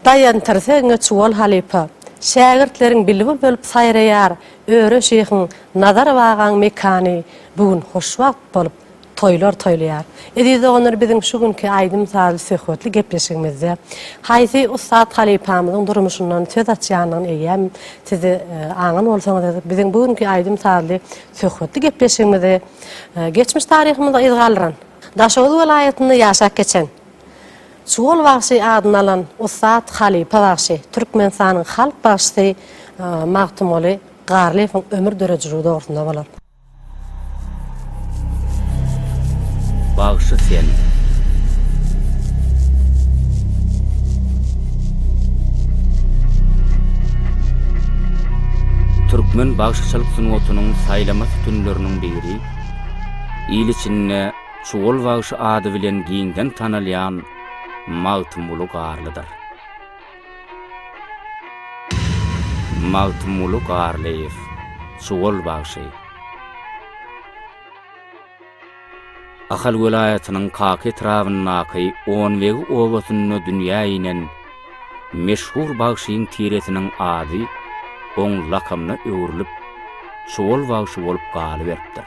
dayantırsa çuval halipa. Şägirtlerin bilip bölüp saýraýar, öre şeýhin nazar wagan mekany bugün hoşwagt bolup toýlar toýlaýar. Edide onlar bizim şu günkü aýdym saly söhbetli gepleşigimizde haýsy ustad halipamyzyň durmuşyndan söz açýanyň eýem sizi aňan bolsaňyz bizim bugünkü aýdym saly söhbetli gepleşigimizde geçmiş taryhymyzda izgalyran Daşoğlu welaýatyny ýaşap geçen Çuval Bagşy adyny alan Ustad Halipa Bagşy Türkmenistanyň halk başçysy Magtumoly Garliýewiň ömür döreçiligi dogrusynda bolar. Bagşy sen. Türkmen bagşyçylyk sunuwatynyň saýlama tünleriniň biri, il içinde Çuval Bagşy ady bilen giňden tanalýan Magtumoly Garlydyr. Magtumoly Garliýew, Çuval Bagşy. Ahal welaýatynyň Kaky etrawynyň 10 wegi owasyny dünýä inen meşhur Bagşyň tiresiniň ady oň lakamyna öwrülip Çuval Bagşy bolup galyberipdir.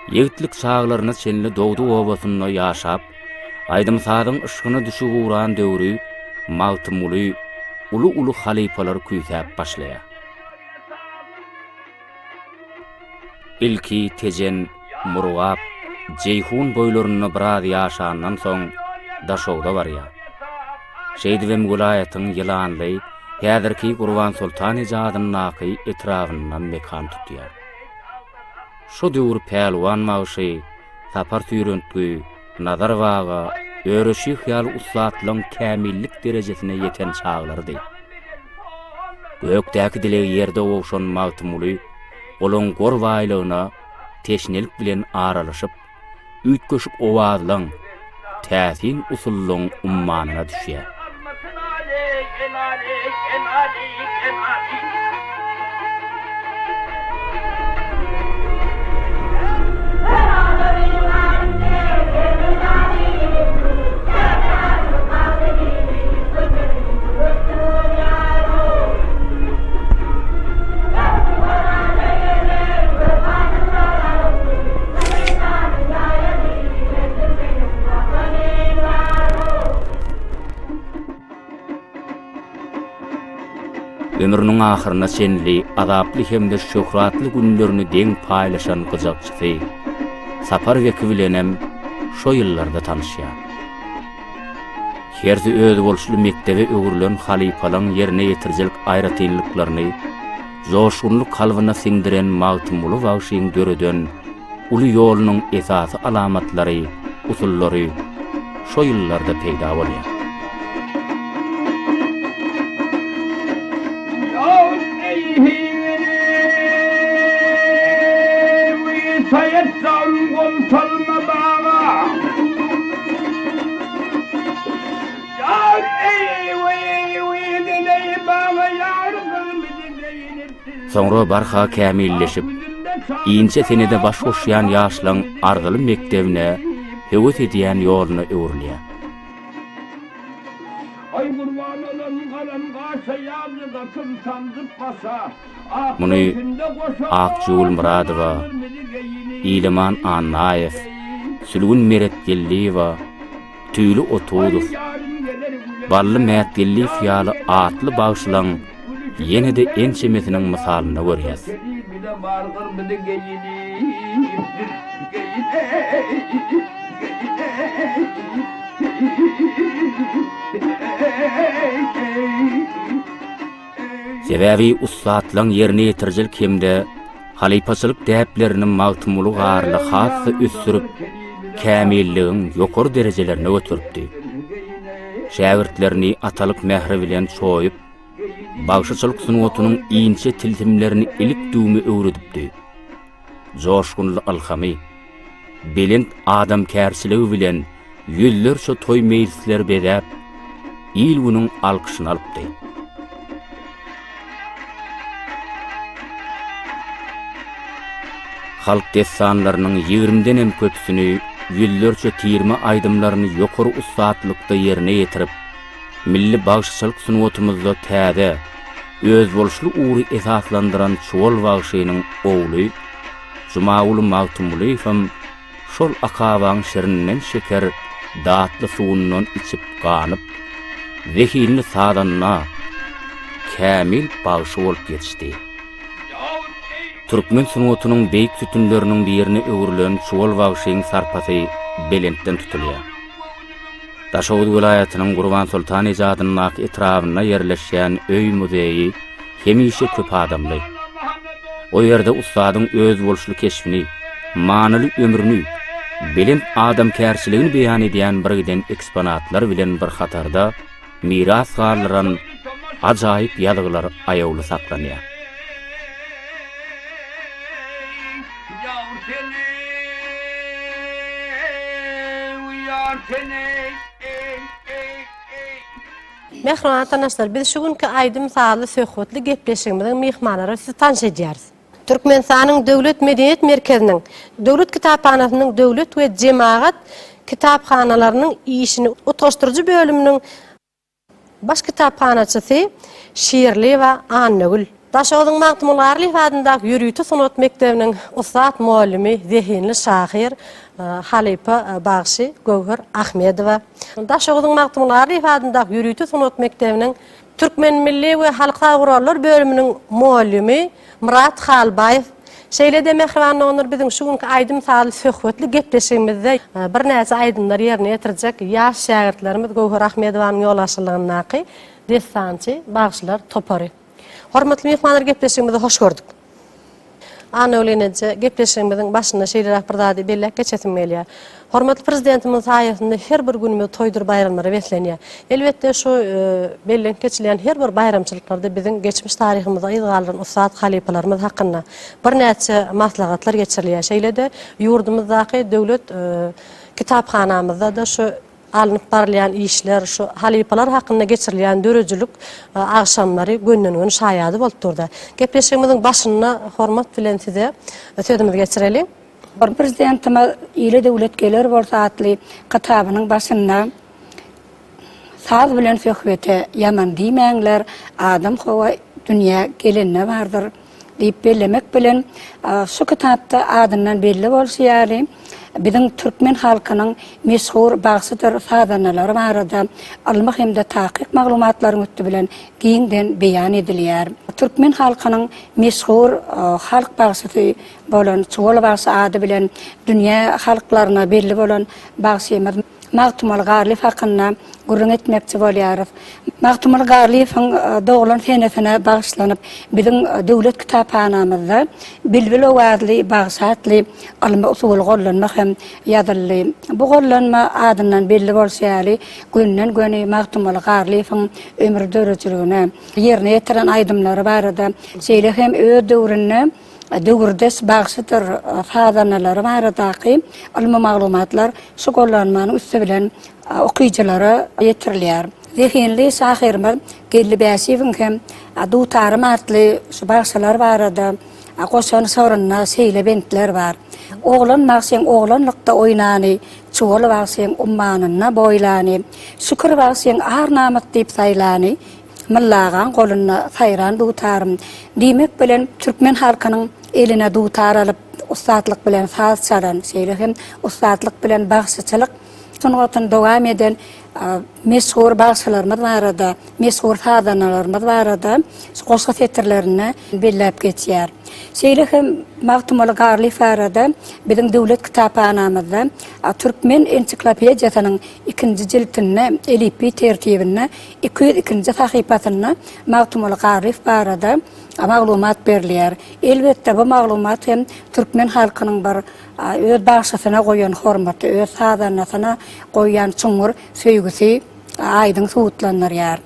Ýigitlik çağlaryna çenli dogdy owasyny ýaşap, aýdymsadyň ışgyna düşüp uran döwri Magtumoly ulu halipalar küýsäp başlaýar. İlki tejen Murgap Ceyhun boýlaryny biraz ýaşandan soň Daşowda barýar. Şeýdibem welaýatyň ýylanly, häzirki Gurban Sultan ijadynyň naky etrafyndan mekan tutýar. Şu döwür pähluwan Bagşy, sapar süýrentgi, nazar waga, öreşi hyýal ustadlyň kämillik derejesine ýeten çağlardy. Gökdäki dile ýerde owşan Magtumoly, olaň gor waýlygyna teşnelik bilen aralaşyp, üýtgeşik owazlaň, täsin usullyň ummanyna düşýär. Ömrüniň ahyryna çenli, azaply hemde şöhratly günlerini deň paýlaşan gyjakçysy, sapar weki bilenem şo ýyllarda tanışýar. Herzi özü bolşuly mektebe öwrülen halipalaň ýerine ýetirjelik aýratynlyklaryny, joşgunlyk kalbyna siňdiren Magtumoly Bagşyň döreden uly ýolunyň esasy alamatlary, usullary şo ýyllarda peýda bolýar. Soňra barha kämilleşip, iňçe senede baş goşýan ýaşlaň ardyly mektebine höwet edýän ýoluny öwrülýär. Muny Akjul Muradowa, İleman Annaýew, Sülgün Meretgelliýewa, Tüýli Otudow, Bally Mätgelli ýaly atly bagşylaň ýene-de ençemesiniň misalyny görýäs. Sebäbi ustadlaň ýerine ýetirjilik hemde halipaçylyk däplerini Magtumoly garly hasy ösürüp, kämilligiň ýokary derejelerine götüripdi. Şägirtlerini atalyk mähri bilen çoýup, bagşyçylyk sunuwatynyň iňçe tiltimlerini ilik düwmi öwredipdi. Joşgunly alhamy, belent adam kärçiligi bilen ýüllerçe toý mejlisler bedäp, il bunyň alkyşyny alypdy. Halk destanlarynyň 20den hem köpsüni ýüllerçe tirme aýdymlaryny ýokary ustadlykda ýerine ýetirip, milli bagşyçylyk sunwatumyzda täze, öz bolşly ury esaslandyran çuwal bagşynyň ogly, Jumaul Magtumulyfam şol akawaň şirinden şeker datly suwundan içip ganyp, zehilini sadanna kämil bagşy bolup geçdi. Türkmen sunwatynyň beýik tütünleriniň birine öwrilen çuwal bagşynyň sarpasy Belentden tutulýar. Daşowut vilayatynyň Gurban Sultan ijadynyň etrawyna ýerleşýän öý muzeyi hemişe köp adamly. O ýerde ustadyň öz bolşly keşfini, manyly ömrüni, Belent adamkärçiligini beýan edýän bir giden eksponatlar bilen bir hatarda miras galyran ajaýyp ýazgylar aýawly saklanýar. Mehriban tanışlar, biz şu günkü aýdy misaly söhbetli gepleşigimiziň mehmanlary siz tanış edýäris. Türkmenistanyň Döwlet Medeniyet Merkeziniň, Döwlet Kitapxanasynyň döwlet we jemaat kitapxanalarynyň işini utgaşdyrjy bölüminiň baş kitapxanaçysy Şirli we Annagül. Daşowutyň Magtumuly adyndaky ýürüýti sanat mektebiniň ustad muallimi, zehinli şahyr Halipa Bagşy Gowhar Ahmedowa. Daşowutyň Magtumuly adyndaky ýürüýti sanat mektebiniň Türkmen milli we halka gurallar bölüminiň muallimi Murat Halbaýew. Şeýle mehriban onur biziň şu günkü aýdy misaly söhbetli gepleşigimizde bir näçe aýdymlar ýerine ýetirjek ýaş şagirdlerimiz Gowhar Ahmedowanyň ýolaşçylygyny dessançy bagşylar topary. Hormatly mehmanlar, gepleşigimizde hoş gördük. Anawlenece gepleşigimiziň başynda şeýle bir zady bellek geçesim gelýär. Hormatly prezidentimiz haýatynda her bir günümi toýdur bayramlary beslenýär. Elbetde şu bellen geçilen her bir bayramçylyklarda biziň geçmiş taryhymyza ýygalan ustad halipalarymyz hakynda bir näçe maslahatlar geçirilýär. Şeýle-de ýurdumyzdaky döwlet kitapxanamyzda da şu alınıp barlayan işler, şu halipalar hakkında geçirilen döröjülük akşamları gönnün şaýady bolup durdy. Gepleşigimiziň başyna hormat bilen size sözümizi geçirelim. Prezidentimiz ýyly döwletgeler bolsa atly kitabynyň başynda saz bilen söhbete ýaman diýmeňler, adam howa dünýä gelenine bardyr diýip bellemek bilen şu kitapda adından belli bolýar. Biziň türkmen halkynyň meşhur bagsydyr sadanalary barada almak hemde taýyk maglumatlaryň ötdi bilen giňden beýan edilýär. Türkmen halkynyň meşhur halk bagsydy bolan çuwal bagsy ady bilen dünýä halklaryna belli bolan bagsymyz Magtumuly Garlyf hakynda gurrun etmekçi bolýarys. Magtumuly Garlyfyň doglan senesine bagşlanyp biziň döwlet kitapxanamyzda bilbil owazly bagsatly alma usul gollanmak hem ýazyldy. Bu gollanma adyndan belli bolýar, günden göni Magtumuly Garlyfyň ömür döröjüligine ýerine ýetiren aýdymlary barada şeýle hem öz döwrüne döwürdes bagsydyr fadanalary baradaky alma maglumatlar şu gollanmanyň üstü bilen okyjylara ýetirilýär. Zehinli şahyrymyz Gellibaşewiň hem dutarym artly şu bagsylar barada goşan sorunna şeýle bentler bar. Oglan magsyň oglanlykda oýnany, çuwal bagsyň ummanyna boýlany, şükür bagsyň arnamat diýip saýlany. Mallagan goluna sayran dutarym diýmek bilen türkmen halkynyň eline dutar alyp ustadlyk bilen saz çalan şeýle hem ustadlyk bilen bagsyçylyk sunuwatyn dowam eden meşhur bagsylarymyz barada, meşhur sadanalarymyz barada goşga setirlerini bellep geçýär. Şeýle hem Magtumuly Garlyf barada biziň döwlet kitapxanamyzda Türkmen ensiklopediýasynyň 2-nji jildine elipi tertibine 202-nji sahypasyna Magtumuly Garlyf barada maglumat berilýär. Elbetde bu maglumat hem türkmen halkynyň bir öz bagşysyna goýan hormaty, öz sadanasyna goýan çuňur söýgüsi aýdyň suwutlanýar.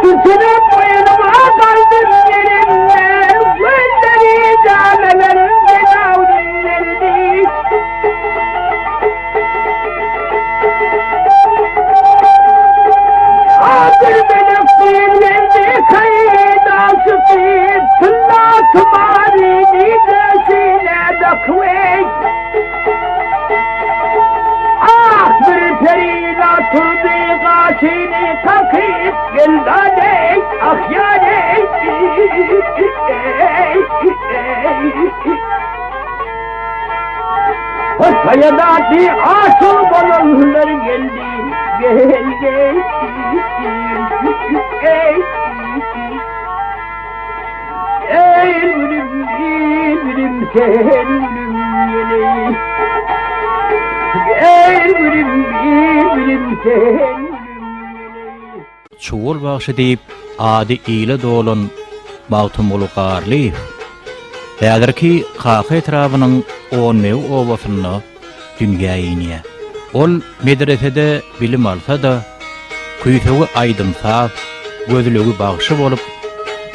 Tütünüm boynuma kaldım yerinde, gözleri canım Kayadaki asıl balonlar geldi, gel gel. Ey gülüm sen gülüm yeleği. Ey gülüm sen gülüm yeleği. Çuğul bağışı deyip adi iyile dolun Mawtum uluqarli. Häzirki qaqa etrafynyň 10 mew owasyny dünýäýine. Ol medresede bilim alsa da, küýsegi aýdymsa, gözlügi bagşy bolup,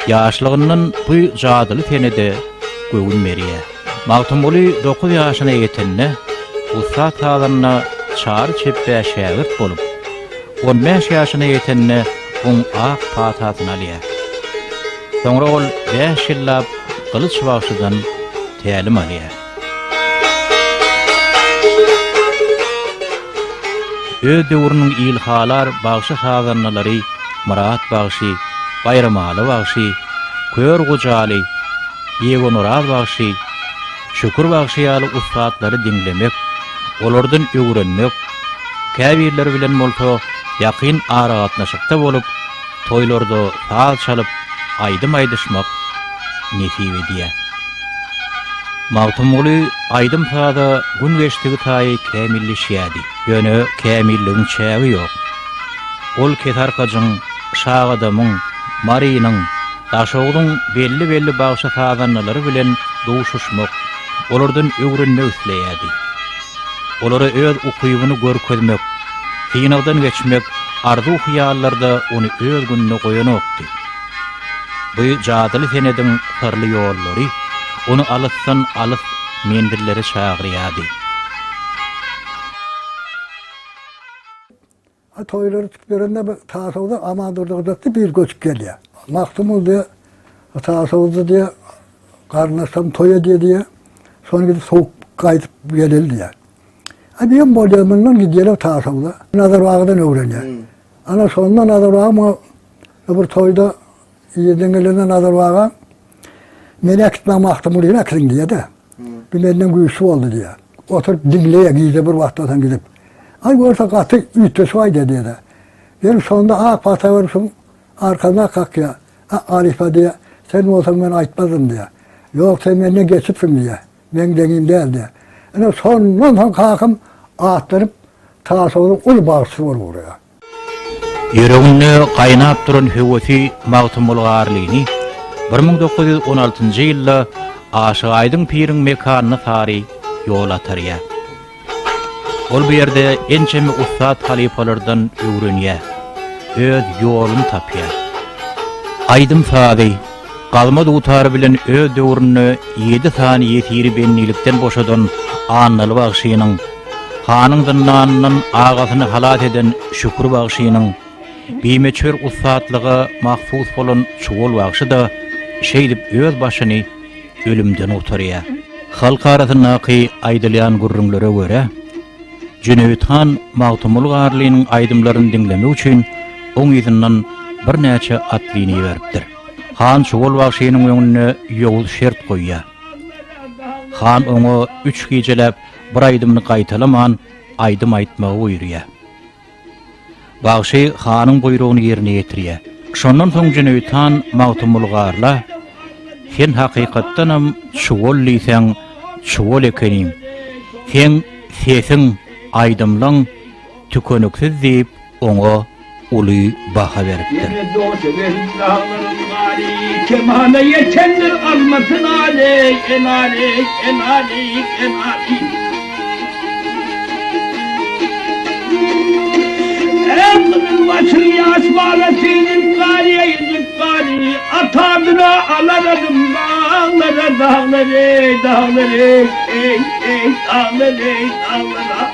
ýaşlygyndan bu jadyly senede göwünmerýär. Mawtum uly 9 ýaşyna ýetende, ussat sazanyna çary çepde şägirt bolup, 15 ýaşyna ýetende on ak patasyny alýar. Soňra ol 5 ýyllap Kılıç Bağışı'dan tälim alýar. Öz döwrüniň ilhalar bağışı sazanlary Murat Bağışı, Bayramaly Bağışı, Kör Gojaly, Ýegon Oraz Bağışı, Şükür Bağışı ýaly ustatlary dinlemek, olardan öwrenmek, käbirler bilen bolsa ýakyn aragatnaşykda bolup, toýlarda saz çalyp aýdym aýdyşmak nesip edýär. Mawtum uly aýdym saza gün geçdigi taýy kämilleşýärdi. Ýöne kämilligiň çägi ýok. Ol ketarkagyň, şagadamyň, marynyň, daşogyň belli bagşy sazanlary bilen duşuşmak, olardan öwrenmek isleýärdi. Olary öz ukybyny görkezmek, kynagdan geçmek, arzu hyallarda ony öz gününe goýanokdy. Bu jadyly senediň sırly ýollary onu alysdan alys mendirleri çağırýardy. Toýlary tüplerinde tasawda amadurdagda bir göçüp gelýär. Maktumul diye tasawda diye garnaşam toýa diye sonra gidip soğuk gaýdyp geleldi diye. Adiyem bolýandan gidýär tasawda. Nazarbağdan öwrenýär. Ana sonunda Nazarbağ bir toýda Ýerden Nazarbağa meni akitme Maktumul ýene akirin diye de. Bir menden güýçli boldy diye. Oturup dinleýär giýde bir wagtdan gidip. Ay görse gaty üýtde şoýdy diye. Ben sonunda ak pata vermişim arkana kakya. Arifa diye sen bolsaň men aýtmadım diye. Ýok sen menden geçipsin diye. Men deňim däl diye. Ana sondan kakym atdyryp tasawwur ul bagşy bolup ýa. Ýüreginde gaýnap duran hewesi Mawtum uluqarlyny 1916-njy ýylda Aşyk Aýdyň piriň mekanyny sary ýol atarýar. Ol bu ýerde ençemi ustad halifalardan öwrenýär, öz ýoluny tapýar. Aýdym sady, galma dutary bilen öz döwrüni 7 sany ýetiri bennilikden boşadan Annaly Bagşynyň, hanyň dynanynyň agasyny halat eden Şükür Bagşynyň, bimeçür ustadlygy mahsus bolan Çuwul Bagşy da şeýdip öz başyny ölümden utarýar. Halk arasyndaky aýdylýan gurrunlara görä, Cüneyt Han Mawtum uluqarlynyň aýdymlaryny dinlemek üçin oň ýüzünden bir näçe atlyny beripdir. Han Çuwul Bagşynyň öňüne ýol şert goýýar. Han oňa 3 gijelep bir aýdymny gaýtalaman aýdym aýtmagy buyurýar. Bagşy hanyň buyrugyny ýerine ýetirýär. Şondan soň Cüneyt Han Mawtum uluqarla sen hakykatdanam Çuwul liseň, Çuwul ekenim. Sen sesiň aýdymlaň tükönüksiz diýip oňa uly baha beripdir. Kemana yetendir almasın aley, enaley, enaley, enaley. Emrin başın yaş bağlasının kariye yüzük kari, atadıra alaradım dağlara, dağlara, dağlara, ey, ey, dağlara, dağlara.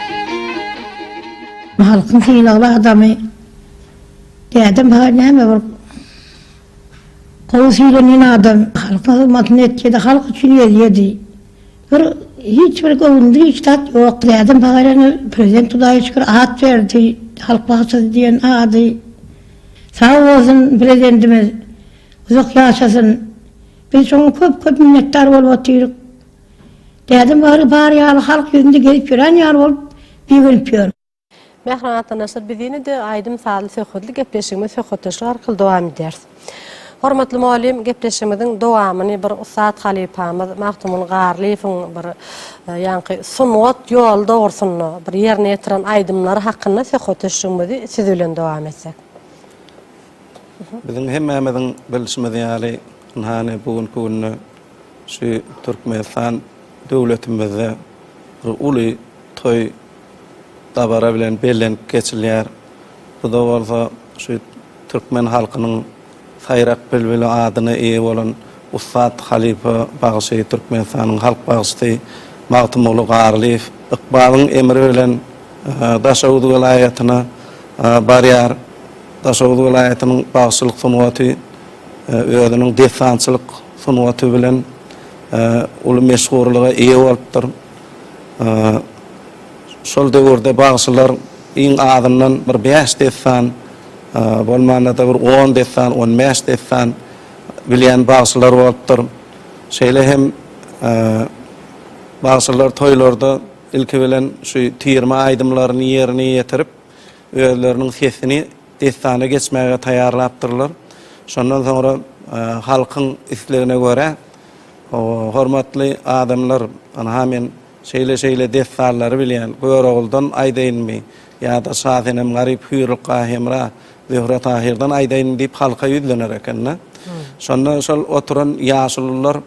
Halkın sıylalı adamı dedim ne var? Kol sıylanan adam halkın hizmetini etkiydi, halk için yedi. Hiçbir gövündü, hiç tat yok. Dedim bağırını prezident Tuday'a şükür at verdi. Halk bahçesi diyen adı. Sağ olsun prezidentimiz, uzak yaşasın. Biz onu köp minnettar bolup otyryk. Dedim bari ýaly halk ýüzünde gelip ýören ýar bolup biýilip ýör. Mehran atanaşlar bizini de aýdym saly söhbetli gepleşigimiz söhbetleşik arkaly dowam ederiz. Hormatly muallim, gepleşigimiziň dowamyny bir Ustad Halypamyz Magtumul Garlyýewiň bir ýanky sunwat ýol dogrusyny bir ýerine ýetiren aýdymlary hakynda söhbetleşigimizi siz bilen dowam etsek. Bizim hemmemizin bilişimiz ýaly hani bugün günü şu Türkmenistan döwletimizde uly toy dabara bilen bellen geçilýär. Bu da bolsa şu Türkmen halkynyň sayrak bilbili adyny eýe bolan Ustad Halypa bagyşy Türkmenistanyň halk bagyşy Magtumul Garlyýew ykbalyň emri bilen Daşawud welaýatyna barýar. Daşawud welaýatynyň bagyşylyk sunwaty özüniň defansçylyk sunwaty bilen uly meşhurlyga eýe bolupdyr. Şol döwürde bagyşylar iň adından bir 5 defan bolmanda da bir 10 defan, 15 defan bilýän bagyşylar bolupdyr. Şeýle hem bagyşylar toýlarda ilki bilen şu tirme aýdymlaryny ýerine ýetirip özleriniň sesini defana geçmäge taýýarlapdyrlar. Şondan sonra halkyň islegine göre hormatly adamlar ana hemen şeýle defallary bilýän göroguldan aýdaýynmy ýa-da Sazenem garyp hüýrülka hemra Zöhre Tahirdan aýdaýyn diýip halka ýüzlener ekenler. Şondan şol oturan ýaşullar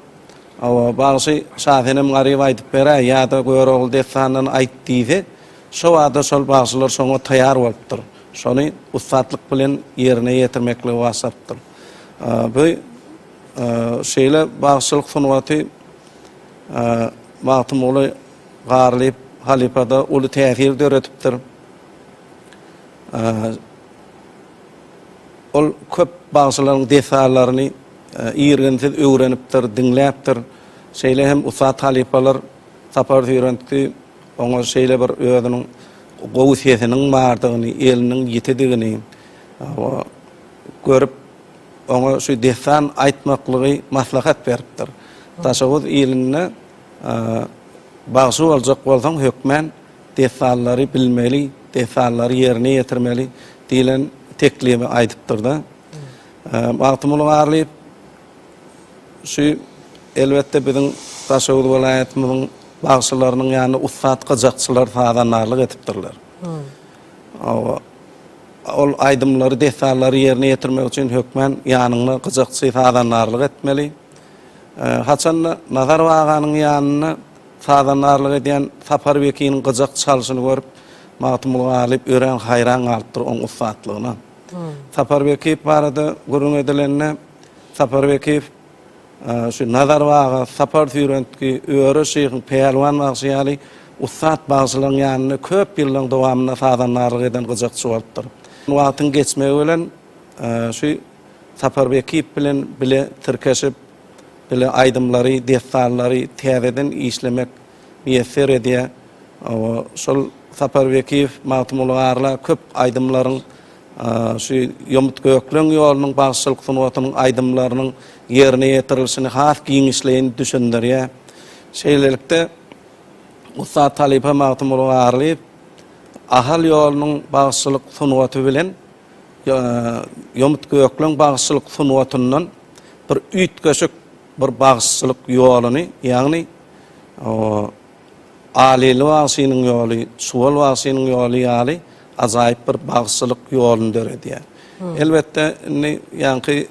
bagyşy Sazenem garyp aýdyp berä ýa-da görogul defandan aýtdyýdy. Şo wagtda şol bagyşylar şoňa taýýar bolupdyr. Şonu ustatlyk bilen ýerine ýetirmekle wasapdyr. Bu şeýle bagyşylyk sunwaty Magtumul Garlyýew Halypada uly täsir döretipdir. Ol köp bagyşylaryň defalaryny ýergensiz öwrenipdir, dinläpdir. Şeýle hem Ustad Halypalar sapar ýörentikdi, oňa şeýle bir özüniň gowy sesiniň bardygyny, eliniň ýetedigini görüp oňa şu defan aýtmaklygy maslahat beripdir. Daşawud ýylyna bagyşy boljak bolsaň hökmen defallary bilmeli, defallary ýerine ýetirmeli diýilen teklibi aýdypdyr da. Magtumul Garlyýew şu elbetde biziň Daşawud welaýatymyzyň bagyşylarynyň ýany ustad gyjakçylar fadanarlyk etipdirler. Ol aýdymlary, defallary ýerine ýetirmek üçin hökmen ýanyny gyjakçy fadanarlyk etmeli. Haçan nazar waganyň ýanyna fadanarlyk edýän Sapar Bekiniň gyjak çalyşyny görüp Magtumul Garlyýew ören hayran galypdyr oň ustadlygyna. Sapar Beki barada gurun edilenne Sapar Beki şu nazar waga sapar ýürentki öre şeýhin peýalwan bagşyaly ustad bagyşylaryň ýanyna köp ýyllaryň dowamyna fadanarlyk eden gyjakçy bolupdyr. Wagtyň geçmegi bilen şu Sapar Beki bilen bile tirkeşip bile aýdymlary, defallary täzeden işlemek ýeser edýär. Şol Sapar Beki Magtumul Garlyýew köp aýdymlaryň şu ýomut gökleň ýolunyň bagyşylyk sunwatynyň aýdymlarynyň ýerine ýetirilişini has giňişleýän düşündirýär. Şeýlelikde Ustad Halypa Magtumul Garlyýew ahal ýolunyň bagyşylyk sunwaty bilen ýomut gökleň bagyşylyk sunwatyndan bir üýtgeşik bir bagyşylyk ýoluny, ýagny alili wasynyň ýoly, suwal wasynyň ýoly ýaly azaýyp bir bagyşylyk ýoluny döredýär. Elbetde ýanky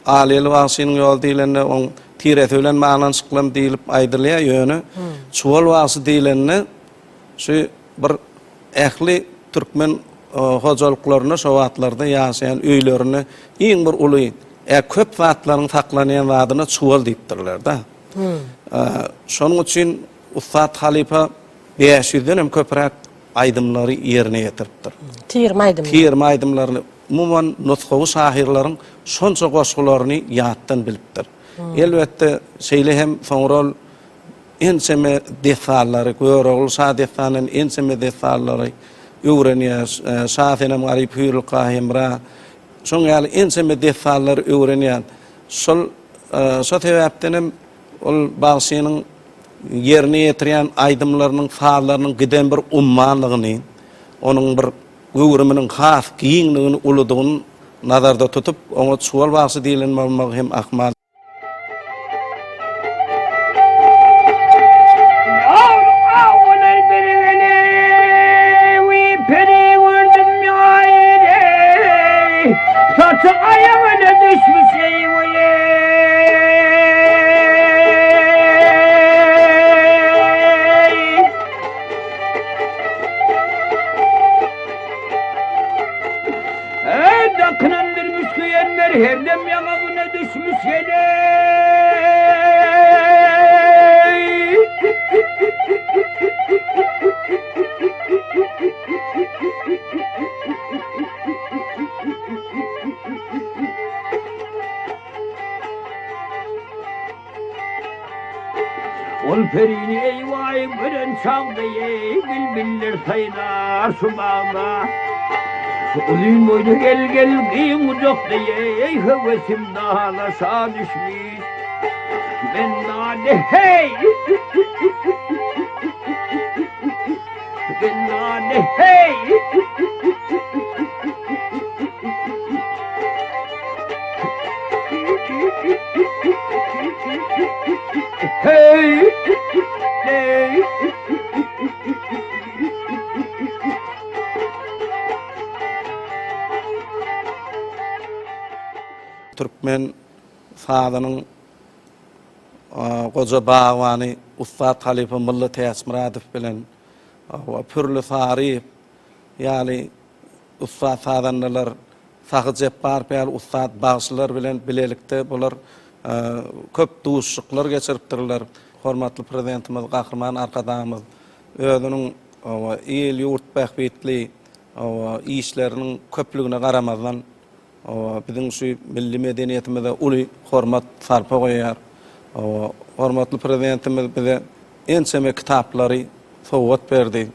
alili wasynyň ýoly diýilende oň tire bilen maňançyklam diýilip aýdylýar ýöne. Suwal wasy diýilende şu bir ähli türkmen hojalyklaryna şo wagtlarda ýaşaýan öýlerini iň bir uly köp wagtlaryň saklanýan wadyna suwal diýipdirler da. Şonuň üçin Ustad Halypa 500-den hem köpräk aýdymlary ýerine ýetiripdir. Tirme aýdymlaryny umumyň nutgawy şahirlaryň şonça goşgularyny ýatdan bilipdir. Elbetde şeýle hem soňra enseme defallary, görogul şa defanyň enseme defallary öwrenýär, Sazenem garyp hüýrülka hemra şoň ýaly enseme defallary öwrenýär. Şol şo sebäpdenem ol bagşynyň ýerine ýetirýän aýdymlarynyň, faalarynyň giden bir ummanlygyny, onuň bir göwrüminiň has giňligini uludygyny nazarda tutup, oňa suwal bagşy diýilen bolmagy hem ahmal. Saçı ayağına düşmüş eyvole. Dakınandırmış kuyenler her dem yanağına düşmüş hele. Ol perini eyvay gören çağda bilbiller sayılar şu bağda. Ulun boynu gel gel kıyım ucakta hevesim dağlaşa düşmüş. Ben daha de hey! Ben daha de hey! Hey! Hey! Türkmen saadanyň goja bagwany Ustad Halifa Mulla Täsmiradow bilen pürlü tarih, ýani Ustad sadanlar Sahy Jepbar bilen Ustad bagşylar bilen bilelikde bolar köp duşluklar geçiripdirler. Hormatly prezidentimiz Gahrman Arkadamyz özüniň el ýurt behbetli işleriniň köplügine garamazdan bizim şu milli medeniýetimize uly hormat sarpa goýar. Hormatly prezidentimiz bize ençeme kitaplary sowgat berdi.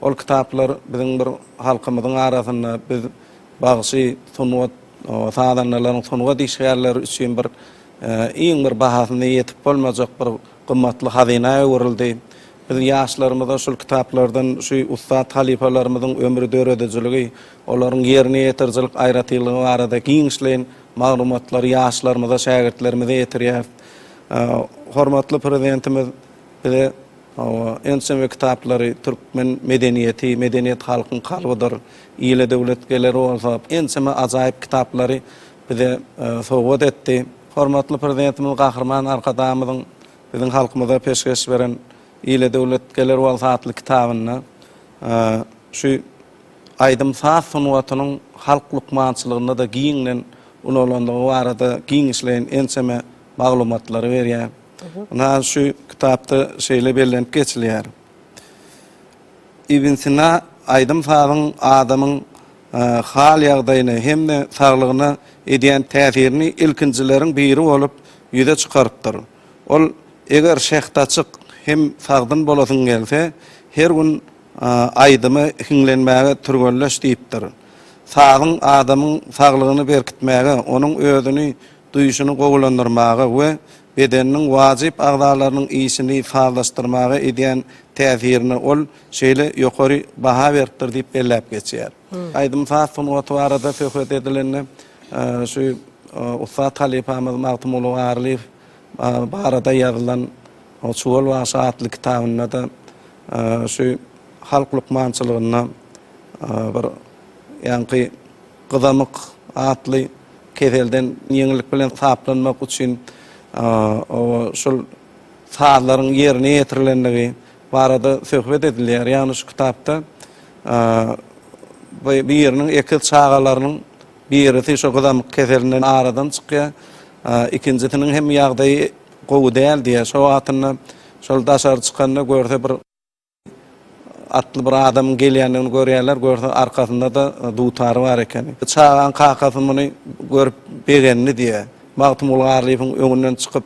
Ol kitaplar bizim bir halkymyzyň arasynda biz bagşy sunwat sadanlaryň sunwat işgärleri üçin bir iň bir bahasyny ýetip bolmajak bir gymmatly hazina öwrildi. Biz ýaşlarymyza şol kitaplardan şu Ustad halifalarymyzyň ömrü döredejiligi, olaryň ýerine ýetirjilik aýratylygy barada giňişlen maglumatlar ýaşlarymyza, şägirtlerimize ýetirýär. Hormatly prezidentimiz bize ençeme kitaplary türkmen medeniýeti, medeniýet halkyň kalbydyr. Ýyly döwletgeleri bolsa ençeme ajaýyp kitaplary bize sowgat etdi. Hormatly prezidentimiz Gahrman Arkadamyzyň biziň halkymyza peşkeş beren Ýyly döwletgeleri bolsa atly kitabyny şu aýdym saat sunwatynyň halk lukmançylygyna da giňlen ulandygy barada giňişlen ençeme maglumatlary berýär. Ona şu kitapda şeýle bellenip geçilýär. Ibn Sina aýdym saýdyň adamyň hal ýagdaýyny hemde saglygyna edýän täsirini ilkinjileriň biri bolup ýüze çykarypdyr. Ol eger şehtaçyk hem sagdyn bolasyn gelse, her gün aýdymy hiňlenmäge türgönleş diýipdir. Sagdyň adamyň saglygyny berkitmäge, onuň özüni, duýuşyny gowulandyrmaga we bedeniň wajyp agdalarynyň işini faýdalaşdyrmaga edýän täsirini ol şeýle ýokary baha beripdir diýip belläp geçýär. Aýdym faýsyn wagt barada söhbet edilende şu Ustad Halifamyz Magtumuly Garliýew barada ýazylan o suwal we saatly kitabyna da şu halk lukmançylygyna bir ýanky gyzamyk atly keselden ýeňilik bilen saplanmak üçin o şol saatlaryň ýerine ýetirilenligi barada söhbet edilýär. Ýani şu kitapda biriniň iki çağalarynyň birisi şu gyzamyk keselinden aradan çykýar, ikinjisiniň hem ýagdaýy gowy däl diýär. Şo wagtyna şol daşary çykanda görse bir atly bir adam gelýänini görýärler, görse arkasynda da duýtary bar eken. Çağan kakasyny görüp begenini diýär. Magtumuly Garliýewiň öňünden çykyp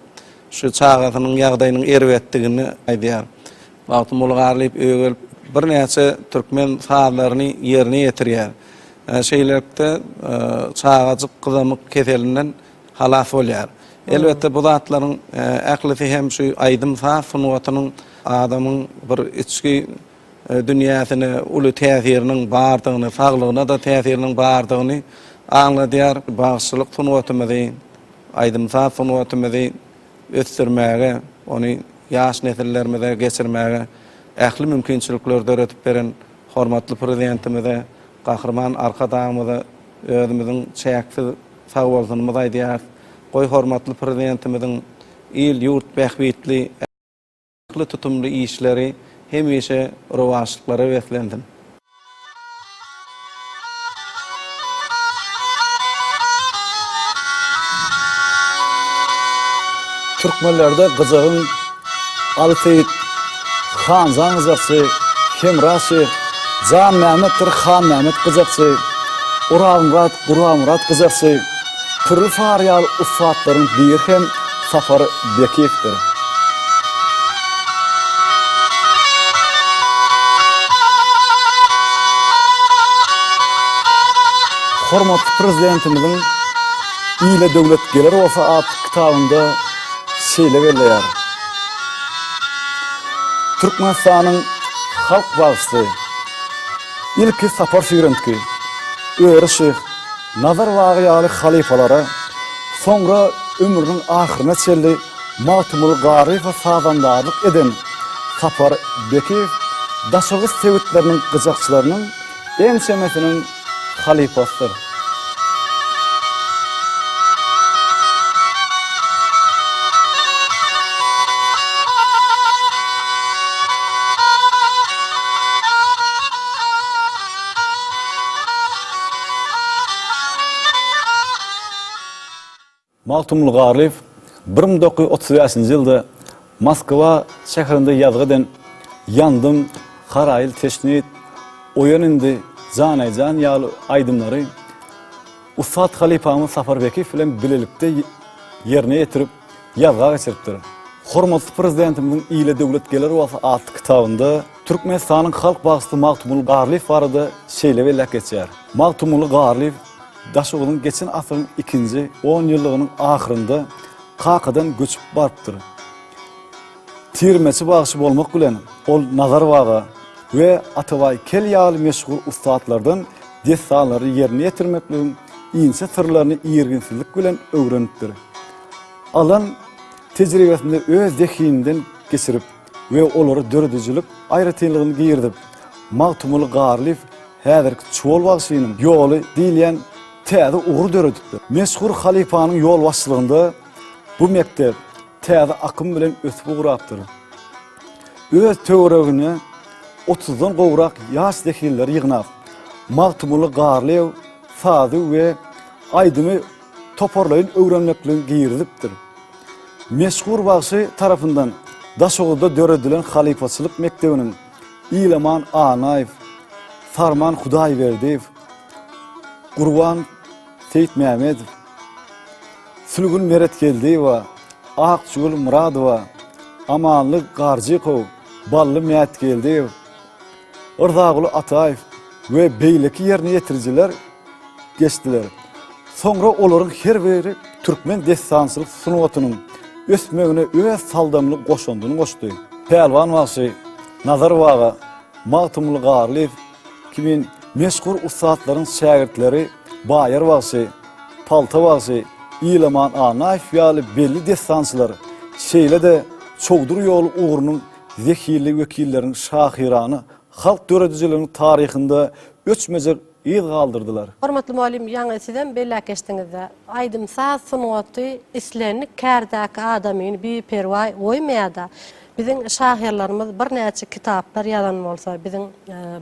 şu çağasynyň ýagdaýynyň erwetdigini aýdýar. Magtumuly Garliýew öňel bir näçe türkmen saatlaryny ýerine ýetirýär. Şeýlekde çağajyk gyzamyk keselinden halas bolýar. Elbette bu zatlaryň aklysy hem şu aýdym fa sunuwatynyň adamyň bir içki dünýäsine uly täsiriniň bardygyny, saglygyna da täsiriniň bardygyny aňladýar. Bagşçylyk sunwatymyzy, aýdym fa sunwatymyzy ösdürmäge, ony ýaş nesillerimize geçirmäge ähli mümkinçilikler döretip beren hormatly prezidentimize, gahrman arkadaşymyza özümiziň çäksiz sag bolsunymy aýdýar. Goý hormatly prezidentimiziň il ýurt bähbitli ähli tutumly işleri hemişe rowaşlyklara weslendim. Türkmenlerde Gyzagyň Alseyit, Hanzan Gyzaksy, Hemrasy, Jan Mähmetdir, Han Mähmet Gyzaksy, Uramrat, Guramrat Gyzaksy, türli faryal ufatlaryň bir hem Safar Bekevdir. Hormatly prezidentimiziň Ýyla döwlet geler bolsa at kitabynda şeýle berýär. Türkmenistanyň halk bagysy ilki Sapar Şigrentki, Öre Şeyh, Nazar Wagyaly halifalary, soňra ömrüniň ahyryna çelli Matumul Garif we sazandarlyk eden Sapar Bekew, daşagy sewitleriniň gyjakçylarynyň en semesiniň halifasydyr. Matumul Garif 1935-nji ýylda Moskwa şäherinde ýazgydan ýandym, Haraýyl teşnit, oýan indi, janaýjan ýaly aýdymlary Usat halifamyz Safar Bekew bilen bilelikde ýerine ýetirip ýazga geçiripdir. Hormatly prezidentimiň Ýyla döwlet geler bolsa atly kitabynda Türkmenistanyň halk bagysy Matumul Garif barada şeýle belläp geçýär. Matumul Garif daşogyň geçen asyryň 2-nji 10 ýyllygynyň ahyrynda Kakadan göçüp barpdyr. Tirmesi bagysy bolmak bilen ol Nazar Waga we Atabaý kel ýaly meşhur ustatlardan desalary ýerine ýetirmekligiň iňse sirlerini ýerginsizlik bilen öwrenipdir. Alan tejribesinde öz zehinden geçirip we olary döredijilip aýratynlygyny giýirdip Matumul Garif häzirki çuwal bagsynyň ýoly diýilýän täze ugur döredipdir. Meşhur halifanyň ýol başçylygynda bu mektep täze akym bilen ösüp ugrapdyr. Öz töweregine 30-dan gowrak ýaş zehirler ýygnap, Matumul Garif sazy we aýdymy toparlaýyn öwrenmekligiň giýirdipdir. Meşhur bagsy tarapyndan Daşoğlu'da döredilen halifaçylyk mektebiniň İleman Anaýew, Farman Hudaýberdiýew, Gurban Seyit Mähmedow, Sülgün Meretgeldiýewa, Akçul Muradowa, Amanlyk Garjykow, Bally Mätgeldiýew, Yrzaguly Ataýew we beýleki ýerine ýetirjiler geçdiler. Soňra olaryň her biri türkmen destançylyk sunuwatynyň ösmegine öz saldamlyk goşandyny goşdy. Pelwan wagsy, Nazar Waga, Matumul Garif kimin meşhur ustatlaryň şägirtleri Baýar wagsy, Palta wagsy, Ýyleman Anaýew ýaly belli destançylar şeýle de çogdur ýol uğrunyň zehirli wekilleriň şahirany halk döredijiligiň taryhynda öçmejek ýyl galdyrdylar. Hormatly muallim, ýa-ni sizden belläp geçdiňizde aýdym saz sunuwaty islerini kärdak adamyny bir perwa oýmaýada. Biziň şahirlarymyz bir näçe kitaplar ýazan bolsa, biziň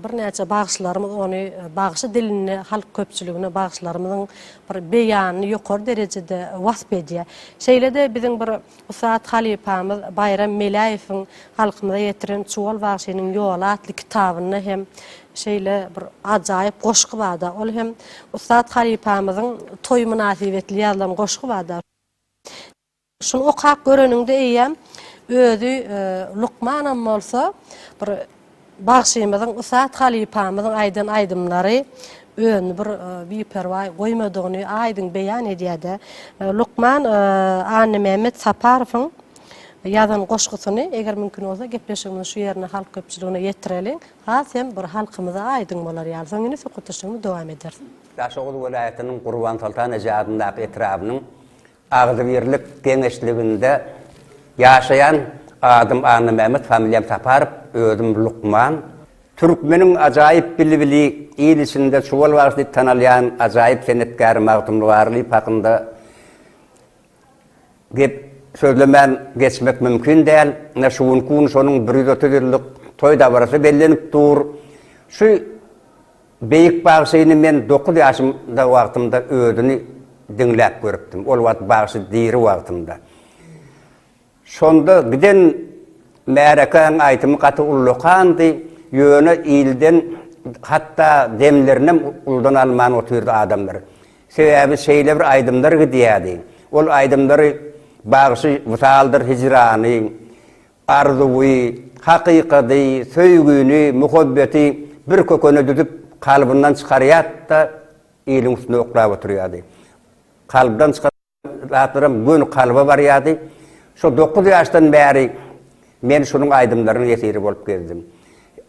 bir näçe bagşlarymyz ony bagşy dilini, halk köpçüligine bagşlarymyzyň bir beýanyny ýokary derejede wasp edýär. Şeýle de biziň bir Usat halifamyz Bayram Melaýewiň halkymyza ýetiren Çuwal bagşynyň ýoly atly kitabyny hem şeýle bir ajaýyp goşgy barda. Ol hem Usat halifamyzyň toý münasibetli ýazylan goşgy barda. Şunu okap göreninde eýem özü Lukmanam bolsa bir bagşymyzyň Usat halifamyzyň aýdan aýdymlary öňü bir perwa goýmadygyny aýdyň beýan edýärdi. Lukman Anny Mehmet Saparowyň ýazan goşgusyny eger mümkin bolsa gepleşigimiz şu ýerine halk köpçüligine ýetireli. Hasem bir halkymyza aýdyň bolar ýaly. Soňra söhbetimizi dowam edersin. Daşoğlu vilayetinin Gurban Sultan ejadyndaky etrabynyň Agdybirlik geňeşliginde ýaşaýan adım Anny Mehmet, familiýam Saparow, özüm Lukman. Türkmeniň ajaýyp bilibili il içinde şuwal wagty tanalýan ajaýyp senetkär magdumlygy hakynda gep sözlemän geçmek mümkin däl. Näşuwun kun şonuň 130 ýyllyk toý dabarasy bellenip dur. Şu beýik bagşyny men 9 ýaşymda wagtymda ödüni dinläp görüpdim. Ol wagt bagşy diýri wagtymda. Şonda giden märekäň aýtymy gaty ullukandy, ýöne ilden hatta demlerine uldan alman otyrdy adamlar. Sebäbi şeýle bir aýdymlar gidýärdi. Ol aýdymlary bagşy wysaldyr hijrany, arzuwy, hakykaty, söýgüni, muhabbeti bir köküne düdüp kalbından çıkarıyat da ilin üstüne oklap oturuyordu. Kalbdan çıkarıyatlarım gün kalba var yadı. Şu 9 yaştan beri men şunun aydımlarını yetiri bolup geldim.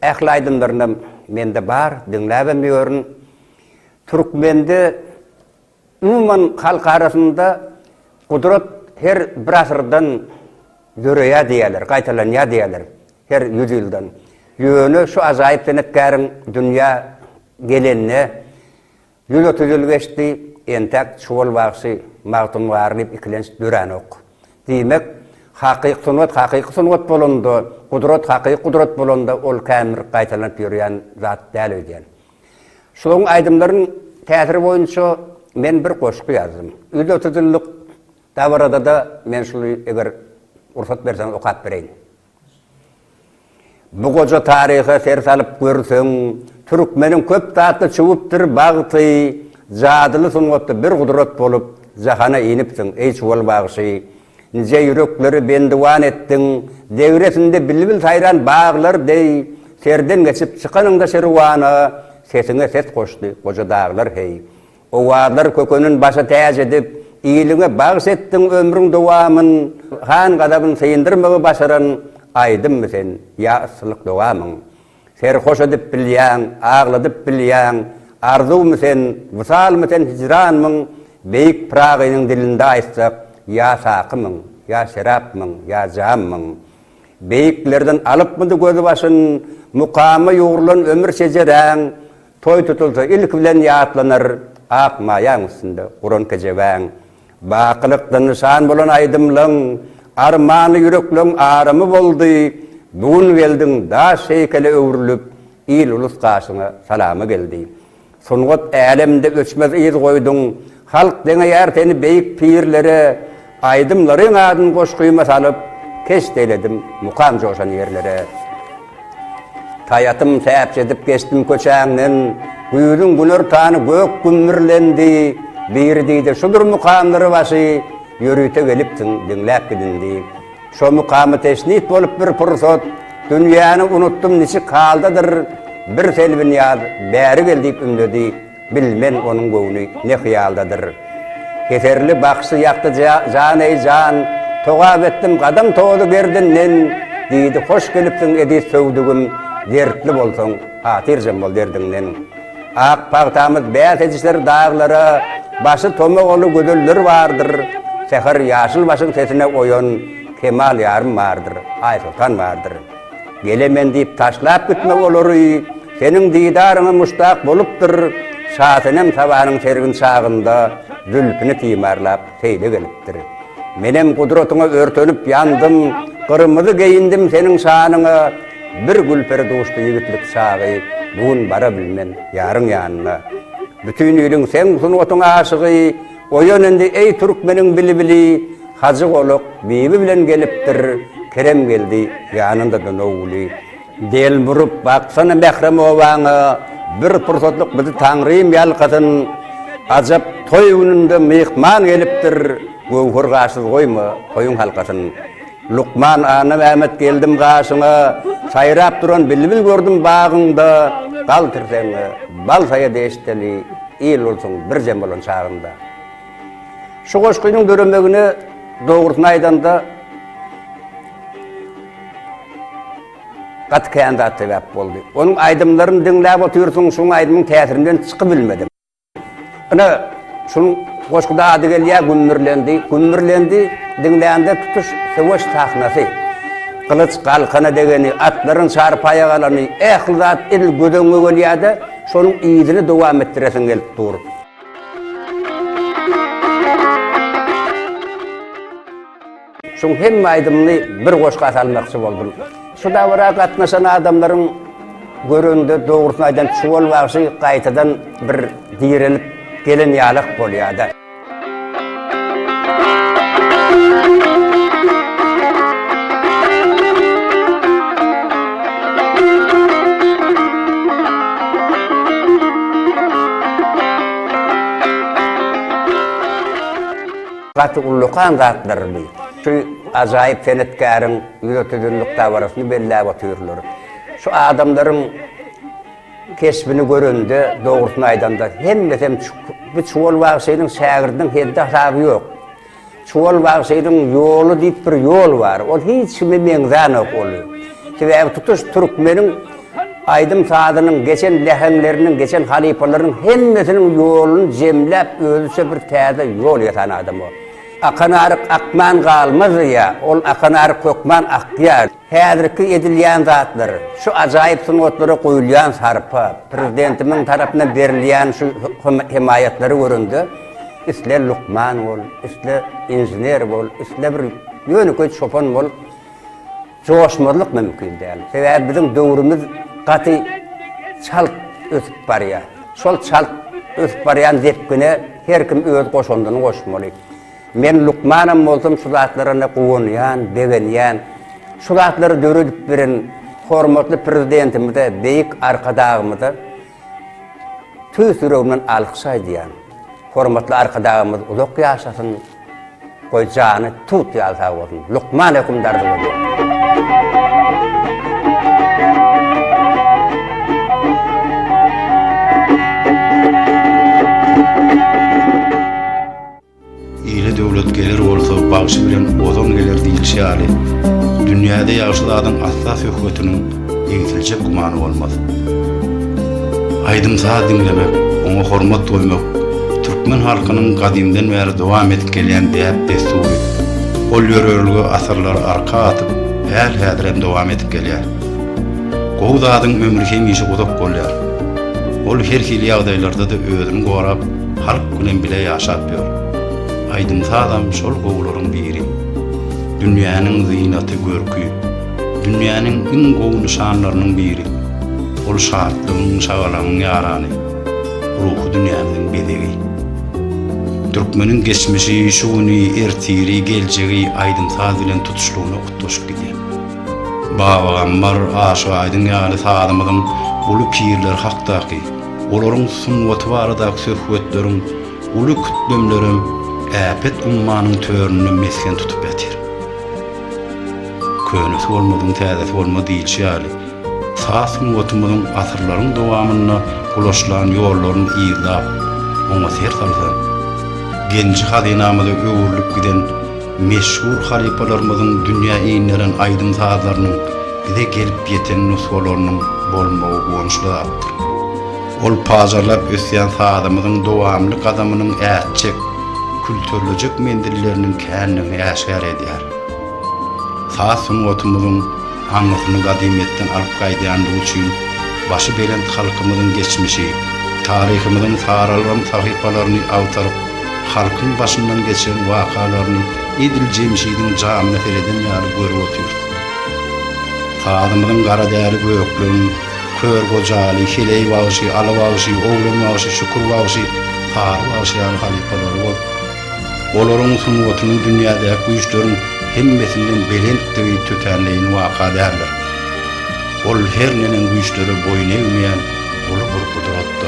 Ähli aydımlarına mende bar, dinläbemiyorum. Türkmende umuman halk arasında kudret her bir asırdan döreýär diýerler, gaýtalanýar diýerler. Her 100 ýyldan. Ýöne şu ajaýyp senetkäriň dünýä gelenine 130 ýyl geçdi, entek şuwal wagty magdumlaryny ikilens dören ok. Diýmek, hakyky sunwat bolanda, kudret hakyky kudret bolanda ol kämir gaýtalanyp ýürýän zat däl öýdän. Şoň aýdymlaryň täsiri boýunça men bir goşgy ýazdym. 130 ýyllyk dabarada da men şunu eger ursat berseň okap bereýin. Bu goja tarihe ser salyp görseň, Türkmeniň köp tatly çuwupdyr bagty, jadyly sunwatda bir gudrat bolup jahana inipsiň. Ey şuwal bagşy, nice yürekleri bendiwan etdiň, degresinde bilbil taýran baglar dey, serden geçip çykanyňda serwana, sesiňe ses goşdy, goja daglar hey. O wadlar kökünün başa täz edip, iyiliňe bags etdiň ömrüň dowamyn, han gadabyn syýndyrmagy başaran aydym sen ya ıslık dowamyň. Ser hoş edip bilýän, agladyp bilýän, arzumy sen, wysal sen hijranmyň, beýik pragynyň dilinde aýtsak, ya sakymyň, ya serapmyň, ya jamyň. Beýiklerden alypmydy gözi başyn, mukamy ýugurulan ömür sejeräň, toý tutulsa ilk bilen ýatlanar, ak maýaň üstünde Guran kejebäň. Baqylykdan nişan bolan aýdymlyň, armany yürekliň aramy boldy. Bugun geldiň daş heykeli öwrülüp, il ulus gaşyna salamy geldi. Sungat älemde öçmez ýer goýdyň, halk deňeýär seni beýik pirlere, aýdymlaryň adyny goşgyma salyp, keş deledim mukam joşan ýerlere. Taýatym täp edip geçdim köçäňden, güýdüň güner tany gök gümürlendi, bir diýdi şudur mukamlary başy, ýörüte gelipdiň, dinläp gidindi. Şo mukamy teşnit bolup bir pursat, dünýäni unutdum niçi kaldadyr, bir selbin ýar, bäri geldip ümledi, bilmen onuň göwüni ne hyýaldadyr. Keterli bakşy ýakdy jan ey jan, togap etdim gadam toğdu gerdinden, diýdi hoş gelipdiň edi söwdügüm, dertli bolsaň, hatirjem bol derdiňden. Ak pagtamyz bäs edişler daglara, başy tomak olu gödüller bardyr, seher ýaşyl başyň sesine oýan, kemal ýarym bardyr, Ay Sultan bardyr. Gelemen diýip taşlap gitmek bolary, seniň diýdaryňa muştak bolupdyr, şahynem sabanyň sergin çagynda, zülpüni tiýmarlap seýle gelipdir. Menem kudretyňe örtenip ýandym, gyrmyzy geyindim seniň şanyňa, bir gülperi dostu ýigitlik çagy, bugun bara bilmen ýaryň ýanyna. Bütün ýüriň sen sunwatyň aşygy, oýan endi ey Türkmeniň bilibili, hacı oluk bibi bilen gelipdir, kerem geldi ýanynda da nowly. Del burup baksana Mehrem owaňa, bir pursatlyk bizi Taňrym ýalkatyn, ajap toý gününde mehman gelipdir, gowhur gaşyz goýma, toýuň halkasyn. Lukman Anny Mehmet geldim gaşyňa, saýrap duran bilbil gördüm bagyňda, kaltırsan, bal saya deşteli, il olsun bir jem bolan çağında. Şu goşkuynyň döremegine doğurtun aydanda gat kändat sebäp boldy. Onuň aydymlaryny dinläp oturýarsyň, şoň aydymyň täsirinden çykyp bilmedim. Ana şoň goşkuda ady gelýär, günmürlendi, dinlände tutuş sewaş tahnasy. Kılıç kalkana degeni, atların çarpaya kalany, ähli il gödöňe gelýärde, şonuň ýyzyny dowam etdiresiň gelip dur. Şoň hemme aydymny bir goşka salmakçy boldum. Şu dawra gatnaşan adamlaryň göründe dogrusyny aýdan çuwal wagşy gaýtadan bir diýerilip gelen ýalyk bolýardy. Gatı ulluqan zatlarly. Şu ajaýyp senetkäriň ýötedinlik dawrasyny belläp oturýarlar. Şu adamlaryň kesbini göründe, dogrusyny aýdanda hemmesem bu çuwal wagşynyň şägirdiň hedde hasaby ýok. Çuwal wagşynyň ýolu diýip bir ýol bar. Ol hiç kime meňzanok bolýar. Sebäbi tutuş türkmeniň aýdym sadynyň geçen lehemleriniň, geçen halifalaryň hemmesiniň ýoluny jemläp özüçe bir täze ýol ýatan adam o. Akanarık akman kalmaz ya, ol akanarık kökman akýar. Häzirki edilýän zatlar, şu ajaýyp sungatlary goýulýan sarpa, prezidentimiň tarapyndan berilýän şu himayatlary göründe, isle Lukman bol, isle inженер bol, isle bir ýöneköý şopan bol, joşmurlyk mümkin däl. Sebäbi biziň döwrümüz gaty çalt ötüp barýar. Şol çalt ötüp barýan depkine her kim öz goşandyny goşmaly. Men Lukmanam bolsam şu zatlaryna gowunýan, begenýän, şu zatlary döredip beren hormatly prezidentimizde, beýik arkadagymyzda tüýs ýüregimden alkyşaýdýan. Hormatly arkadagymyz uzak ýaşasyn, goýjany tut ýalsa bolsun. Lukman hökümdardy bolýar. Döwlet gelir bolsa bagşy bilen ozon gelir diýilýär. Dünýäde ýaşadan assas hökümetiniň eňsiljek gumany bolmaz. Aýdym saat dinlemek, oňa hormat goýmak, türkmen halkynyň gadymdan bäri dowam edip gelýän däp destury. Ol ýörelge asarlar arka atyp, häzirem dowam edip gelýär. Gowy zadyň ömrü hemişe uzak bolýar. Ol her hili ýagdaýlarda da özüni gorap, halk bilen bile ýaşap ýör. Aydym sadam şol gowlaryň biri. Dünýäniň zynaty görkü, dünýäniň iň gowy nişanlarynyň biri. Ol şartlygyň şagalagyň ýarany, ruhy dünýäniň bedegi. Türkmeniň geçmişi, şuny, ertiri, geljegi aydym saz bilen tutuşlugyny okutuşup gidýär. Babagambar aşy aydym ýaly sadamyň uly pirler hakdaky, olaryň sunwaty baradaky söhbetleriň, uly kütlemlerim äpet ummanyň törünü mesken tutup ýatyr. Könüs bolmadyň täzesi bolmady diýilýär. Sasyn wotymyň asyrlaryň dowamyna gulaşlan ýollaryny ýylap, oňa ser salsan. Genji hadynamyda öwürlük giden meşhur halipalarymyzyň dünýä eýinleriň aýdym sazlarynyň bide gelip ýeten nusgalarynyň bolmagy gonuşladyr. Ol pazarlap ösýän sazymyzyň dowamly gadamynyň äçek kültürlüjek mendillerinin känini ýaşar edýär. Sasyn otymyzyň aňysyny gadymetden alyp gaýdýanlygy üçin başy belent halkymyzyň geçmişi, taryhymyzyň saralan sahypalaryny awtaryp, halkyň başyndan geçen wakalaryny edil jemşidiň jamyna fereden ýaly görüp otyr. Sadymyzyň gara däri göýüklüň, kör gojaly, hiley wagşy, ala wagşy, oglum wagşy, şukur wagşy, har wagşy halipalary bol. Olaryň sunwatynyň dünýädäki güýçleriň hemmesinden belentdigi tötenleýin waka därler. Ol her nenen güýçleri boyun eýmeýän uly bir kudratdy.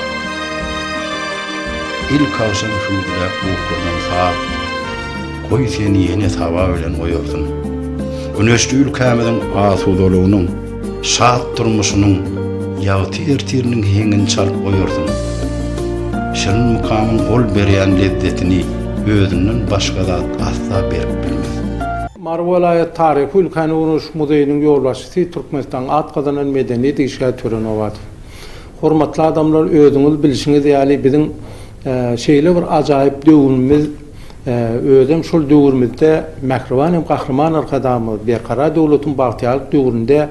İlk awşam şu bilek buklanan saat, goý seni ýene sawa bilen goýarsyň. Güneşli ülkämiziň asudalygynyň, şat durmuşynyň, ýagty ertiriniň heňini çalyp goýardym. Şerin mukamyň bol berýän lezzetini özünden başga da asla berip bilmez. Marwalayat Taryhy Ülkani Uruş Muzeýiniň ýolbaşçysy Türkmenistan at gazanan medeniýet işgä töreni boldy. Hormatly adamlar, özüňiz bilişiňiz ýaly biziň şeýle bir ajaýyp döwürimiz özüm şol döwürmizde Mähribanem Gahrman arkadamy Berkara döwletiň bagtyarlyk döwründe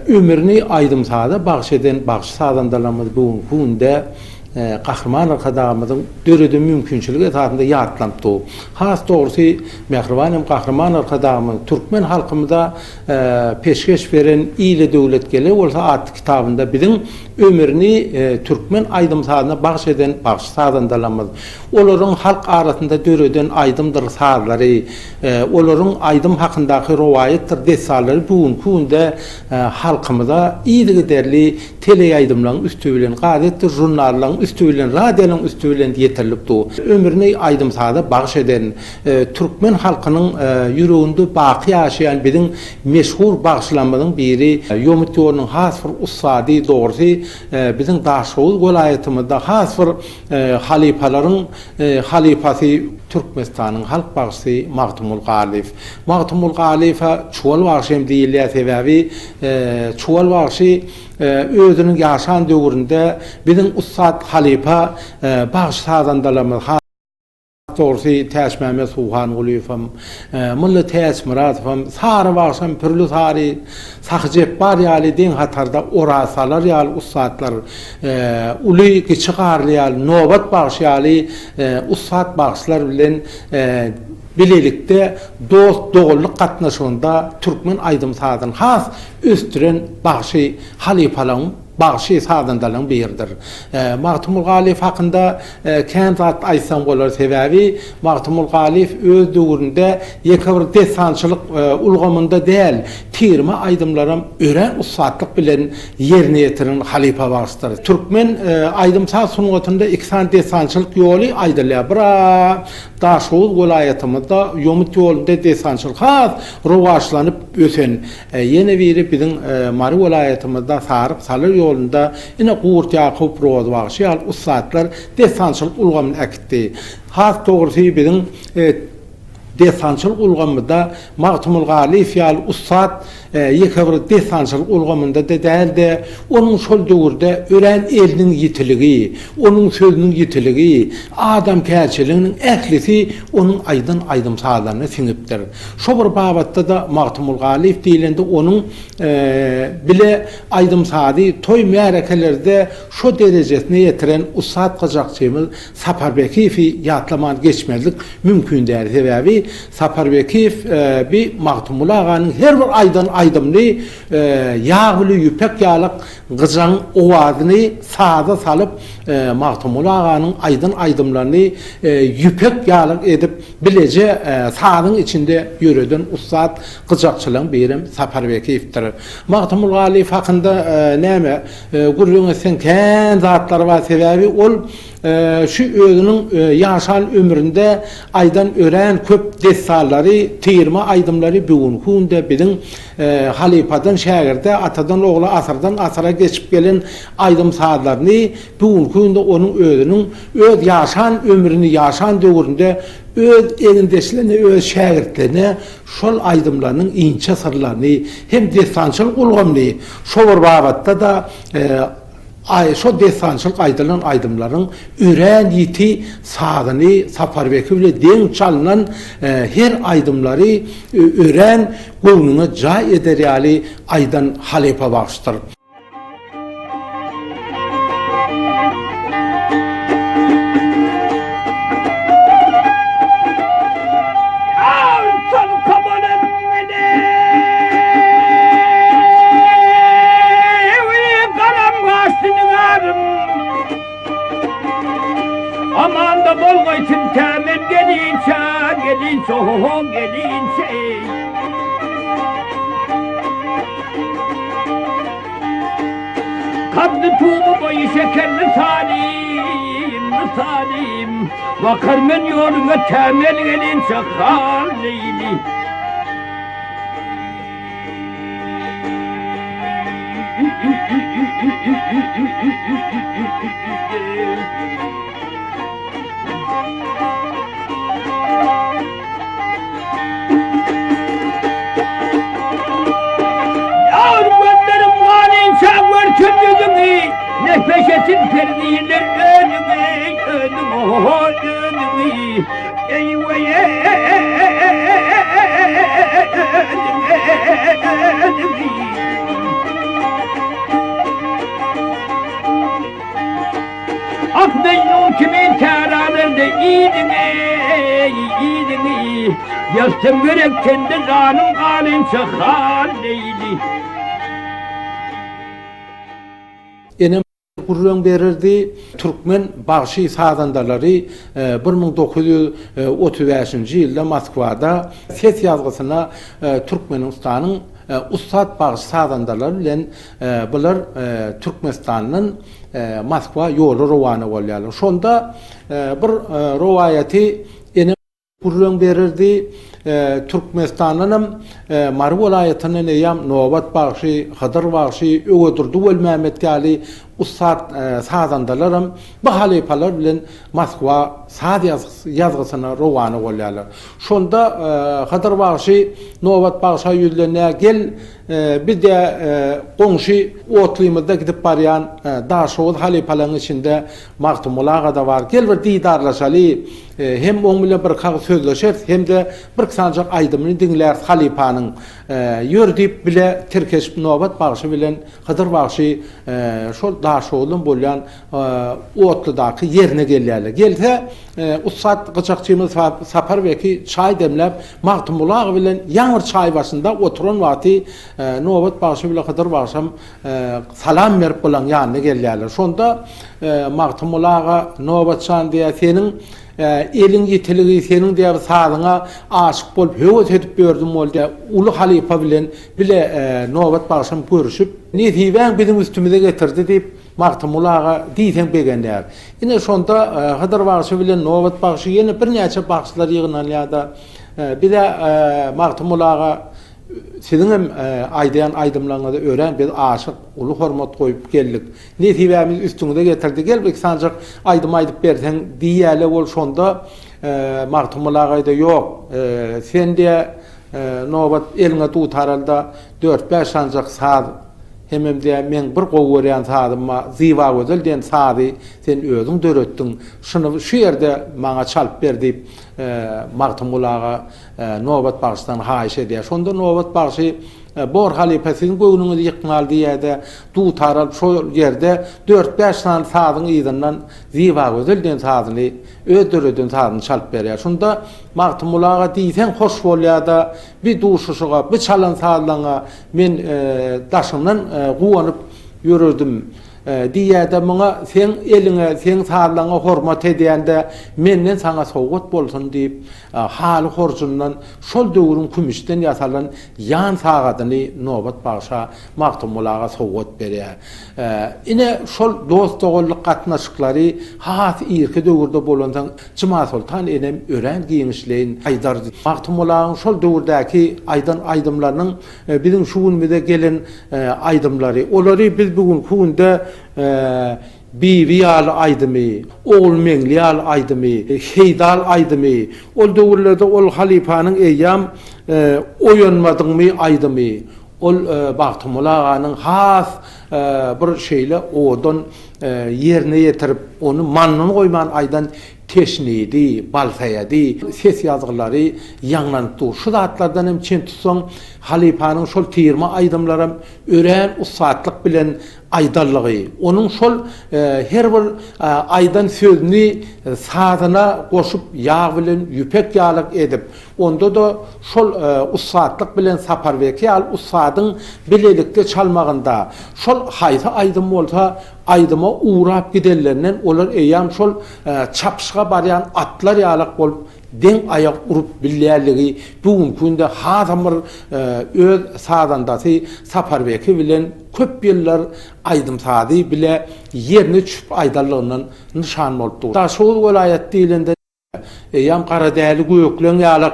ömürni aýdymsada bagş eden bagş sadandalarymyz bugun günde Gahrman arkadamyzyň dörede mümkinçiligi esasında ýatlandy. Has dogrusy Mähribanem Gahrman arkadamy türkmen halkymyza peşkeş beren ýyly döwletgeli bolsa at kitabynda biziň ömürni türkmen aýdymsadyna bagş eden bagş sadandalarymyz. Olaryň halk arasynda döreden aýdymdyr sarlary, olaryň aýdym hakyndaky rowayetdir desalary bugun günde halkymyza ýyly derli tele aýdymlaryň üstü bilen gazetdir, jurnallaryň üstü bilen, radioň üstü bilen ýetirlipdi. Ömürni aýdymsada bagş eden türkmen halkynyň ýüreginde baqy ýaşaýan biziň meşhur bagşlanmadyň biri Ýomutýorunyň has bir ussady dogrusy biziň Daşoğuz welaýatymyzda has bir halifalaryň halifasy Türkmenistanyň halk bagşy Magtumul Galif. Magtumul Galifa çuwal bagşym diýilýär sebäbi çuwal bagşy özüniň ýaşan döwründe biziň ussat halifa bagş sadandalarymyz Doğrusu Täş Mehmet Suhan Gulifam, Mulla Täş Muratfam, Sara Bağşam, Pürlü Sari, Sakjep bar ýaly den hatarda orasalar ýaly ussatlar, uly çıkarly ýaly nobat bagş ýaly ussat bagşlar bilen bilelikde dost dogullyk gatnaşygynda türkmen aýdymsadyň has östüren bagşy halifalaryň bagşy sadandalyň biridir. Magtumul Galif hakynda kän zat aýsam bolar sebäbi Magtumul Galif öz döwründe ýekebir desançylyk ulgamynda däl, tirme aýdymlarym ören ussatlyk bilen ýerine ýetiren halifa bagşydyr. Türkmen aýdymsa sungatynda iksan desançylyk ýoly aýdylýar. Bira Daşoğuz welaýatymyzda Ýomut ýolunda desançylyk has rowaşlanyp ösen. Ýene biri biziň Mary welaýatymyzda Saryp Salyr ýolunda ine Gurt Ýakup roz bagşy al ussatlar desançylyk ulgamyny äkitdi. Has dogrusy biziň desançylyk ulgamynda Magtumul Galif ýaly ussat ýekebir desançylyk ulgamynda dälde onuň şol döwürde ören eliniň ýitiligi, onuň sözüniň ýitiligi, adam käçiliginiň ählisi onuň aýdyn aýdymsalaryna siňipdir. Şo bir babatda da Magtumul Galif diýilende onuň bile aýdymsady toý märekelerde şo derejesine ýetiren ussat gajakçymyz Saparbekifi ýatlaman geçmezlik mümkin däl. Sebäbi Saparbekiv bir Magtumul aganyň her bir aýdan aýdymly ýağly ýüpek ýalyk gyjaň owazyny sada salyp Magtumul aganyň aýdan aýdymlaryny ýüpek ýalyk edip bileje sadyň içinde ýöreden ussat gyjakçylaryň birim Saparbekiwdir. Magtumul Galif hakynda näme gurulýan sen kän zatlary bar sebäbi ol şu özüniň ýaşan ömründe aýdan ören köp desalary, tirme aýdymlary bugun günde biziň halifadan şägirde, atadan ogla, asardan asara geçip gelen aýdymsalaryny bugun günde onuň özüniň öz ýaşan ömrüni ýaşan döwründe öz elindeşlerini, öz şägirdlerine şol aýdymlarynyň inçe sırlaryny hem desançylyk ulgamly şo bir babatda da şo desançylyk aýdylan aýdymlaryň ören ýiti sagyny Saparbekiw bilen deň çalynan her aýdymlary ören gownuňa jaý eder ýaly aýdan halifa bagşydyr. Aman da bol koysun temin gelince, gelince, gelince. Kablı tuğbu boyu şekerli salim, salim. Bakar men yoluna temin gelince halini. Yar gönderim galin şavur kündüzümü, ne peşesin perdiler önümü, önümü. Eyvah Ah Mecnun kimin teralarında iyiydin ey. Yastım yürekten de zanım galin şahan neydi. Enem gurrun berirdi Türkmen bağışı sazandalary 1935-nji ýylda Moskwada ses ýazgysına Türkmenistanyň ustad bağışı sazandalary bilen bular Türkmenistanyň Moskwa ýoly rowany bolýarlar. Şonda bir rowayaty enem gurrun berirdi Türkmenistanyň Mary welaýatynyň ýam Nobat bağışı, Hadar bağışı, Öwedurdy Welmämet ýaly ustad sazandalarym bu halipalar bilen Moskwa saz ýazgysyna rowany bolýarlar. Şonda Hadar bağışı, Nobat bağışı ýüzlerine gel bir de goňşy otlymyzda gidip barýan daşow halipalaryň içinde Magtumulaga da var. Gel bir diýdarlaşaly, hem oň bilen bir kag sözleşer, hem de bir sancak aýdymyny dinler halipanyň ýördip bile Türkeş Nobat bağışı bilen Hadar bağışı şol daşowlun bolýan otlydaky ýerine gelýärler. Gelse ustad gıçakçymyz Saparweki çay demläp Magtumulaga bilen ýaňyr çay başynda oturan wagty Nobat bağışı bilen Hadar bağışı salam berip bolan ýanyna gelýärler. Şonda Magtumulaga Nobatçan diýär seniň elin ýetiligi seniň diýip salyňa aşyk bolup höwet edip berdim boldy. Ulu halipa bilen bile Nobat bağışym görüşüp "Netiben bizim üstümize getirdi" diýip Magtumulaga diýsen begenler. Ine şonda Hadar bağışı bilen Nobat bağışı ýene bir näçe bağışlar ýygnalýarda. Bir de Magtumulaga sizin hem aydayan aydımlarına da öğren biz aşık ulu hormat koyup geldik. Netibemiz üstüne getirdi. Gelbek sancak aydım aydıp bersen diyele ol şonda Magtumulaga'da yok. Sen de Nobat eline tutaralda 4-5 sancak sağ hemem diye men bir gowuryan sadyma ziwa gözel den sady sen özüň döretdiň. Şunu şu ýerde maňa çalyp ber diýip Magtumulaga Nobat bağışdan haýyş edýär. Şonda Nobat bağışı Bor halipasynyň göwnüňi ýykmaly diýerde tutaral şo ýerde 4-5 san sadyň ýygynyň ziwa gözel den sadyny ödürüdün sadyny çalyp berýär. Şonda Magtumulaga diýsen hoş bolýar-da bir duşuşyga bir çalan sadylaňa men daşymdan guwanyp ýörürdüm. Diýerde maňa sen eliňe, sen sadylaňa hormat edýände menden saňa sowgat bolsun diýip haly horjundan şol döwrüň kümüşden ýasalan ýan sagadyny Nobat bağışa Magtumulaga sowgat berýär. Ine şol dostogullyk gatnaşyklary has ýerki döwürde bolandan Juma Sultan enem ören giňişleýin Haydar Magtumulagyň şol döwürdäki aydymlarynyň bizim şu günde gelen aydymlary olary biz bugün künde Biviyal aydymy, ol meňliyal aydymy, heydal aydymy, ol döwürlerde ol halipanyň eýam oýanmadyňmy aydymy, ol Magtumulaganyň has bir şeýle odan ýerine ýetirip onu mannyny goýman aydan teşnidi, balsaýady, ses ýazgylary ýaňlanyp dur. Şu zatlardan hem çen tutsaň halipanyň şol tirma aydymlarym ören usatlyk bilen aydallygy. Onun şol her bir aydan sözüni sadyna goşup ýağ bilen ýüpek ýalyk edip, onda da şol usatlyk bilen Saparweki al usadyň bilelikde çalmagynda şol haýsy aydym bolsa aydyma uğrap giderlerinden olar eýam şol çapşyga barýan atlar ýalyk bolup den ayak urup bilýärligi bugün günde hazamyr öz sadandasy Saparweki bilen köp ýyllar aydym sady bile ýerine çüp aydallygyndan nişan bolup dur. Daşow welaýat diýilende ýam gara däli göýekleň ýalyk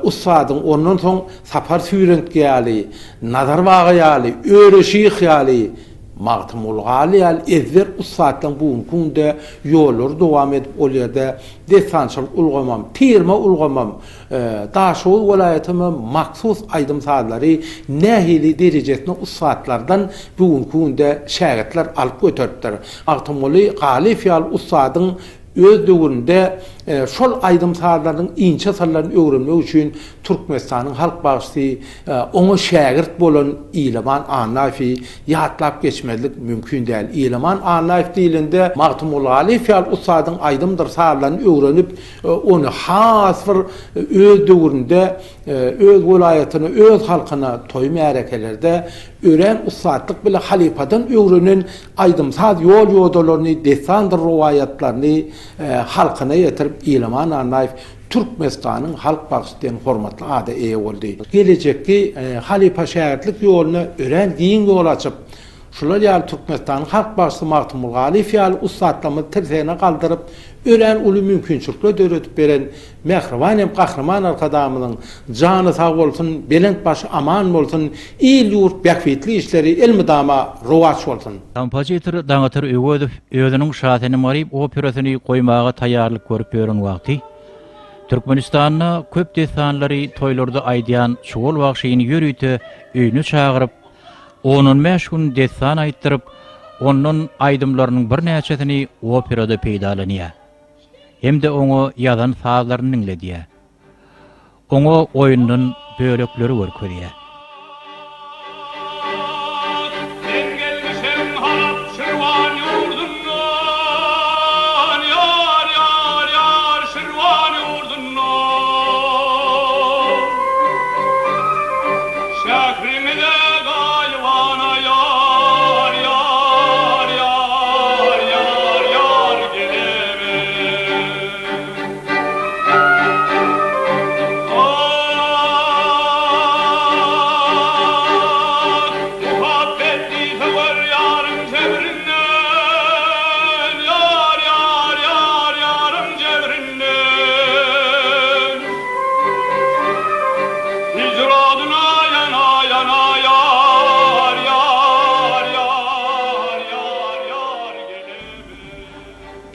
ustadyň ondan soň Sapar Süýrenk ýaly, Nazar Baga ýaly, Öreşik ýaly Magtumul Gali al ezver usatlan buun kunde yollar devam edip olyada desançal ulgamam, tirme ulgamam, Daşoğlu vilayetime maksus aydım saatleri nehili derecesine usatlardan buun kunde şähertler alıp götürüpdir. Magtumul Gali fiyal usadın öz döwründe şol aýdym saatlaryň inçe sallaryny öwrenmek üçin Türkmenistanyň halk bagysy oňa şägirt bolan İlman Anafi ýatlap geçmezlik mümkin däl. İlman Anafi dilinde Magtumul Ali fial usadyň aýdymdyr saatlaryny öwrenip onu has bir öz döwründe öz welaýatyny öz halkyna toý märekelerde ören usadlyk bilen halipadan öwrenen aýdym saat ýol ýodalaryny desandyr rowayatlaryny halkyna ýetirip İlman Anaif Türkmenistan'ın halk bagysyndan hormatly ada eýe boldy. Gelecekki halipa şähertlik ýoluny ören giň ýol açyp, şular ýaly Türkmenistan'ın halk bagysy Magtumul Gali fial usatlamy tirsene galdyryp, ören uly mümkinçilikler döretip beren Mehriban hem Kahraman arkadamynyň jany sag bolsun, belent başı aman bolsun, il ýurt bäkfitli işleri elmidama rowaç bolsun. Kompozitor Daňatyr Öwödüf özüniň şahatyny maryp operasyny goýmaga taýýarlyk görüp beren wagty Türkmenistanyň köp desanlary toýlarda aýdýan şol wagşyny ýörüýte öýüne çagyryp, onun meşgul desan aýtdyryp, onun aýdymlarynyň bir näçesini operada peýdalanýar. Hemde oňa ýazan sazlaryny dinledýär. Oňa oýundan bölekleri görkezýär.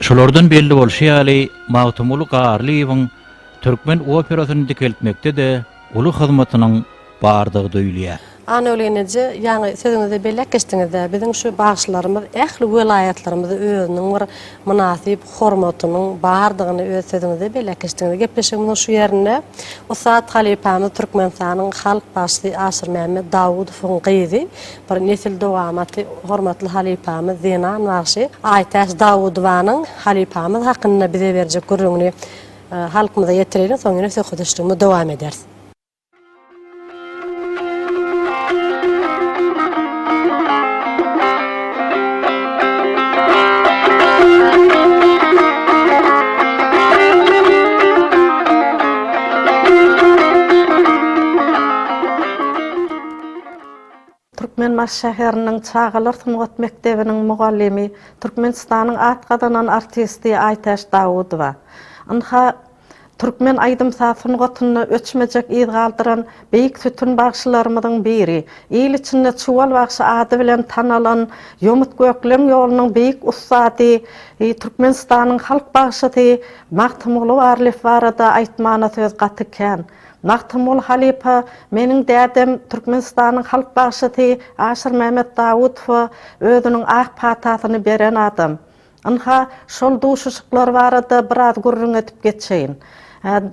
Şolardan belli bolşy ýaly Magtumul Garliýewiň Türkmen operasyny dikeltmekde de uly hyzmatynyň bardygy döýülýär. Ana ölenece ýani sözüňizde belli geçdiňizde biziň şu bagşlarymyz ähli welaýatlarymyzy özüniň bir münasip hormatynyň bardygyny öz sözüňizde belli geçdiňizde gepleşigimiz şu ýerinde Usat halipamy Türkmenistanyň halk başçysy Aşyr Mämmed Davudowyň gyzy bir nesil dowamaty hormatly halipamy Zenan Naşy Aýtaş Dawudowanyň halipamy hakynda bize berjek görüňini halkymyza ýetirelim, soňra söhbetimiz dowam eder. Türkmenmaş şäheriniň Çağalar Sungat Mektebiniň mugallimi, Türkmenistanyň atgadan artisti Aýtaş Davudowa. Anha Türkmen aýdym sungatyny öçmejek ýyl galdyran beýik sütün bagşylarymyzyň biri. İl içinde çuwal bagşy ady bilen tanalan Ýomut Gökleň ýolunyň beýik usady, Türkmenistanyň halk bagşysy Magtumul Arlif barada aýtmana söz gatykän. Magtumul halipa meniň dädem Türkmenistanyň halk bagşysy Aşyr Mämmed Davudow özüniň ak patasyny beren adam. Anha şol duşuşyklar barada biraz gurrun etip geçeýin.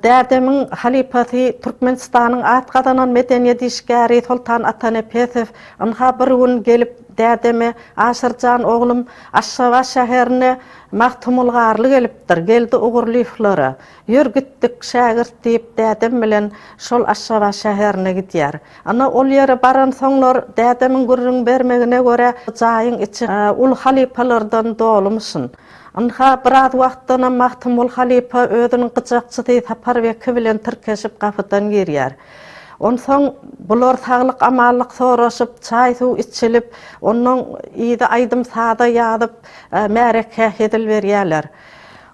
Dädemiň halipasy Türkmenistanyň atgadan medeniýet işgäri Sultan Atanepesov anha bir gün gelip dädeme Aşyrjan oglum Aşşaba şäherine Magtumul Garly gelipdir. Geldi ugurlyflara. Ýörgitdik şägirt diýip dädem bilen şol Aşşaba şäherine gidýär. Ana ol ýere baran soňlar dädemiň gurrun bermegine görä jaýyň içi ul halipalardan dolmuşyn. Anha biraz wagtdan Magtumul halipa özüniň gyjakçysy Saparbeky bilen tirkeşip gapydan girýär. Onsoň bular saglyk amallyk soraşyp, çaý suw içilip, onuň ýygy aýdym sada ýadyp, märeke edil berýärler.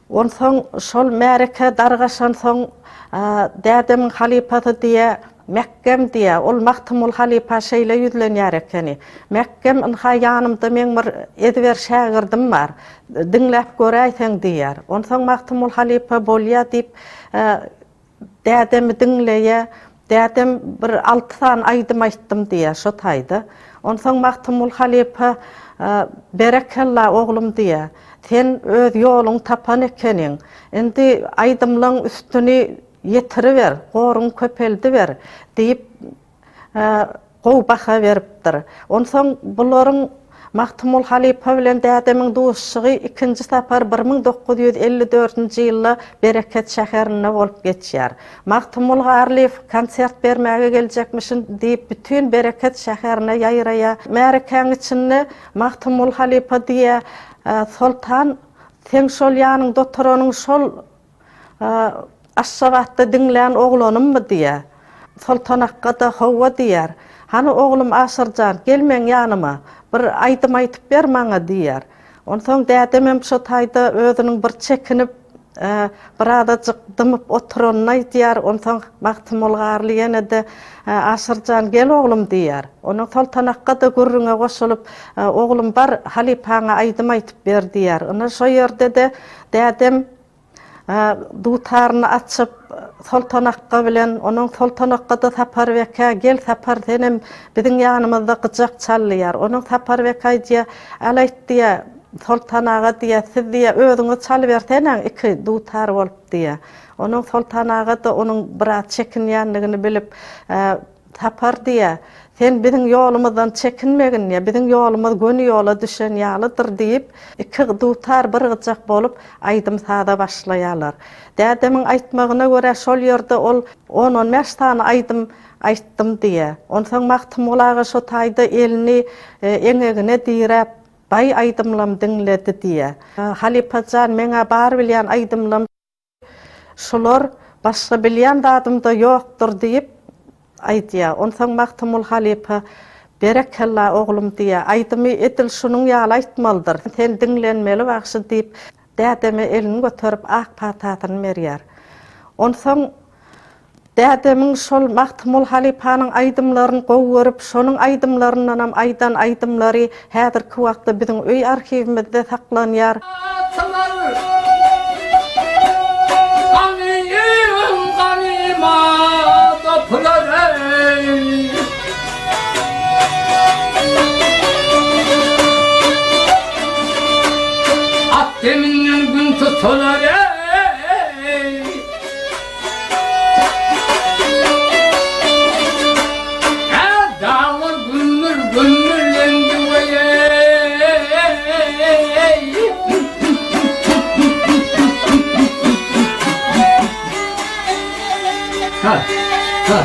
Onsoň şol märeke dargaşan soň dädemiň halipasy diýe Mekkem diye, ol Mahtumul Halipa şeyle yüzlenýär ekeni. Mekkem ynha ýanymda men bir ediber şagirdim bar. Dinläp göräýsen diýär. Onsoň Mahtumul Halipa bolýa diýip dädemi dinleýe, dädem bir 6 tan aýdym aýtdym diýär, şo taýdy. Onsoň Mahtumul Halipa berekella oglum diýär. Sen öz ýoluň tapan ekeniň. Endi aýdymlaryň üstüni yetiriver, gorun köpeldi ver deyip gow baha beripdir. Onsoň bularyň Mahtumul Halipa bilen dädemiň dostlugy ikinji sapar 1954-nji ýylda Bereket şäherine bolup geçýär. Mahtumul Garliýew konsert bermäge geljekmişin diýip bütün Bereket şäherine ýaýraýa. Märekäň içinde Mahtumul Halipa diýe Sultan sen şol ýanyňda oturanyň şol aşşabatda dinlän oglanymy diýär. Sultan hakda hawa diýär. Hany oglum Asyrjan gelmeň ýanyma. Bir aýdym aýtyp ber maňa diýär. Onsoň dädemem şo taýda özüniň bir çekinip bir adajyk dymyp oturanyny aýtýar. Onsoň Mahtumul Garly ýene-de Asyrjan gel oglum diýär. Onuň Sultan hakda gürrüňe goşulyp oglum bar Halipaňa aýdym aýtyp ber diýär. Ona şo ýerde de dädem dutaryny açyp Sultan hakka bilen onuň Sultan hakka da sapar weka gel sapar senem biziň ýanymyzda gyjak çalýar. Onuň sapar weka diýe alaýtdy Sultan aga diýe siz diýe özüňiz çaly berseňiz iki dutar bolup diýe. Onuň Sultan aga da onuň biraz çekinýänligini bilip sapar diýe. Sen biziň ýolumyzdan çekinmegin ýa biziň ýolumyz göni ýola düşen ýalydyr diýip iki dutar bir gyjak bolup aýdym sada başlaýarlar. Dädemiň aýtmagyna görä şol ýerde ol 10-15 tane aýdym aýtdym diýe. Onsoň Mahtumul aga şo taýda elini eňegine diýrep bay aýdymlam dinledi diýe. Halipajan meňe bar bilýän aýdymlam şolar başga bilýän dadymda ýokdur diýip aýdýar. Onsoň Mahtumul Halipa berekella oglum diýe. Aýdymy etil şunuň ýaly aýtmaldyr. Sen dinlenmeli wagty diýip dädemi elini götürüp ak patatyny berýär. Onsoň dädemiň şol Mahtumul Halipanyň aýdymlaryny gowy görüp, şonuň aýdymlaryndan hem aýdan aýdymlary häzirki wagtda biziň öý arhivimizde saklanýar. Akdeminden gün tutular dağlar gündür gündürlendi ha ha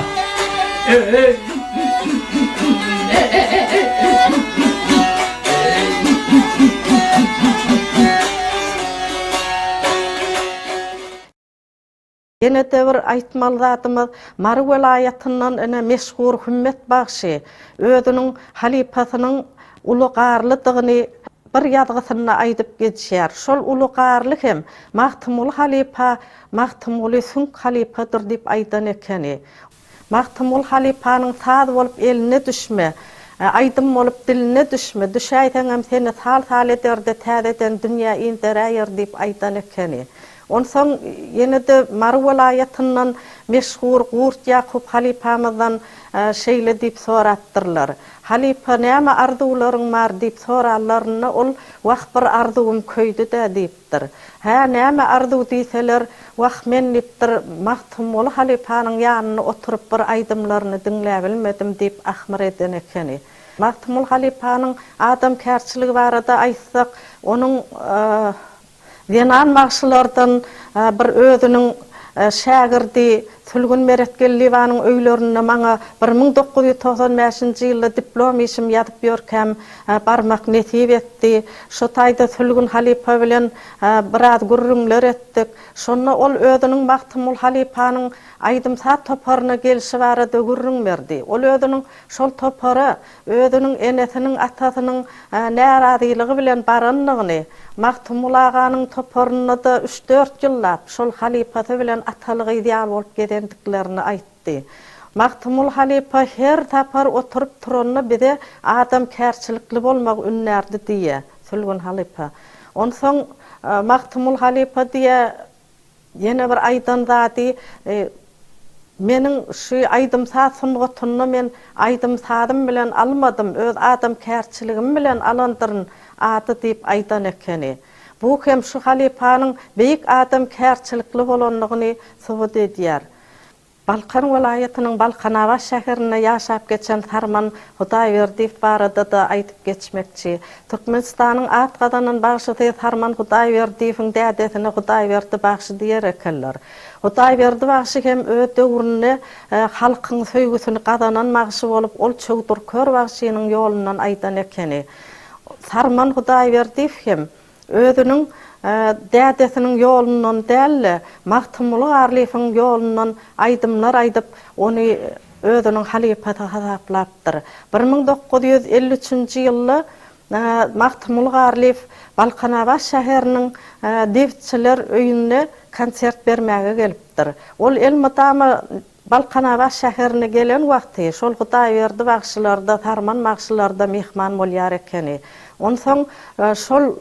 Ýene-de bir aýtmaly zatymyz Mary welaýatyndan ene meşhur Hümmet Bagşy özüniň halipasynyň ulugarlydygyny bir ýazgysyna aýdyp geçýär. Şol ulugarlyk hem Mahtumul Halipa, Mahtumul Sünk halipadyr diýip aýdan ekeni. Mahtumul Halipanyň saz bolup eline düşme, aýdym bolup diline düşme, düşäýseň hem seni sal eder-de täzeden dünýä inderäýär diýip aýdan ekeni. Onsoň ýene-de Mary welaýatyndan meşhur Gurt Ýakup Halipamyzdan şeýle diýip soratdyrlar. Halipa näme arzuwlaryň bar diýip sorarlaryna ol wagt bir arzuwum köýdi-de diýipdir. Ha näme arzuw diýseler wagt men diýipdir Mahtumul Halipanyň ýanyna oturup bir aýdymlaryny dinläp bilmedim diýip ahmar eden ekeni. Mahtumul Halipanyň adam kärçiligi barada aýtsak onuň Yenan magşylardan bir özüniň şagirdi Sülgün Meretgel Liwanyň öýlerine maňa 1995-nji ýylda diplom işim ýazyp ýörkem barmak nesip etdi. Şo taýda Sülgün Halipa bilen biraz gürrüňler etdik. Şonu ol özüniň Mahtumul Halipanyň aýdym sat toparyna gelişi barada gürrüň berdi. Ol özüniň şol topary özüniň enesiniň atasynyň närazilygy bilen baranlygyny Mahtumul aganyň toparyna da 3-4 ýyllap şol halipasy bilen atalygy ideal bolup gedendiklerini aýtdy. Maktumul Halipa her tapar oturup turonna bide adam kärçilikli bolmak ünnerdi diye Sülgün Halipa. Onsoň Maktumul Halipa diye yine bir aydan zati menin şu aydım saatın otunna men aydım saadım bilen almadım öz adam kärçiligim bilen alandırın adı deyip aydan ekeni. Bu hem şu Halipanyň beýik adam kärçilikli bolanlygyny subut edýär. Balkan welaýatynyň Balkanawa şäherine ýaşap geçen Tarman Hudaýberdiýew barada da aýdyp geçmekçi. Türkmenistanyň atgadanyň bagşy Tarman Hudaýberdiýewiň dädetini Hudaýberdi bagşy diýer ekenler. Hudaýberdi bagşy hem öz döwrüne halkyň söýgüsini gadanan magşy bolup ol çöwdur kör bagşynyň ýolundan aýdan ekeni. Tarman Hudaýberdiýew hem özüniň dädesiniň ýolundan däl, Maktumul Garlyfyň ýolundan aýdymlar aýdyp, ony özüniň halipaty hasaplapdyr. 1953-nji ýylda Maktumul Garlyf Balkanawa şäheriniň dewçiler öýünde konsert bermäge gelipdir. Ol elmydama Balkanawa şäherine gelen wagty şol Hudaýberdi bagşylarda, Tarman bagşylarda mehman bolýar ekeni. Onsoň şol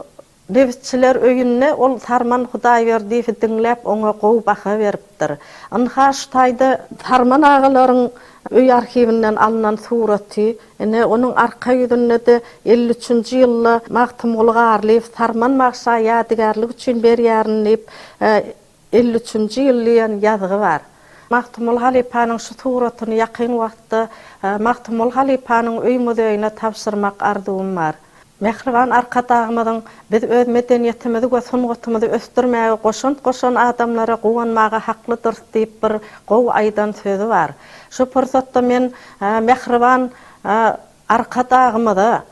dewçiler öýünne ol Tarman Hudaýberdiýewi diňläp oňa gowy baha beripdir. Anha şu taýda Tarman agalaryň öý arhiwinden alynan suraty, ene onuň arka ýüzünde de 53-nji ýylda Maktumul Garlyf Tarman magşa ýadygarlyk üçin berýärnip 53-nji ýyldan ýazygy bar. Maktumul Halipanyň şu suratyny ýakyn wagtda Maktumul Halipanyň öý muzeýine tapşyrmak ardygym bar. Mehriban arkadağımyň biz öz medeniýetimizi we sungatymyzy östürmäge goşan adamlara gowanmaga haklydyr diýip bir gowy aýdan sözü bar. Şu pursatda men mehriban arkadağymyda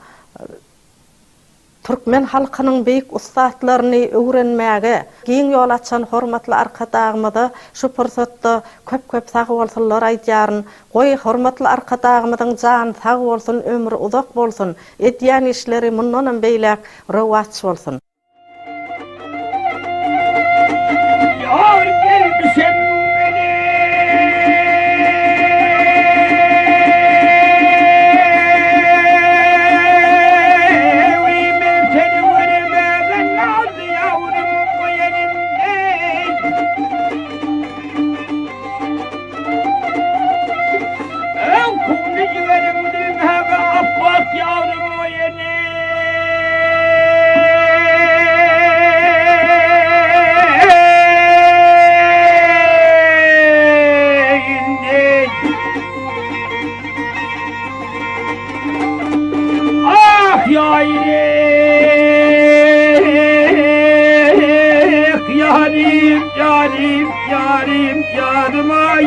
Türkmen halkynyň beýik ustadlaryny öwrenmäge giň ýol açan hormatly arkadağymyda şu pursatda köp sag bolsunlar aýdýaryn. Goý hormatly arkadağymyň jan sag bolsun, ömrü uzak bolsun, edýän işleri mundan beýlek rowat bolsun. Yar gelmişem beni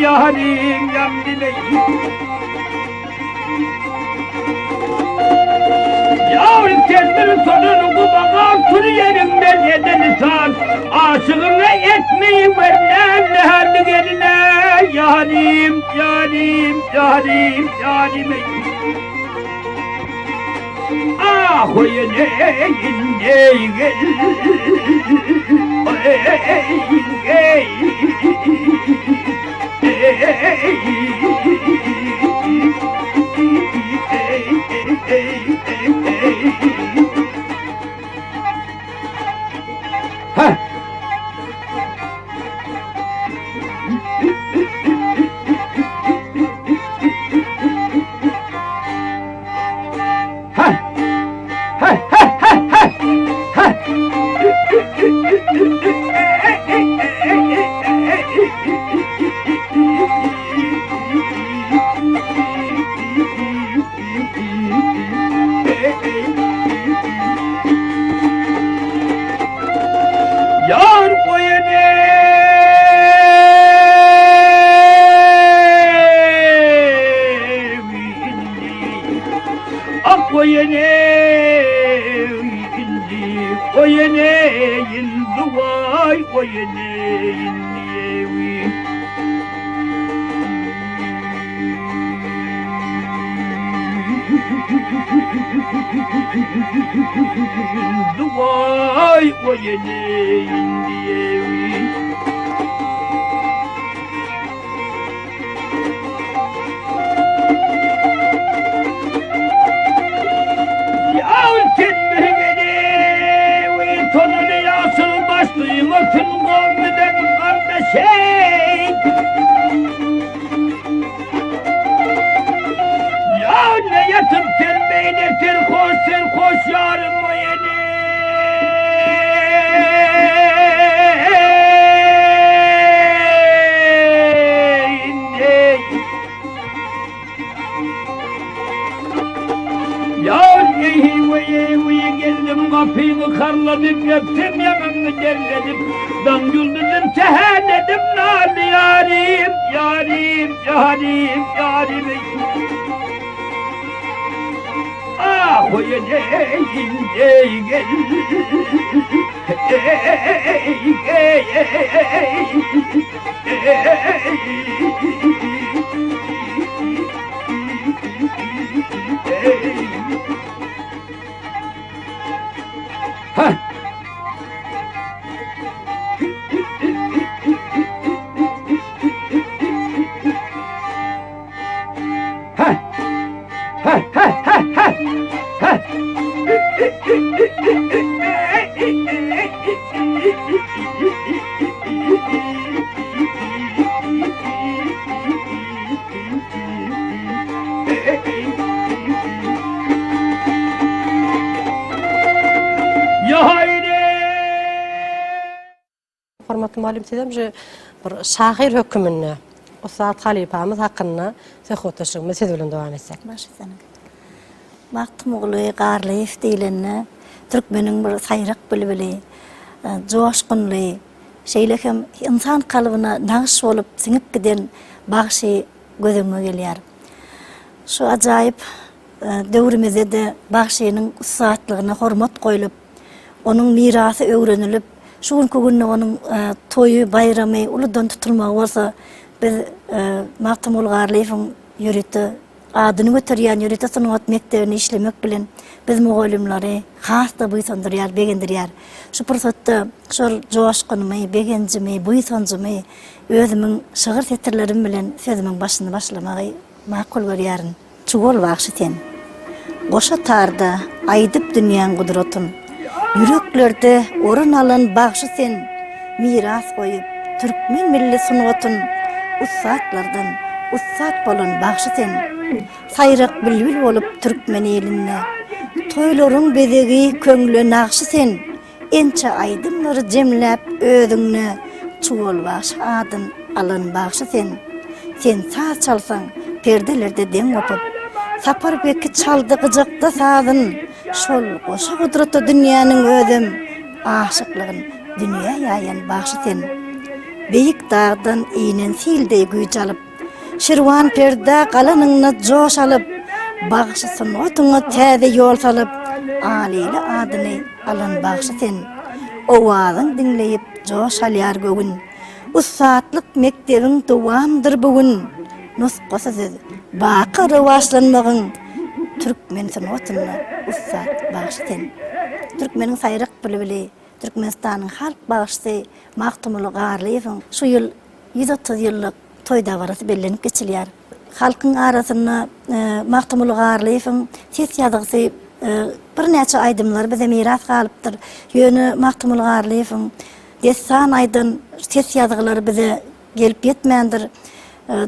yarim yam dileyim. Yavrum kesmenin sonunu kubana turu yerimden yedeni san. Aşığına etmeyi vermem leherli geline. Yarim ah o yine gel. sen koş yarım o yedi. Ya veye geldim kapıyı karladım yaptım yanımı derledim. Ben güldürdüm tehededim nal yarim yarim yarim yarim. Ah o yene ey gel. Ha. Ha. Ha ha ha ha. Ha. Hormatly malim sedem bir şahir hökümünü Ustad Halipamız hakkında söhbetleşmemiz bilen devam etsek. Başlasana. Maktum oğlu Qarlayev diýilende Türkmeniň bir saýrak bilbili, joşgunly, şeýle hem insan kalbyna nagş bolup siňip giden bagşy gözüme gelýär. Şu ajaýyp döwrümizde de bagşynyň ustadlygyna hormat goýulyp, onuň mirasy öwrenilip, şu günkü onun toyu, bayramy uludan tutulmagy bolsa, biz Maktum oğlu Qarlayewiň ýüreti adyny göterýän ýüreti sanat mektebine işlemek bilen biz mugallimlary hasta buýsandyrýar, begendirýär. Şu pursatda şol joşgyny, begenjimi, buýsanjymy özümiň şygyr setirlerim bilen sözümiň başyny başlamagy makul görýärin. Çugol wagşyten. Goşa tarda aýdyp dünýäň gudratyn. Yüreklerde orun alan bagşy sen miras goýup türkmen milli sunatyn ustadlardan ustad bolan bagşy sen. Saýrak bilbil bolup türkmen eline toýlaryň bezegi köňlü naqşy sen. Ençe aýdymlary jemläp özüňni çugol bagşy adyn alan bagşy sen. Sen saz çalsaň perdelerde dem gopup sapar beki çaldy gyjakda sazyn. Şol goşa gudratda dünýäniň özüm aşyklygyn dünýä ýaýan bagşy sen. Beýik dağdan iýnen sildeý güýj alyp, şirwan perde galanyňna joş alyp, bagşy sunatyňa täze ýol salyp, alily adyny alan bagşy sen. Owazyň dinleyip joş alýar gögün. Ustadlyk mekdebiň dowamdyr bugün. Nusqasy bakyry başlanmagyň türkmen sunatyna ustad bagşy sen. Türkmeniň saýrak bilbili, Türkmenistanyň halk bagşy Maktum oğlu Qarlayewiň şu ýyl 130 ýyllyk toý dawarasy bellenip geçilýär. Halkyň arasyna Maktum oğlu Qarlayewiň ses ýadygsy bir näçe aýdymlar bize miras galypdyr. Ýöne Maktum oğlu Qarlayewiň dessan aýdyn ses ýadygylary bize gelip ýetmändir.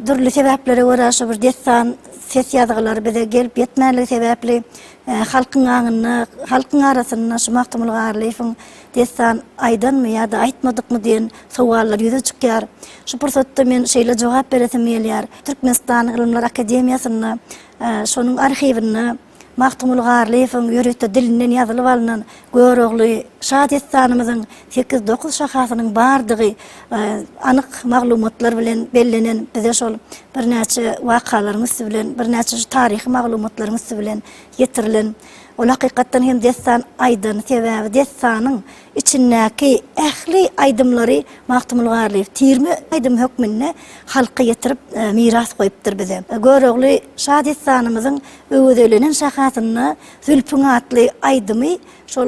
Dürli sebeplere görä şu bir dessan ses ýadygylary bize gelip ýetmänligi sebäpli halkyň aňyna, halkyň arasyna şu Maktum oğlu Qarlayewiň dessan aýdanmy ýa-da aýtmadykmy diýen sowallar ýüze çykýar. Şu pursatda men şeýle jogap beresim gelýär. Türkmenistan Ilmlar Akademiýasyna şonuň arhiwini Maktum oğlu Qarlayewiň ýüreti dilinden ýazylyp alynan görogly şahatsanymyzyň 8-9 şahasynyň bardygy anyk maglumatlar bilen bellenen bize şol bir näçe wakalarymyz bilen, bir näçe taryhy maglumatlarymyz bilen ýetirilen. Ol hakykatdan hem dessan aýdyn sebäbi dessanyň içindäki ähli aýdymlary Maktum oğlu Qarlayew 20 aýdym hökmünde halka ýetirip miras goýupdyr bize. Görogly şahatsanymyzyň öwüdelenen şahasyny Zülpün atly aýdymy şol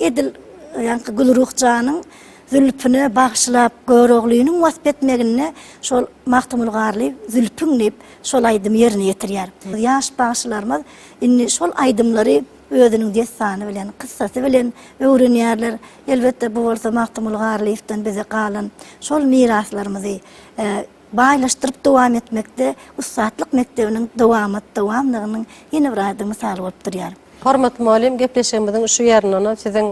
edil ýa-da Gulruhjanyň Zülpüne bagşylap göroglynyň wasbetmegine şol Maktum oğlu Qarlayew Zülpün diýip şol aýdym ýerine ýetirýär. Ýaş bagşylarymyz inni şol aýdymlary özüniň dessany bilen, kıssasy bilen öwrenýärler. Elbetde bu bolsa Maktum oğlu Qarlayewden bize galan şol miraslarymyzy baýlaşdyryp dowam etmekde ustadlyk mektebiniň dowamlygynyň ýene bir aýdy mysaly bolup durýar. Hormatly muallim, gepleşigimizin şu ýerinden siziň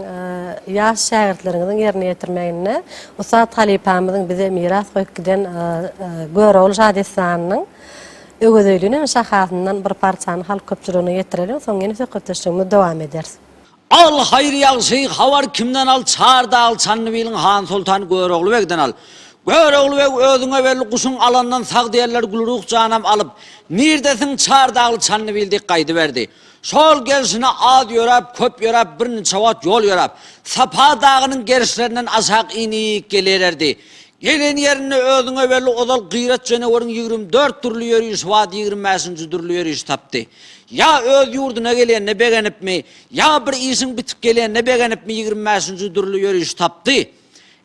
ýaş şägirtleriňiziň ýerine ýetirmegine Usat Halypamyzyň bize miras goýup giden Göreol Jadesanynyň öwüzlüğüniň şahasyndan bir parçany halk köpçüligine ýetirelim, soň ýene söhbetleşigimiz dowam ederiz. Al hayır yağsı, havar kimden al, çağırda al, çanlı bilin Han Sultan Göreoğlu Beg'den al. Göreoğlu Beg özüne belli kuşun alandan sağ diğerler gülürük canam alıp, nirdesin çağırda al, çanlı bildik kaydı verdi. Sol gerisine ad yorap, köp yorap, bir neçe vat yol yorap. Sapa dağının gerislerinden aşağı inik gelirlerdi. Gelen yerine özüne belli odal gıyret canavarın 24 türlü yürüyüş vat 25. türlü yürüyüş taptı. Ya öz yurduna gelen ne beğenip mi, ya bir isin bitip gelen ne beğenip mi 25. türlü yürüyüş taptı.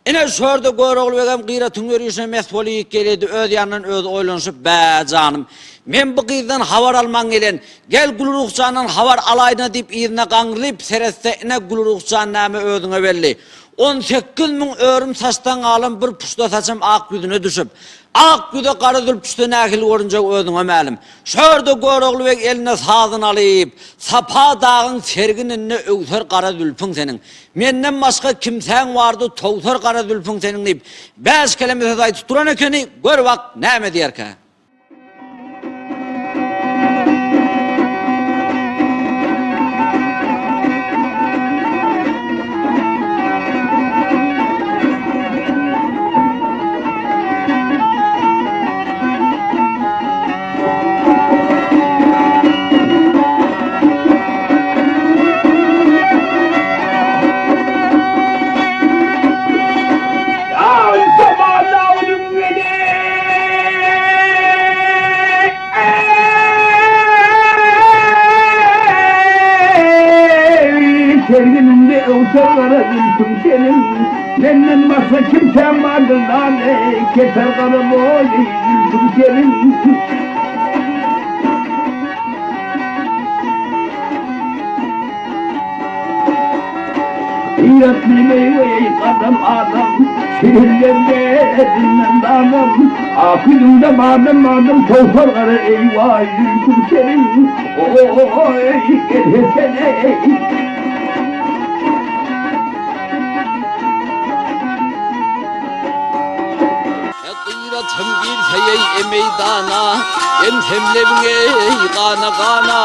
Ene sordu Göreoğlu Begem gıyretün yürüyüşüne mesfoliyik geledi, öz yanından öz oylanışıp, be canım. Men bu kıyıdan havar alman gelen, gel gülürükçanın havar alayına deyip iğrine kanırlayıp, seretse ene gülürükçanın nami özüne belli. 18 min örüm saçtan alın bir pusta saçım ak güdüne düşüp, ak güde karıdıl pusta nakil görünce özüne melim. Şördü Göreoğlu Beg eline sazın alayıp, Sapa dağın serginine öğüter karadülpün senin. Menden başka kimsen vardı toğutar karadülpün senin deyip, 5 kelime say tuturan ekeni, gör bak neyme diyer ki. Sergininde öğüter gülpüm senin, benden başka kimsen vardır lan, keser kara boy gülpüm senin. İratlı meyveyi adam, şehirlerde dinlen adam, akılımda madım, tozlar kara eyvah gülpüm senin, oy gel sene. Tım bir seyey meydana, em temlevine kana,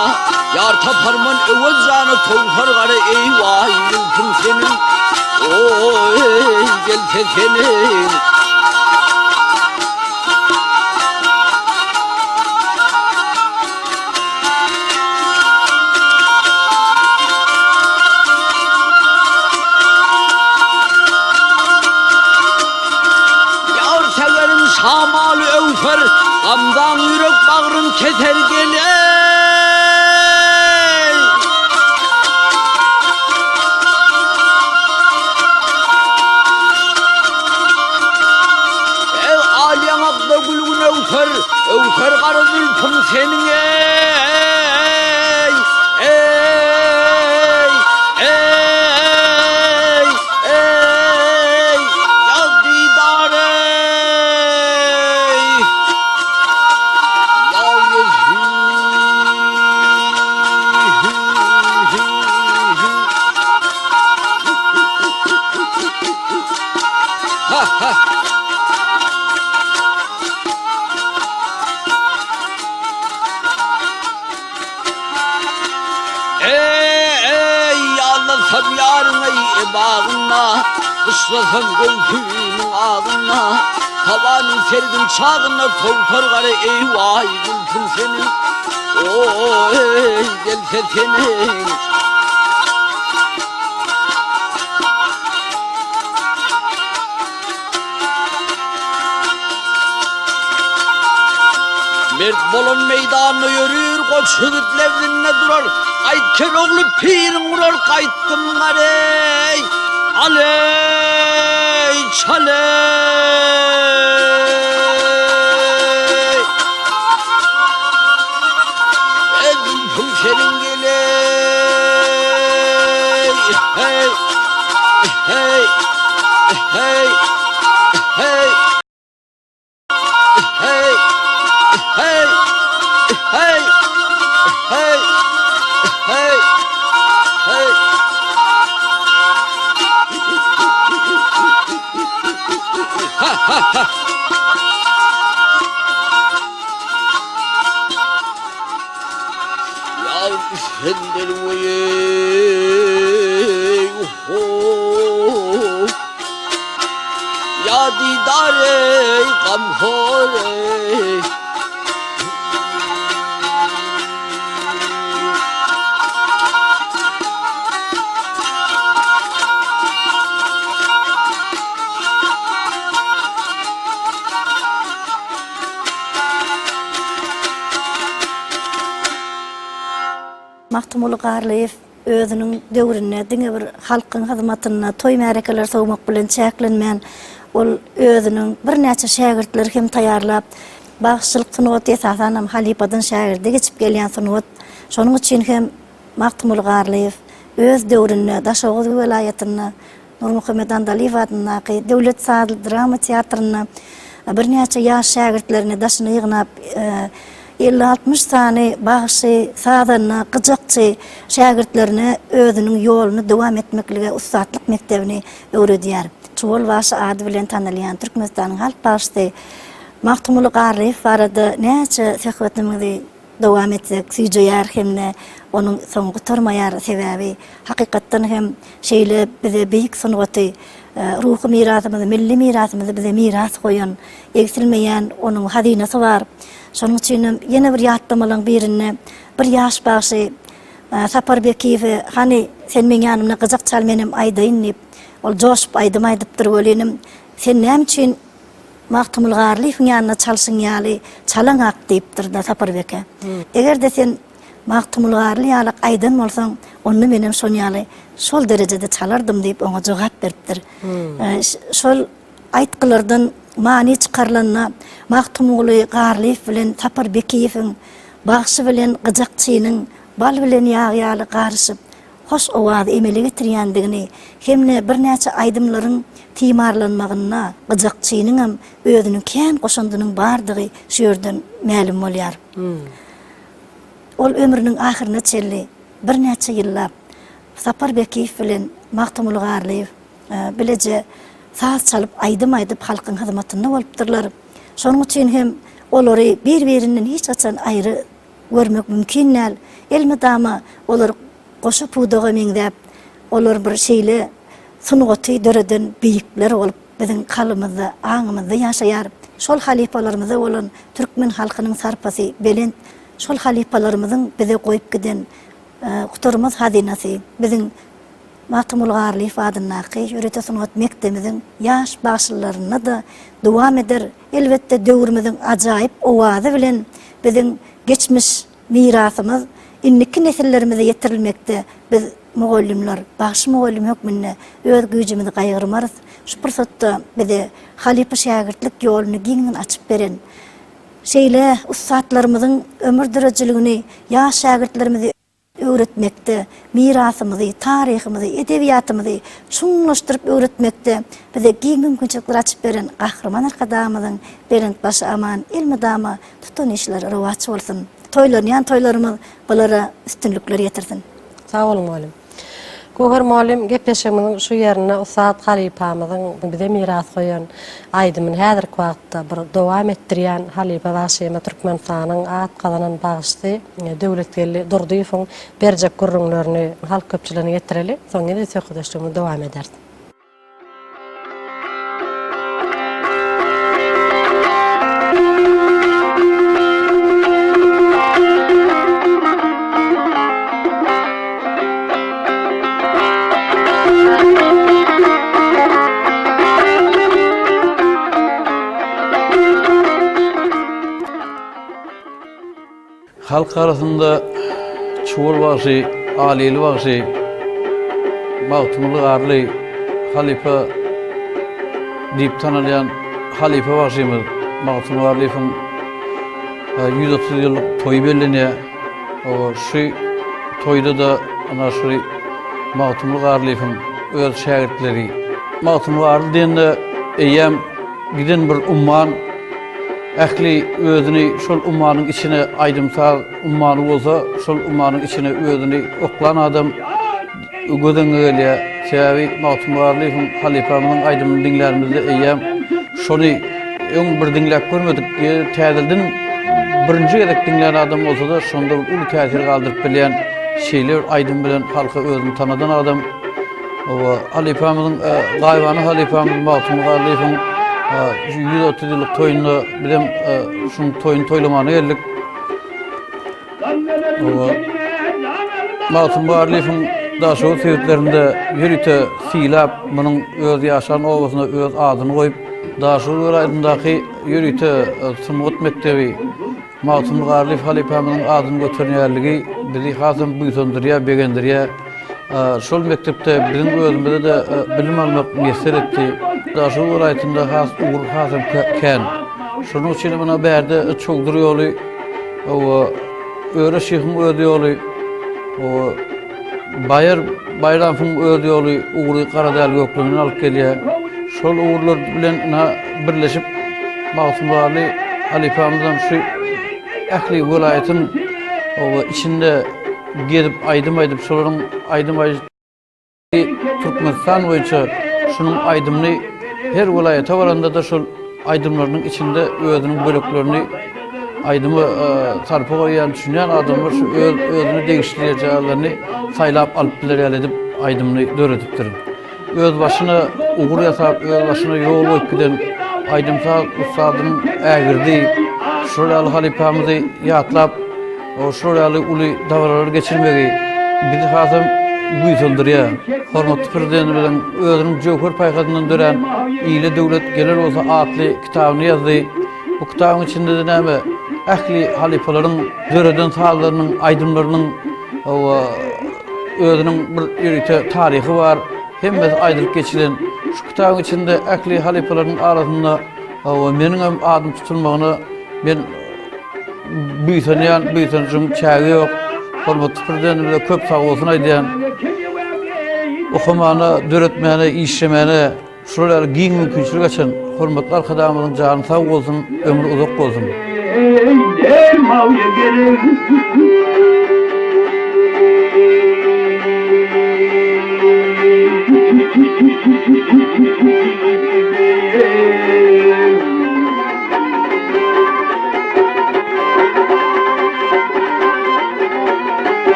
yar taparman övüz canı tolfar karı eyvah yıltım senin, oy gel senin. Şamalı öğfer, gamdan yürek bağrın keser gelir. Ev aliyan abda gülgün öğfer karı zülfüm senin ey. Anlatsam yarın ey bağına, kışlasam gözünün ağına, tavanın sergin çağına toltar karı eyvah gülpüm senin, oy gel senin. Mert bolon meydanı yürür, koç hügüt levzinne durar, kayıt Keloğlu pirin vurar, kayıttım garey, aley çaley. Ezgülpüm senin geley, hey, hey, hey, hey, hey. Hey, hey, hey, hey, Mahtumulu Garliyev özünün döwrüne, diňe bir halkyň hyzmatyna, toy märekeler sowmak bilen çäklenmän, ol özünün bir näçe şägirdler hem taýarlap, bagşçylyk sunuwat esasanam Halipadan şägirde geçip gelýän sunuwat. Şonuň üçin hem Mahtumulu Garliyev öz döwrüne, Daşoğuz welaýatyna, Nurmuhammed Andaliýew adyna Döwlet Saadly Drama Teatryna bir näçe ýaş şägirdlerini daşyna ýygnap 50-60 sany bagşy, sadana, gyjakçy şägirdlerine özünün ýoluny dowam etmeklige ustatlyk mektebini öwredýär. Çuwal başy ady bilen tanylýan Türkmenistanyň halk başçysy Mahtumulu Garliyev barada näçe sähwetimizi dowam etsek, süýjeýär hemne onuň soňgy turmaýar sebäbi hakykatdan hem şeýle bize beýik sunuwaty, ruhy mirasymyzy, milli mirasymyzy bize miras goýan, eksilmeýän onuň hazinasy bar. Şonuň üçin ýene bir ýatlamalaryň birine bir ýaş bagşy Saparbekiýew, hani sen meň ýanymda gyjak çal menem aýdyn diýip, ol joşup aýdym aýdypdyr bolenim. Sen näme üçin Mahtumul Garliyewiň ýanyna çalşyň ýaly, çalaň ak diýipdir da Saparbeke. Egerde sen Mahtumul Garliyew ýaly aýdyn bolsaň, onu menem şol ýaly şol derejede çalardym diýip oňa jogap beripdir. Şol aýtgylardan mani çykarlanna Mahtumul Garliyew bilen Saparbekiýewiň bagşy bilen gyjakçynyň bal bilen ýaly garşyp hoş owady emele getirýändigini hemne bir näçe aýdymlaryň timarlanmagyna gyjakçynyň hem özüniň kän goşandynyň bardygy şu ýerden ma'lum bolýar. Ol ömrüniň ahyryna çelli bir näçe ýyllap Saparbekiýew bilen Mahtumul Garliyew bileje saz çalyp aýdym halkyň hyzmatyna bolupdyrlar. Şonuň üçin hem olary bir-birinden hiç açan aýry görmek mümkin näl. Elmedama olar goşup udaga meňdäp, olar bir şeýle sunuwaty döreden beýikler bolup biziň kalymyzda, aňymyzda ýaşaýar. Şol halipalarymyza bolan türkmen halkynyň sarpasy Belent, şol halipalarymyzyň bize goýup giden guturmaz hazinasy, biziň Mahtumul Garliyew adynaky ýürete sunuwat mektebimiziň ýaş başlylaryna da dowam eder. Elbetde döwrümizin ajaýyp owazy bilen biziň geçmiş mirasymyz inniki nesillerimize yetirilmekde. Biz mugallimler, başy mugallim hökmünde öz güýjimizi gaýgyrmarys. Şu pursatda bize halipa şägirdlik ýoluny giňden açyp beren şeýle ustatlarymyzyň ömür derejeligini ýaş şägirdlerimize öwretmekde, mirasymyzy, taryhymyzy, edebiýatymyzy çuňlaşdyryp öwretmekde bize giň mümkinçilikler açyp beren gahrman arkadamyzyň Belent başy aman elmedama tutun işler rewaç bolsun. Toýlanýan toýlarymyz bulara üstünlükler ýetirsin. Sağ olun muallim. Gohar muallim gepleşigimiň şu ýerine Usat halipamyzyň bize miras goýan aýdymyny häzirki wagtda bir dowam etdirýän halipa Waşyma Türkmenistanyň at galanan bagşy Döwletgeli Durdyýewiň berjek gurrunlaryny halk köpçüligine ýetireli. Soňra ýa söhbetleşigimiz dowam eder. Halk arasında Çuwal bagşy, Aliyli bagşy, Mahtumul Garliyew, halipa diýip tanylýan halipa bagşymyz Mahtumul Garliyewiň 130 ýyllyk toý bellenýär. Şu toýda da ana şu Mahtumul Garliyewiň öz şägirdleri Mahtumul Garliyew diýende eýem giden bir umman ähli özüni şol ummanyň içine aýdymsal ummany bolsa şol ummanyň içine özüni oklan adam gödüňe gelýär. Şäbi Mahtumul Garliyewiň halipamyň aýdymyny dinlerimizde eýem şonu öň bir dinläp görmedik. Täzelden birinji gerek dinleýän adam bolsa da şonda uly täsir galdyryp bilýän şeýler aýdym bilen halka özüni tanadan adam. Halipamyň gaýbany halipamyň Mahtumul Garliyewiň 130 ýyllyk toýuny bilen şunu toýuny toýlamana geldik. Mahtumul Garliyewiň daşow sebeplerinde ýürüte silap munyň öz ýaşan owasyna öz adyny goýup daşow raýonundaky ýürüte sunuwat mektebi Mağtumlu Garlif halifamızın adını götürýärligi bizi hasam buýsandyrýar, begendirýär. Şol mektepde bizim özümizde de bilim almak meselesi etdi. Daşy welaýatynda has ugur hasam kän. Şonuň üçin bana berde çok durýarly. O öre şeýhim ödýärli. O Bayramyň ödýärli ugry Garadal göklerini alyp gelýär. Şol ugurlar bilen birleşip Mağtumlu halifamızdan şu ähli welaýatyň içinde gelip aýdym şolaryň Türkmenistan boýunça şunun aýdymny her welaýata baranda da şol aýdymlarynyň içinde özüniň böleklerini aýdymy sarpa goýan düşünýän adamlar şu özüni degişdirýärlerini saýlap alyp bilerýär edip aýdymny döredipdir. Öz başyna ugur ýasap, öz başyna ýol goýup giden aýdymsa ustadynyň ägirdi şolaly halifamyzy ýatlap o şolaly uly dawarlar geçirmegi bizi hasam buýsandyrýar. Hormatly prezident bilen özüniň jogher paýgadyndan dören ýyly döwlet geler bolsa atly kitabyny ýazdy. Bu kitabyň içinde de näme ähli halifalaryň döreden sağlarynyň aýdymlarynyň özüniň bir ýerite taryhy bar. Hemmesi aýdyryp geçilen şu kitabyň içinde ähli halifalaryň arasynda meniň hem adym tutulmagyny men büyütänjüm çägi ýok. Hormatly prezident bilen köp sag bolsun aýdýan. Okumany, döretmäni, işlemeni, şolary giň mümkinçilik açan hormatly arkadaşlarymyň jany sag bolsun, ömrü uzak bolsun.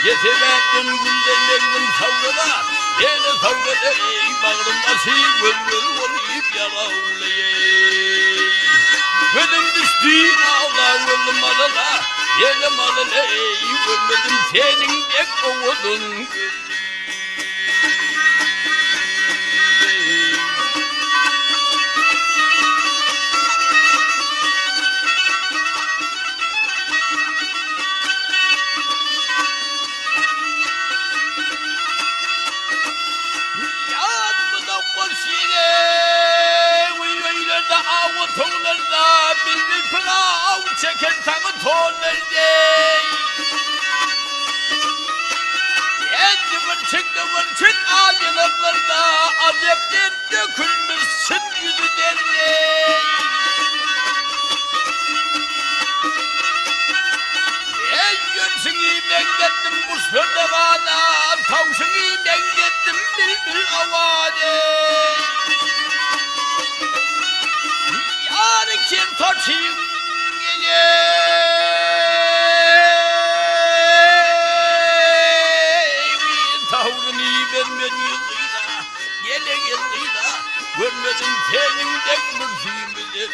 Yetemedim güldemedim savrada, yine savrada bağrım bası gönül olayıp yalavlayay. Gözüm düştü ağla gönlüm adala, yine madalay görmedim senin de kovudun gül. Çeken sana tonlarda Yendi vırçık al yanaklarda Azepten dökülmüşsün yüzü derine Ey görsünü ben gittim kuşlarda bana Tavşını ben gittim bir avade Yarı kim taşıyım Görmedim senin tek müziğimizi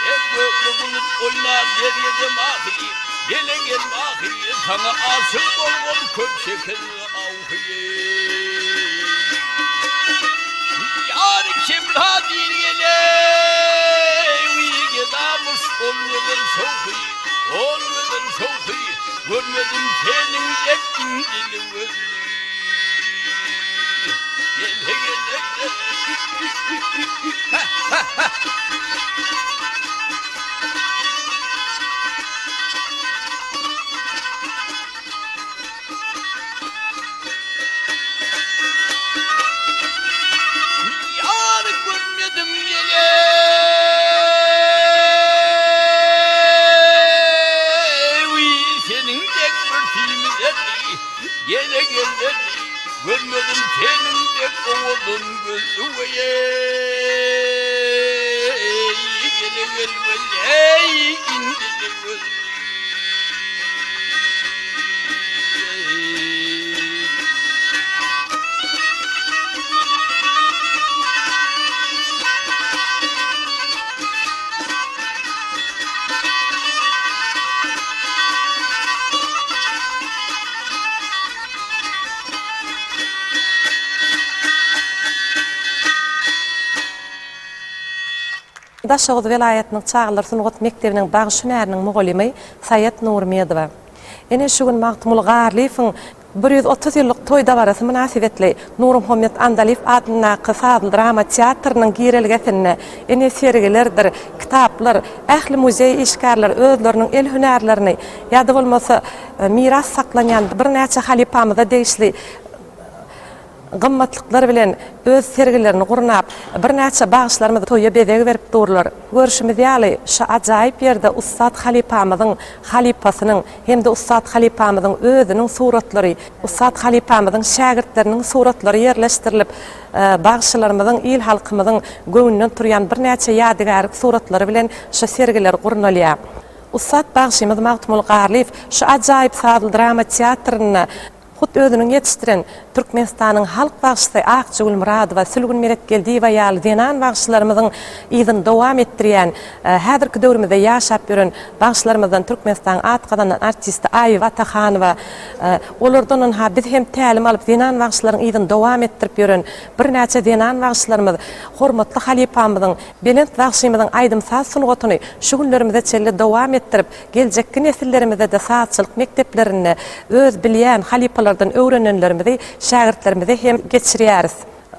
Hep göklü bulut oynar deriyede mahi Gelegen mahi sana asıl bol köp şeker ahiye Yar kim hadir gele Uyge damış olmadan soğuy Olmadan soğuy Görmedim senin ektin dili Gele Görmedim senin de oğlun gözü gele gelmez ey indile göz. Daşoğuz vilayetinin Çağlar Sunugat Mektebining Bagşynäriniň mugallymy Sayet Nurmedova. Ene şu gün Magtumul Garliýewiň 130 ýyllyk toý dabarasy münasibetli Nurum Hamid Andaliýew adyna Kysadly drama teatrynyň gireligine ene sergilerdir, kitaplar, ähli muzey işgärler özleriniň el hünärlerini ýa-da bolmasa miras saklanýan bir näçe halipamyza degişli gymmatlıklar bilen öz sergilerini gurnap bir näçe bagışlarymyzy toýa bedeg berip durlar. Görüşimiz ýaly şu ajaýyp ýerde Ustad Halipamyzyň halipasynyň hem de Ustad Halipamyzyň özüniň suratlary, Ustad Halipamyzyň şagirdleriniň suratlary ýerleşdirilip bagışlarymyzyň, il halkymyzyň göňünden turýan bir näçe ýadygarlyk suratlary bilen şu sergiler gurnalýar. Ustad Bagşymyz Magtumul Garliýew şu ajaýyp sadly drama teatryny hut özünün yetiştiren Türkmenistanyň halk bagşysy Akçygül Muradowa, Sülgün Meretgeldiýewa ýaly denan bagşylarymyzyň ýygyny dowam etdirýän, häzirki döwrümizde ýaşap ýören bagşylarymyzdan Türkmenistanyň atgadan artisti Aýyp Atahanowa, olardan ha biz hem tälim alyp denan bagşylaryň ýygyny dowam etdirip ýören bir näçe denan bagşylarymyz hormatly halipamyzyň, Belent bagşymyzyň aýdymsaz sunugatyny şu günlerimizde çelle dowam etdirip geljekki nesillerimize de saatçylyk mekteplerini öz bilýän halipalardan öwrenenlerimizi şagirdlerimize hem geçirýäris.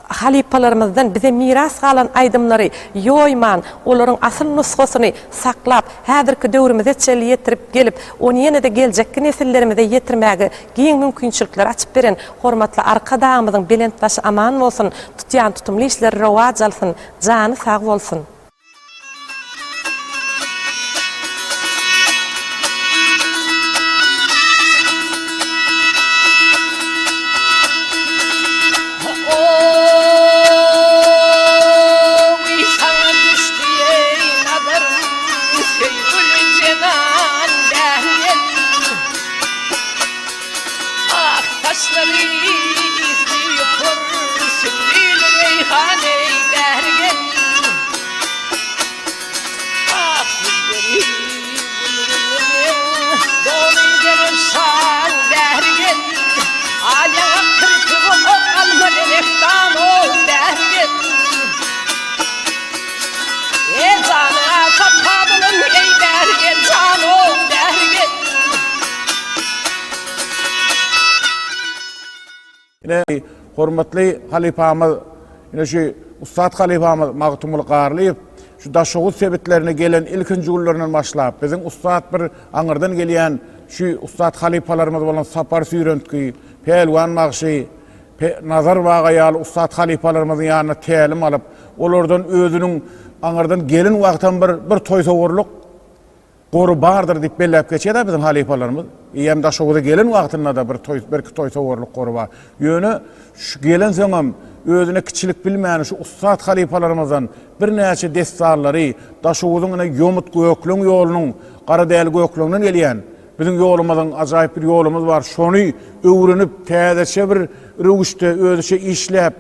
Halipalarymyzdan bize miras galan aýdymlary ýoýman, olaryň asyl nusgasyny saklap, häzirki döwrümizde çelli ýetirip gelip, onu ýene-de geljekki nesillerimize ýetirmäge giň mümkinçilikler açyp beren hormatly arkadamyzyň Belent başı aman bolsun, tutýan tutumly işler rowaj alsyn, jany sag bolsun. Hormatly halipamyz, ine şu Ustad halipamyz Magtumul Garliýew şu Daşoğuz sebetlerine gelen ilkinji günlerinden başlap biziň ustad bir aňyrdan gelýän şu Ustad halipalarymyz bolan Sapar Süýrentki, Pelwan Magşy, Nazar Wagaýal Ustad halipalarymyzyň ýanyna tälim alyp, olardan özüniň aňyrdan gelen wagtdan bir toý sowurluk goru bardyr diýip belläp geçýär biziň halipalarymyz. Ýem Daşoğuz'a gelen wagtynda da bir toý sowurluk goru bar. Ýöne şu gelen soňam özüne kiçilik bilmeýän şu Ustad halipalarymyzdan bir näçe destarlary Daşoğuz'un ýomut göklüň ýolunyň, gara däl göklüňden gelýän biziň ýolumyzyň ajaýyp bir ýolumuz bar. Şonu öwrenip täzeçe bir rewişde özüçe işläp,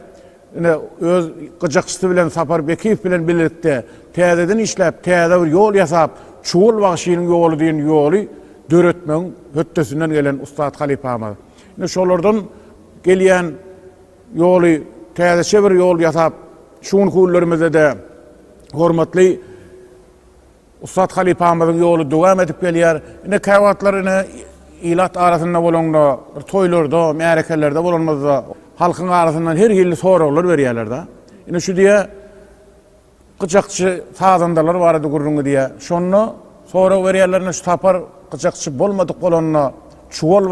öz gyjaksy bilen Sapar Bekiýew bilen birlikde täzeden işläp, täze bir ýol ýasap, Çuwul Bagşynyň ýolu diýen ýoly döretmeň höttesinden gelen Ustad halipamyz. Şolardan gelýän ýoly täzeçe bir ýol ýasap, şuň günlerimizde de hormatly Ustad halipamyzyň ýoly dowam edip gelýär. Ine käwatlaryny ilat arasynda bolanda, toýlarda, märekelerde bolanmazda halkyň arasyndan her hilli soraglar berýärler da. Ine şu diýe gyjakçy sazandalar bar edi gurrungy diýe. Şonu sorag berýärlerine şu tapar gyjakçy bolmadyk bolanyna çuwal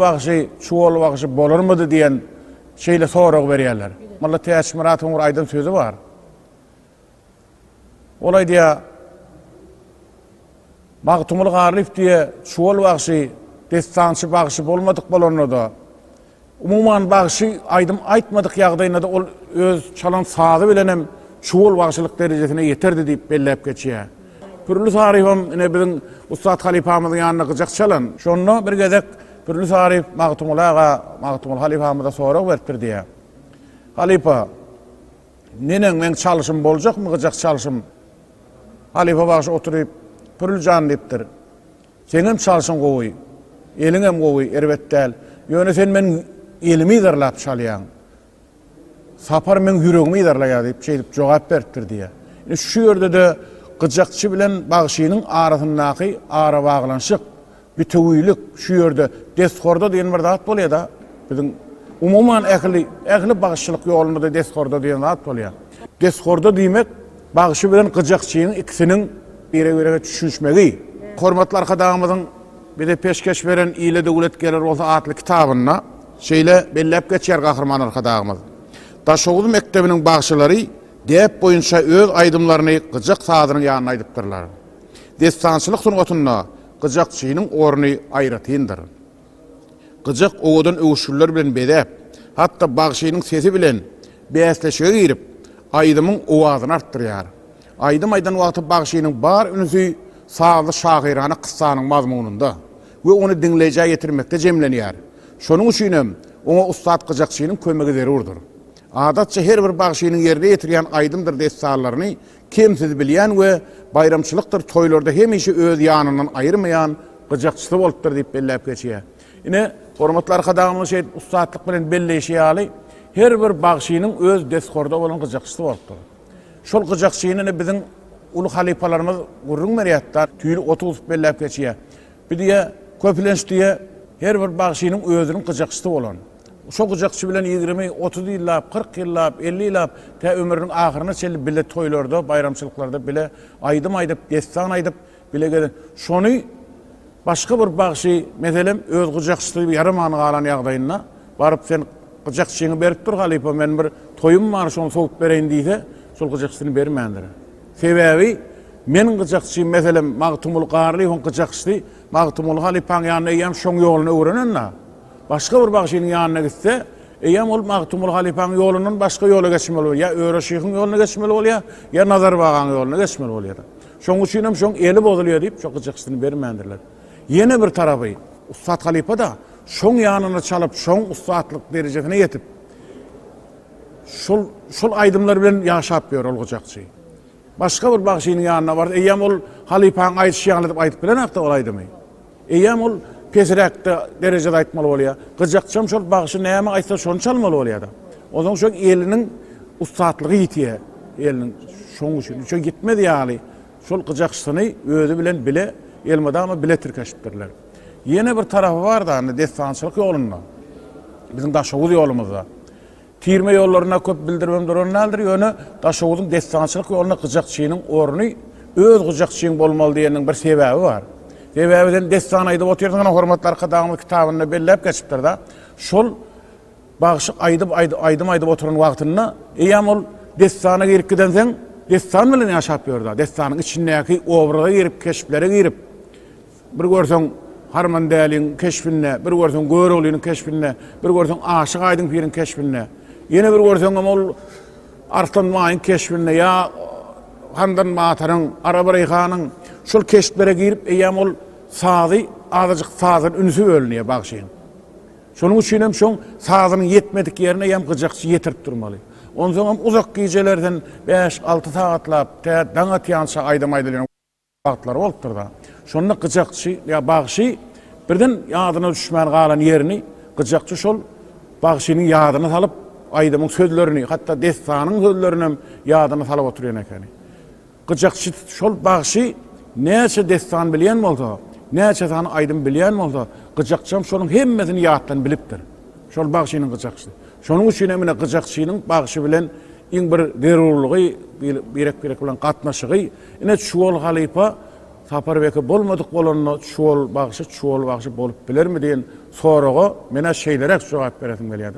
bagşy bolarmydy diýen şeýle sorag berýärler. Malla täşmirat oňur aýdan sözü bar. Olay diýe Magtumul Garliýew diýe çuwal bagşy, destançy bagşy bolmadyk bolanyna da umuman bagşy aýdym aýtmadyk ýagdaýynda da ol öz çalan sazy bilen hem şuwul bagşylyk derejesine ýeterdi diýip belläp geçýär. Pürlü tarifim ine biziň Ustad Halipamyzyň ýanyna gyjak çalan. Şonno bir gezek pürlü tarif Magtumul ağa, Magtumul Halipamyza sorak berdirdi. Halipa, nenen men çalyşym boljakmy gyjak çalyşym? Halipa bagşy oturup pürlü jan diýipdir. Senem çalyşyň gowy, eliň hem gowy, erbet däl. Ýöne sen men elimi derlap çalýan. Sapar men yüregimi ýerleýär diýip şeýdip jogap berdirdi. Şu ýerde de gyjakçy bilen bagşynyň arasyndaky ara baglanşyk, bütüýlük şu ýerde deskorda diýen bir zat bolýar da. Biziň umuman ähli bagşylyk ýolunda da deskorda diýen zat bolýar. Deskorda diýmek bagşy bilen gyjakçynyň ikisiniň bire-bire düşünşmegi. Hormatly arkadaşymyzyň bir de peşkeş beren Ýyly Döwlet Geler bolsa atly kitabyna şeýle belläp geçýär gahrman arkadaşymyz. Daşoğlu mektebinin bagşylary dep boyunça öz aýdymlaryny gyjak sadynyň ýanyna aýdypdyrlar. Destançylyk sungatynda gyjakçynyň orny aýratyndyr. Gyjak owadan öwüşürler bilen bedep, hatda bagşynyň sesi bilen bäsleşige girip aýdymyň owazyny artdyrýar. Aýdym-aýdan wagty bagşynyň bar ünüsi sağlı şahyryny kıssanyň mazmununda we onu dinleýjä ýetirmekde jemlenýär. Şonuň üçin hem ona ustad gyjakçynyň kömegi zerurdur. Adatça her bir bagşynyň ýerine ýetirýän aýdymdyr destarlaryny kimsiz bilýän we bayramçylykdyr toýlarda hemişe öz ýanyndan aýyrmaýan gyjakçysy bolupdyr diýip belläp geçýär. Ine hormatly arkadaşlarym şeýle ustadlyk bilen belleşýäli her bir bagşynyň öz deskorda bolan gyjakçysy bolupdyr. Şol gyjakçyny biziň ulu halipalarymyz gurrun meriýatlar tüýli oturup belläp geçýär. Bir diýe köplenç diýe her bir bagşynyň özüniň gyjakçysy bolan. Şo gyjakçy bilen 20-30 ýyllap, 40 ýyllap, 50 ýyllap tä ömrüniň ahyryna çelip bile toýlarda, bayramçylyklarda bile aýdym aýdyp, destan aýdyp bile gelen. Şonu başga bir bagşy meselem öz gyjakçysy ýaramany galan ýagdaýynda baryp sen gyjakçyňy berip dur Halipa, men bir toýum bar şonu soňup bereýin diýse, şol gyjakçyny bermändir. Sebebi men gyjakçy meselem Magtumul Garly hon gyjakçy Magtumul Halipanyň ýanyna ýam şoň ýoluny öwrenenna. Başka bir bagşynyň ýanyna gitse, eýam ol Magtumul Halipanyň ýolundan başga ýola geçmeli bolýar. Ya Öre şeýhiň ýoluna geçmeli bolýar, ya Nazar Bagaň ýoluna geçmeli bolýar. Şoň üçin hem şoň eli bozulýar diýip şo gyjakçyny bermändirler. Ýene bir tarapy Ustad Halipa da şoň ýanyna çalyp, şoň ustadlyk derejesine ýetip şol aýdymlar bilen ýaşap ber ol gyjakçy. Başka bir bagşynyň ýanyna bar, eýam ol Halipanyň aýdyşýany diýip aýdyp bilen hakda olaydymy? Eýam ol pesrekde derejede aýtmaly bolýar. Gyjakçym şol bagşy näme aýtsa şonu çalmaly bolýar da. Oňa şo eliniň ustadlygy ýetýär. Eliniň şoň üçin şo gitmedi ýaly. Şol gyjakçyny özü bilen bile elmadama bile tirkeşipdirler. Ýene bir tarapy bar da, destançylyk ýolunda. Biziň daşowy ýolumyzda. Tirme ýollaryna köp bildirmem duranlardyr. Ýöne daşowyň destançylyk ýoluna gyjakçynyň orny öz gyjakçyň bolmaly diýeniň bir sebebi bar. Sebäbiden destan aýdyp oturýan hormatly arkadaşlarym kitabyna belläp geçipdir da. Şol bagşy aýdym oturan wagtynda eýam ol destana girip gidenseň destan bilen ýaşap ýördi. Destanyň içindäki obraga girip, keşiflere girip bir görseň Harman Däliň keşfine, bir görseň Göregliň keşfine, bir görseň Aşyk Aýdyň piriň keşfine, ýene bir görseň ol Arslan Maýyň keşfine ýa Handan Mataryň, Araba Reyhanyň şol keşiflere girip eýam ol sazy, azyjyk sazyň ünüsi bölünýär bagşyň. Şonuň üçin hem şoň sazynyň ýetmedik ýerine ýam gyjakçy ýetirip durmaly. Ondan hem uzak gecelerden 5-6 saatlap daň atýança aýdym aýdylýan wagtlar bolupdyr da. Şonda gyjakçy ýa bagşy birden ýadyna düşmän galan ýerini gyjakçy şol bagşynyň ýadyna salyp aýdymyň sözlerini, hatda destanyň sözlerini ýadyna salyp oturýan eken. Gyjakçy şol bagşy näçe destan bilýän bolsa, näçe tany aýdym bilýän bolsa, gyjakçym şonuň hemmesini ýatdan bilipdir. Şol bagşynyň gyjakçy. Şonuň üçin emine gyjakçynyň bagşy bilen iň bir derurlugy, birek bilen gatnaşygy, ine Şuwal Halipa Saparbeke bolmadyk bolanyna Şuwal bagşy bolup bilermi diýen soraga mena şeýlerek jogap beresim gelýär.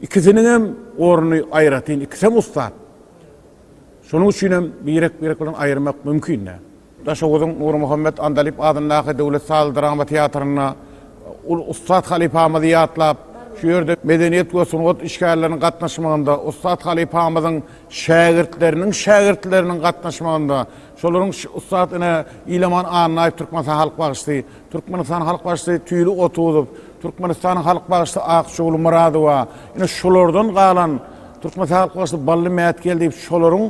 İkisiniň hem orny aýratyn, ikisi hem ustad. Şonuň üçin hem birek bilen aýyrmak mümkin. Daşowyň Nur Muhammed Andalip adyndaky Döwlet Sal Drama Teatryna Ustad Halipamyzy ýatlap şu yerde medeniyet we sungat işgärleriniň gatnaşmagynda Ustad Halipamyzyň şägirtleriniň gatnaşmagynda şolaryň ustad ine İleman Annaýew Türkmenistan Halk Bagışly, Türkmenistan Halk Bagışly tüýli otuzup, Türkmenistan Halk Bagışly Akşoğlu Muradowa ine şolardan galan Türkmenistan Halk Bagışly bally määt geldi diýip şolaryň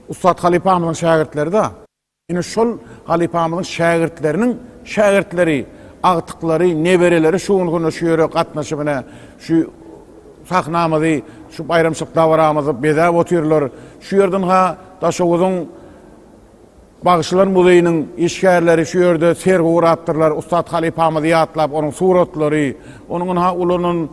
Ustad Halipamyzyň şägirtleri da. Ine şol Halipamyzyň şägirtleri agtyklary, nebereleri şuňa şu ýere gatnaşyp şu sahnamyzy, şu bayramçylyk dawaramyzy bedäp oturýarlar. Şu ýerden ha Daşowyň Bagışlar Muzeýinyň işgärleri şu ýerde sergi uratdyrlar. Ustad Halipamyzy ýatlap, onuň suratlary, onuň ha ulanyň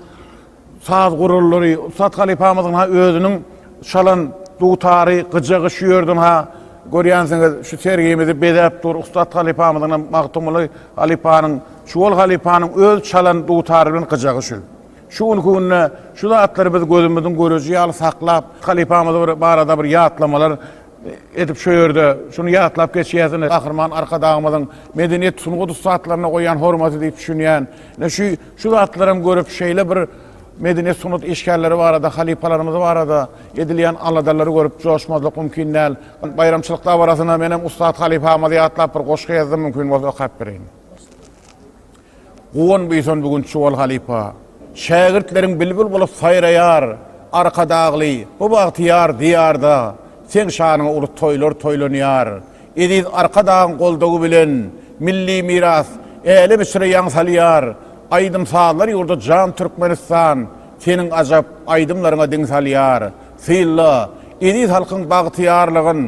saz gurulary, Ustad Halipamyzyň ha özüniň şalan dutary, gyjagy şu ýerden ha görýänsiňiz, şu sergimizi bedäp dur. Ustad Halipamyzyň magtumly Halipanyň, şol Halipanyň öz çalan dutary bilen gyjagy şu. Şuň gününe şu zatlary biz gözümizden görüjü ýaly saklap, Halipamyzy barada bir ýatlamalar edip şu ýerde şunu ýatlap geçýärsiň. Ahyrman arkadagymyzyň medeniýet sungut ustadlaryna goýan hormaty diýip düşünýän. Şu zatlarym görüp şeýle bir medeniýet sunut işgärleri barada, halipalarymyz barada edilýän aladalary görüp joşmazlyk mümkin näl. Bayramçylyk dawarasyna menem Ustad Halipamyzy ýatlap bir goşgy ýazdym mümkin bolsa okap bereýin. Goň beýson bugun şol Halipa şägirtleriň bilbil bolup saýraýar, arkadagly, bu bagtyar diýarda sen şanyňa uly toýlar toýlanýar. Ediz arkadagyň goldagy bilen milli miras äli bir ýaňsalýar. Aýdym sağlar ýurda jan Türkmenistan, seniň ajap aýdymlaryňa diň salýar. Sylla, ediz halkyň bagtyarlygyn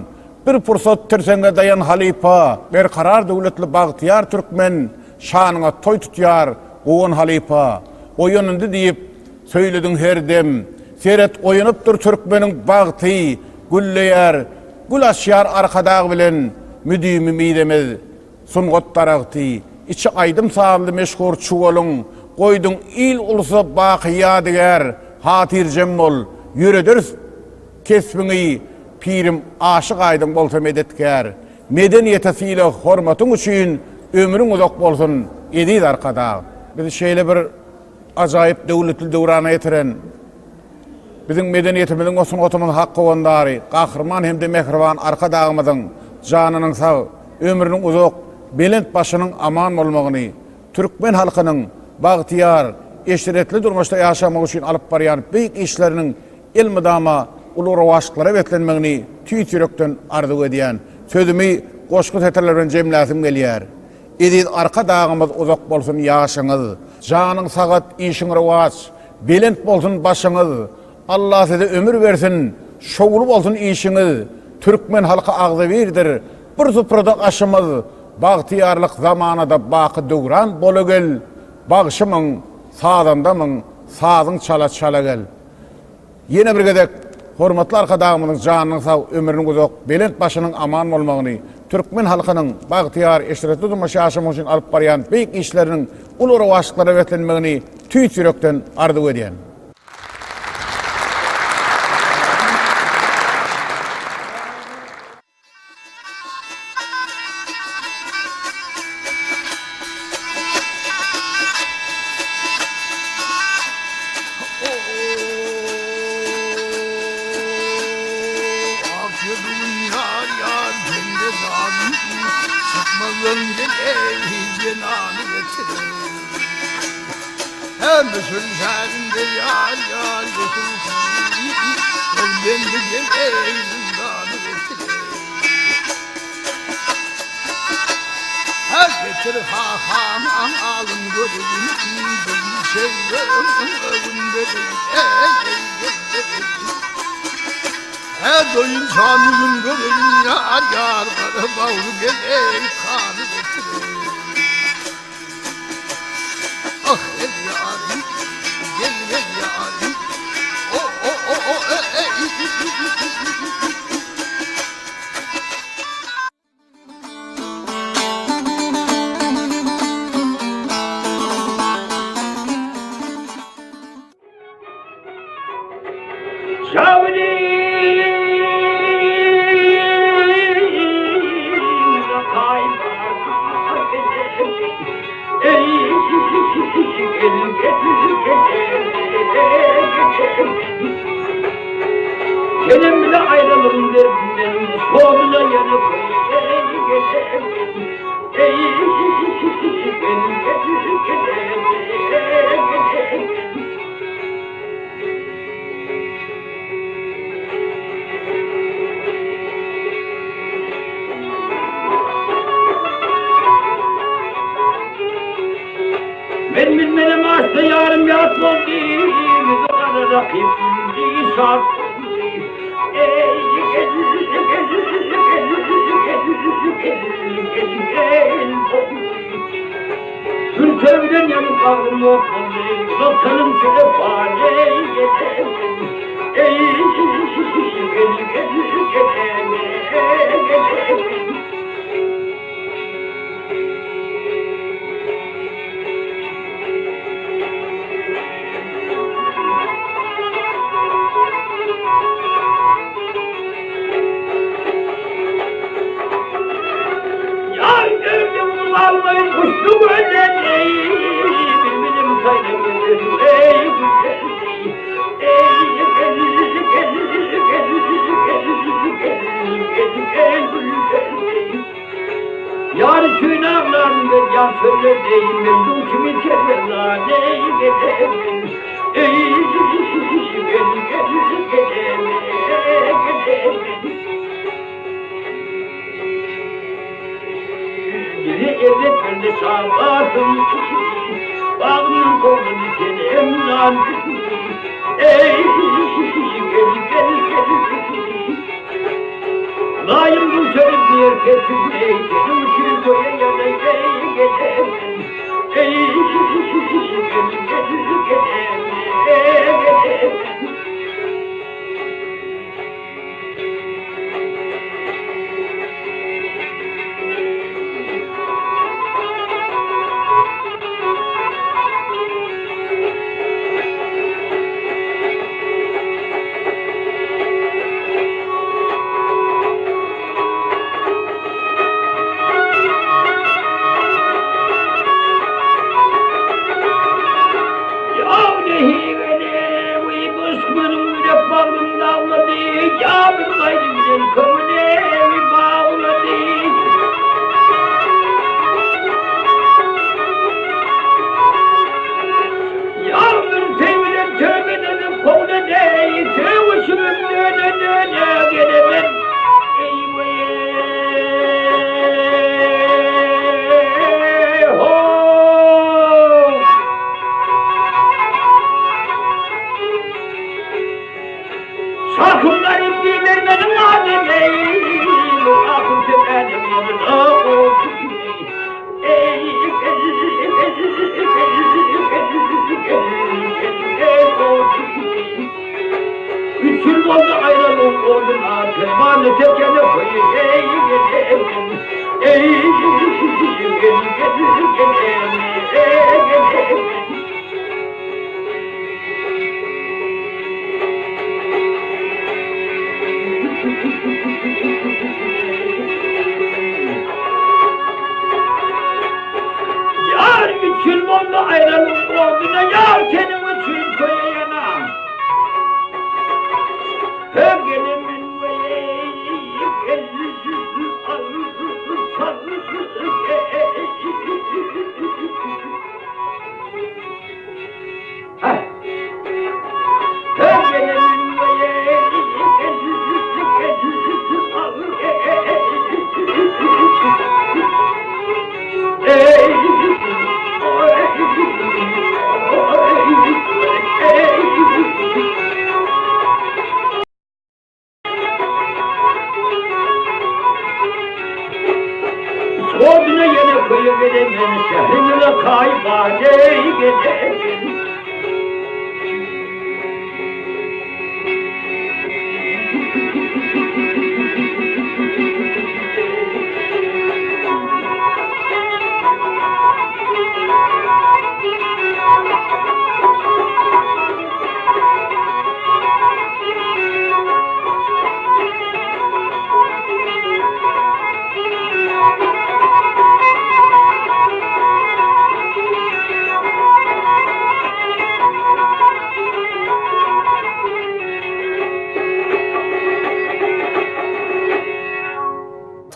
bir pursat terseňe dayan Halipa, berkarar döwletli bagtyar türkmen şanyňa toý tutýar. Oň Halipa, oýunundy diýip söýledin herdem. Seret oýunypdyr türkmeniň bagty, gülleýär, gül aşýar arkadagy bilen müdimi midemiz sungat taragty. İçi aýdym sağly meşhur çuwalyň, goýdyň il ulsa bakyýa diýer, hatirjem bol, ýüreder kesbiňi pirim aşyk aýdym bolsa medetkär. Medeniýete syla hormatyň üçin ömrüň uzak bolsun, ediz arkada. Biz şeýle bir ajaýyp döwletli döwrana ýetiren, biziň medeniýetimiziň osun otumyň haqqy gondary, gahrman hemde mehriban arkadagymyzyň janynyň sag, ömrüniň uzak, belent başynyň aman bolmagyny, türkmen halkynyň bagtyar, eşiretli durmuşda ýaşamak üçin alyp barýan beýik işleriniň ilmidama uly rowaşlyklara betlenmegini tüýtürekden arzu edýän sözümi goşky teterler bilen jemläsim gelýär. Ediz arkadagymyz uzak bolsun ýaşaňyz, janyň sagat, işiň rowaş, belent bolsun başyňyz. Allah size ömür versin, şogulu bolsun işiňiz. Türkmen halky agzy berdir. Bir suprada aşymyz, bagtyarlyk zamanada baky döwran bola gel. Bagşymyň, sazandamyň, sazyň çala gel. Ýene bir gedek hormatly arkadagymyň janynyň sag, ömrüniň uzak, belent başynyň aman bolmagyny, türkmen halkynyň bagtyar, eşiretli durmuş ýaşamak üçin alyp barýan beýik işleriniň uly rowaşlyklara betlenmegini tüýtürekden arzu edýän. Doyun canımın görelim yar yar bana bağlı geley kanı getirin. Ah el yarim, gel yarim, o Ey Senin bile ayrılığın derdinden soğuduna yanıp ben bilmedim açtı yarım yatmam değil, bizi kadar rakip bildiği şart. Tüm sevgiden yanıp kaldım yok oldu, doksanım şöyle fare yedim. Almayın kuşlu böyle bilmedim saydım ey yar çöynaklarını ver yar söyler deyim ben bu kimi çeker lan biri evlet bende sağlarsın bağımın kolunu senem lan layım bu sözü herkesin senin için koya yana Sakınlarım bilmenin ademi, bu akıl seferim yanına oldu. Üç yıl oldu ayrılık olduna, pervane tekene yar üç yıl oldu ayrılık olduna, yar senin için köye yana. Gelimin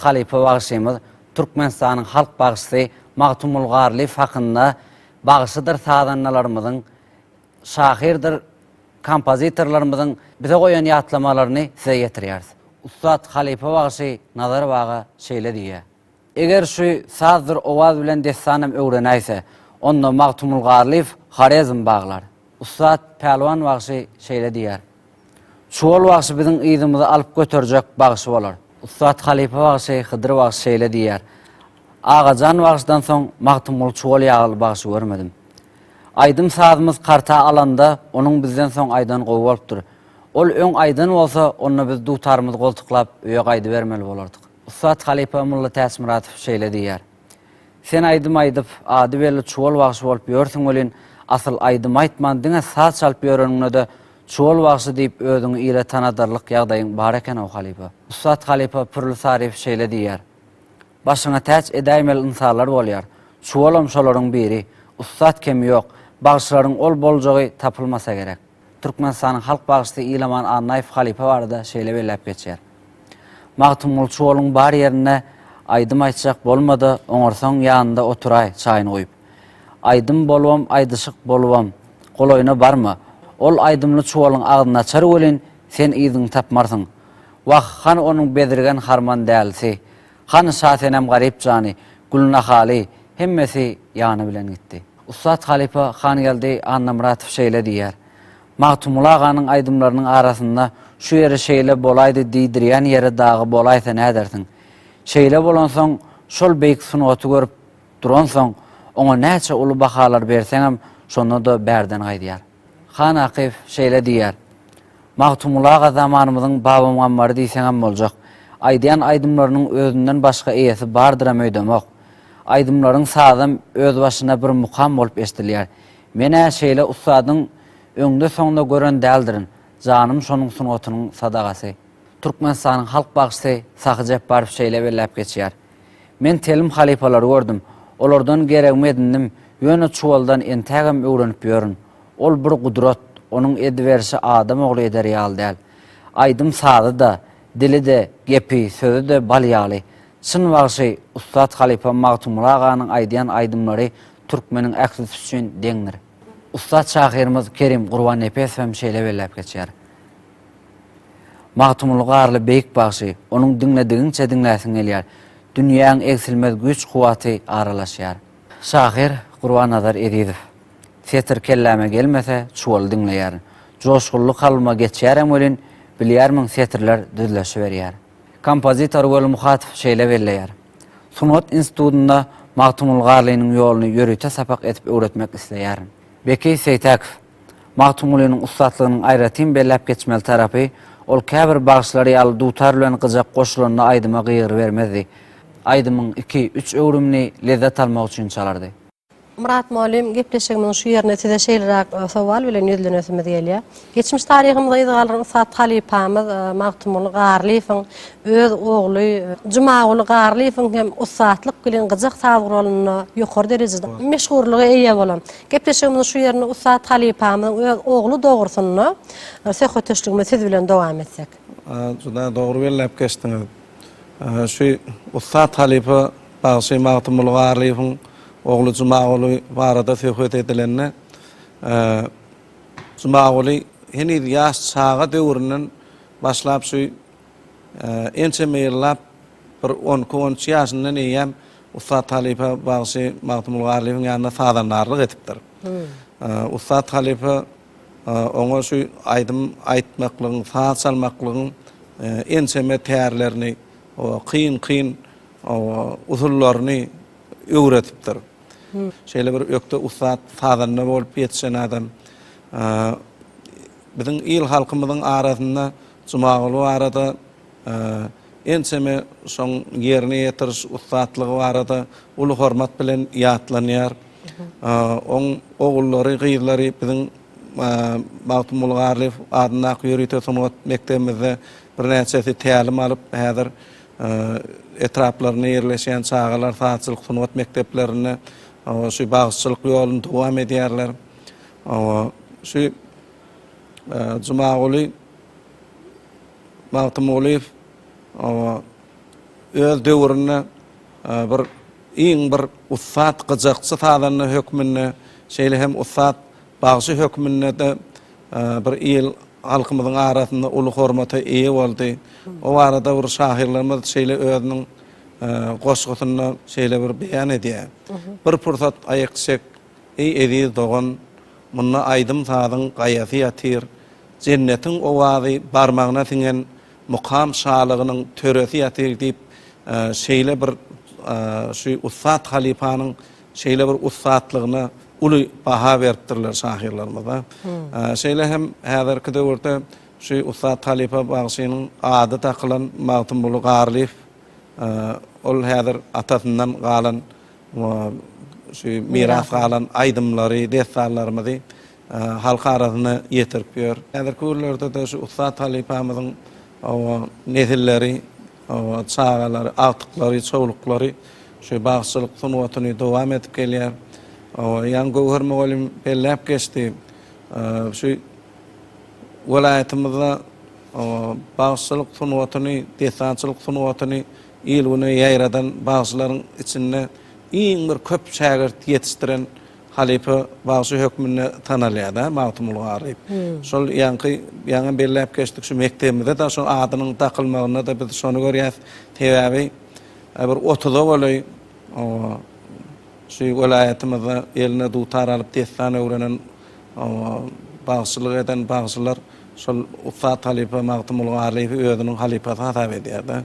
halife bagşymyz Türkmenistanyň halk bagşysy Magtumul Garliýew hakynda bagşydyr sadanlarymyzyň şahirdir kompozitorlarymyzyň bize goýan ýatlamalarını size getirýär. Ustad Halife bagşy nazar baga şeýle diýär. Eger şu sazdyr owaz bilen destanam öwrenäýse, onda Magtumul Garliýew Harezm baglar. Ustad Pelwan bagşy şeýle diýär. Şol bagşy biziň ýydymyzy alyp göterjek bagşy bolar. Ustad Halife bagşy Hydyr bagşy şeýle diýär. Ağacan bagşydan soň Magtumul çuwal ýaly bagşy görmedim. Aydym sazymyz karta alanda onuň bizden soň aydan gowy bolupdyr. Ol öň aydan bolsa onu biz dutarmyz goltuklap öýe gaýdy bermeli bolardyk. Ustad Halife Mulla Täsmiratov şeýle diýär. Sen aydym aýdyp ady belli çuwal bagşy bolup ýörsüň welin asyl aydym aýtman diňe saz çalyp ýörenine de çuwal bagşy diýip özüňi ýere tanadarlyk ýagdaýyň bar eken o Halife. Ustad Halife Pürlü Sarif şeýle diýär. Başyňa täç edäýmel insanlar bolýar. Çuwalam şolaryň biri. Ustad kemi ýok. Bagşylaryň ol boljagy tapylmasa gerek. Türkmenistanyň halk bagşysy Ilaman Annaýew Halife barada şeýle belläp geçýär. Magtumul çuwalyň bar ýerine aydym aýtjak bolmady, oňarsaň ýanynda oturaý çaýyny goýup. Aydym bolwam, aýdyşyk bolwam. Goloýuna barma. Ol aydymly çuwalyň agdyny açar welin sen ýygyň tapmarsyň. Waq han onuň bedirgen harman dälsi. Han şatenem garip jany, Gülna Hali hemmesi ýany bilen gitdi. Ustad Halife Han geldi Annamratov şeýle diýär. Magtumul aganyň aydymlarynyň arasynda şu ýere şeýle bolaýdy diýdirýän ýere dagy bolaýsa nädersiň? Şeýle bolansoň şol beýik sunaty görüp duransoň oňa näçe uly bahalar berseňem şonu da bärden gaýdýar. Han Akif şeýle diýär. Magtumul aga zamanymyzyň babam gammary diýseňem boljak. Aýdyan aydymlarynyň özünden başga eýesi bardyram öýdemok. Aydymlaryň sazam öz başyna bir mukam bolup eşdilýär. Mene şeýle ustadyň öňde soňda gören däldirin. Janym şonuň sunatynyň sadagasy. Türkmenistanyň halk bagşysy Sahyjep Barif şeýle belläp geçýär. Men telim halifalary gördüm. Olardan geregimi edindim. Ýöne çuwaldan entägem öwrenip ýörün. Ol bir gudrat, onuň ediberişi adam ogly eder ýaly däl. Aydym sazy da, dili de, gepi, sözü de balyaly. Çyn bagşy Ustad Halife Magtumul aganyň aýdyan aydymlary türkmeniň äksisi üçin deňdir. Ustad şahyrymyz Kerim Gurban Epesem şeýle belläp geçýär. Magtumul garly beýik bagşy, onuň diňledigiňçe diňläsiň gelýär. Dünýäň eksilmez güç kuwaty aralaşýar. Şahyr Gurban Nazar Edizow. Setir kelläme gelmese çuwal diňleýär. Joşgully kalma geçýärem welin bilýärmiň setirler düzleşi berýär. Kompozitor we muhatib şeýle belläýär. Sunat institutunda Magtumul Garlynyň ýoluny ýörüte sapak etip öwretmek isleýär. Beki Seytak Magtumulyň ustadlygynyň aýratyn belläp geçmeli tarapy ol käbir bagşlary ýaly dutar bilen gyjak goşulanyna aýdyma gyýyr bermezdi. Aýdymyň 2-3 öwrümni lezzet almak üçin çalardy. Murat Molim gepleşigimiň şu ýerine size şeýleräk sowal bilen ýüzlenýärmiz diýelýär. Geçmiş tarihimizde ýyzygalyr Ustad Halipamyz Magtumul Garliýewiň öz ogly Jumaguly Garliýewiň hem ustadlyk bilen gyjak sagyrlygyny ýokary derejede meşhurlygy eýe bolan. Gepleşigimiň şu ýerine Ustad Halipamyň öz ogly dogrusyny söhbetleşigimiz siz bilen dowam etsek. Juda dogry belläp geçdiňiz. Şu Ustad Halife bagşy Magtumul Garliýewiň ogly Jumaguly barada söhbet edilenne Jumaguly heni ýaş çağa döwründen başlap şu ençe meýillap bir 10-13 ýaşyndan eýem Ustad Halife bagşy Magtumul Garliýewiň ýanyna sadanlarlyk etipdir. Ustad Halife oňa şu aýdym aýtmaklygyň, saz çalmaklygyň ençeme täýärlerini, o kyn usullaryny öwretipdir. Şeýle bir ökde ustad sazanna bolup ýetişen adam. Biziň il halkymyzyň arasynda Jumaguly barada ençeme şoň ýerine ýetiriş ustadlygy barada uly hormat bilen ýatlanýar. Oň ogullary, gyýlary biziň Magtumul Garliýew adyna ýörüte sunat mektebimizde bir näçesi tälim alyp häzir etraplaryna ýerleşen çağalar saatçylyk sunat mekteplerine şu bagşylyk ýoluny dowam edýärler. Şu Jumaguly Magtumuly öz döwrüne bir bir ussat gyjaksy tadanny hökmünde şeýle hem ussat bagşy hökmünde de bir il halkymyzyň arasynda uly hormata eýe boldy. O arada bir şahirlerimiz şeýle özüniň goşgusyny şeýle bir beýan edýär. Bir pursat aýakçek edi dogan munna aýdym tadyň gaýasy ýatyr. Cennetiň owazy barmagyna tingen mukam şalygynyň töresi ýatyr diýip şeýle bir şu ussat halifanyň şeýle bir ussatlygyna uly baha beripdirler şahirlerimiz. Şeýle hem häzirki döwürde şu ussat halifa bagşynyň ady takylan Magtymul Garliýew ol häzir atasyndan galan şu miras galan aýdymlary, destarlarymyzy halka arasyna ýetirip ber. Häzirki günlerde de şu ussat halifamyzyň nesilleri, çağalary, agtyklary, çoğuluklary şu bagşylyk sunuwatyny dowam edip gelýär. Yan Gowhar Mugallim belläp geçdi. Şu welaýatymyzda bagşylyk sunuwatyny, desançylyk sunuwatyny ýylgyny ýaýradan bagşylaryň içinde iň bir köp şagirt ýetişdiren halifa bagşy hökmüne tanalýar, Magtymul Garliýew. Şol ýa-ni belläp geçdik şu mektebimizde da şu adynyň takylmagyna da biz şonu görýäs. Täwäbi bir 30 bolay şu welaýatymyzda eline dutar alyp destan öwrenen bagşylyk eden bagşylar şol ussat halifa Magtymul Garliýew özüniň halifasy hasap edýär.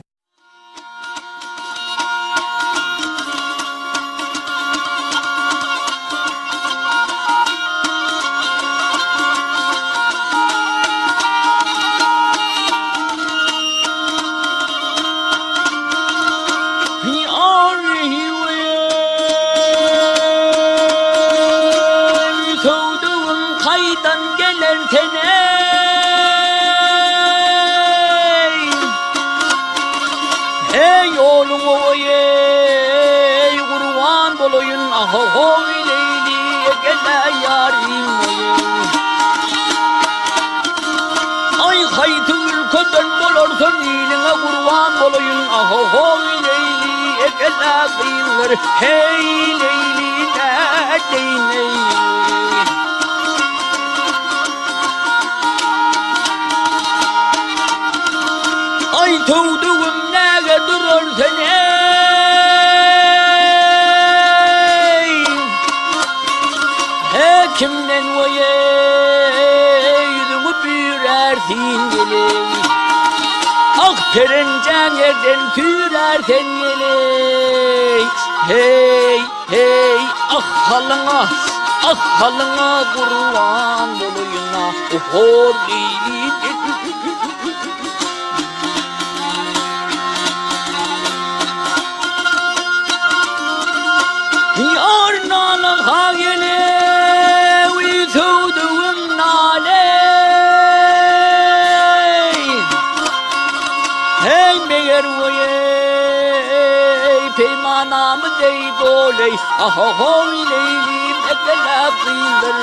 Hey Leyli neredeyney? Ay tövdüğüm nege durur seni? Kimden vaye yüzümü büyürersin geley? Ah perencan yerden tüyürersen geley. Hey hey ah halına kurban doluyuna hor değil. Yar nana ha gele uyuduğum nale. Hey meğer vaye peymanamı dey doley ahoy leylim ekelakıylar.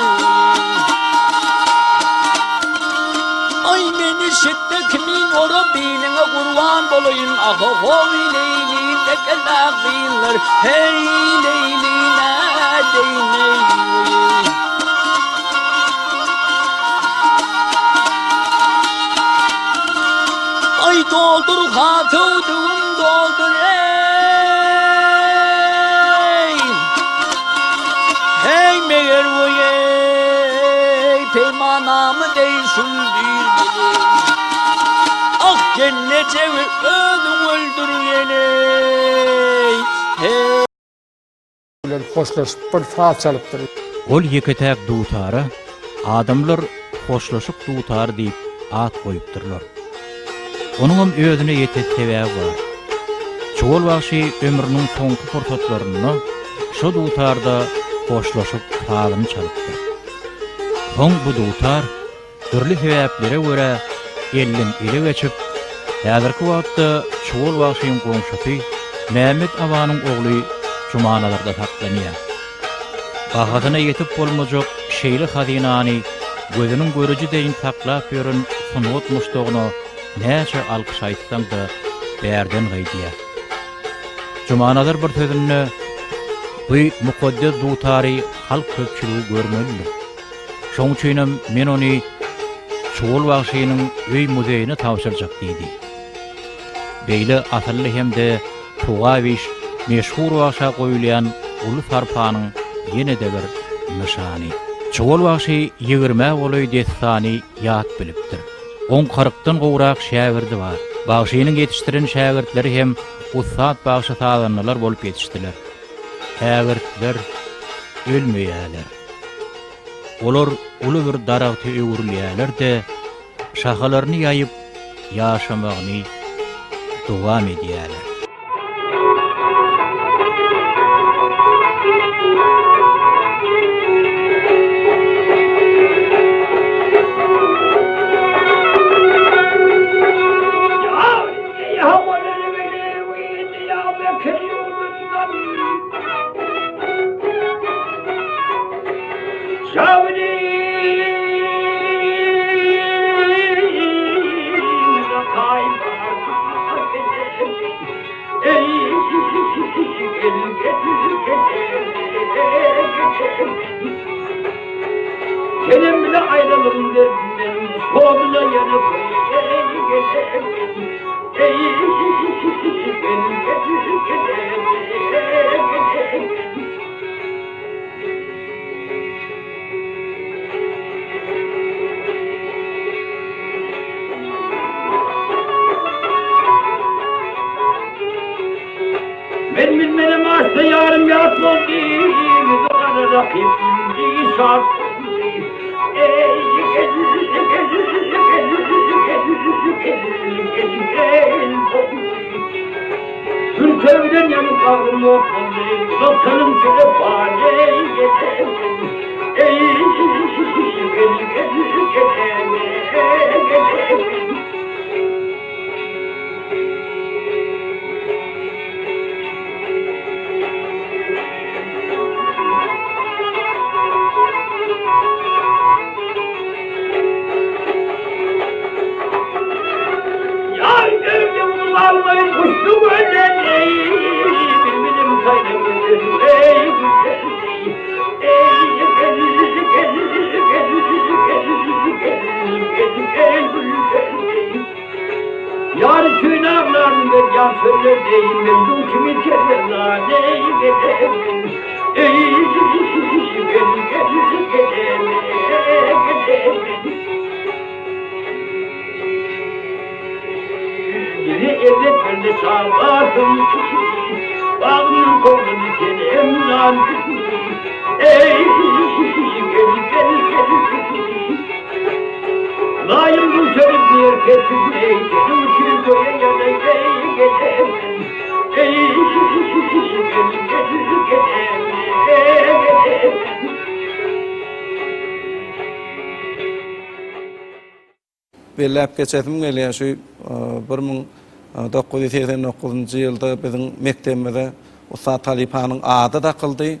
Ay beni şitte kimin o Rabbine kurban olayım ahoy leylim ekelakıylar. Hey leyline deyney. Ay doldur hatudum doldur ey. Hey meğer voye peymanamı değilsin bir geley. Ah cennete öldüm öldürgeley. Hey. Hoşlaşıp bir faat çalıptır. Ol yeketäk dutara adamlar hoşlaşyp dutar diýip at goýupdyrlar. Onuň özüne ýetek sebäbi bar. Çol wagty ömrüniň soňky fursatlaryny şu dutarda hoşlaşyp tagyny çalypdy. Soň bu dutar türli sebäplere görä elden ele geçip häzirki wagtda çol wagtyň goňşusy Mehmet Awanyň ogly Cumanalarda saklanýar. Bahadyna ýetip bolmajak şeýle hazinany gözüniň görüji deýin saklap ýören sunut muşdogyny näçe alkyş aýtsaň da bärden gaýdýar. Cumanalar bir sözünü bu mukaddes dutary halk köpçülüğü görmelidir. Şoň üçinem men ony Çuwul Bagşynyň öý muzeýine tapşyrjak diýdi. Beýle asylly hemde tugawiş meşhur wagşa goýulýan uly farpanyň ýene-de bir nişany. Çuwul Bagşy 20 goly destany ýat bilipdir. 10-40dan gowrak şägirdi bar. Bagşynyň ýetişdiren şägirdleri hem Ustad Bagşy taýdanlar bolup ýetişdiler. Şägirdler ölmeýärler. Olar uly bir daragty öwürlýärler-de şahalaryny ýaýyp ýaşamagyny dowam edýärler. Senin bile ayrılığın derdinden soğuduna yanıp ben bilmenim ağaçta yarım yatmaz değil, o kadar rakibimdi şart. Türkevden yanıp ağrım yok oldu, sultanım şöyle bari geçer. Almayın kuşlu gönleni, bilmedim kaynaklarım, ey güzel, yar köyün ağlarında can söyler deyim, ben dul kimi çezer nane giderim, Biri evde bende sağlardım, bağımın kolunu senem landım. Ey gel, layım bu sözü bir kesin ey, canım için koya ya da gel. Ey Belläp geçetim gelýär şu 1989-njy ýylda biziň mektebimizde Ustad Halipanyň ady takyldy.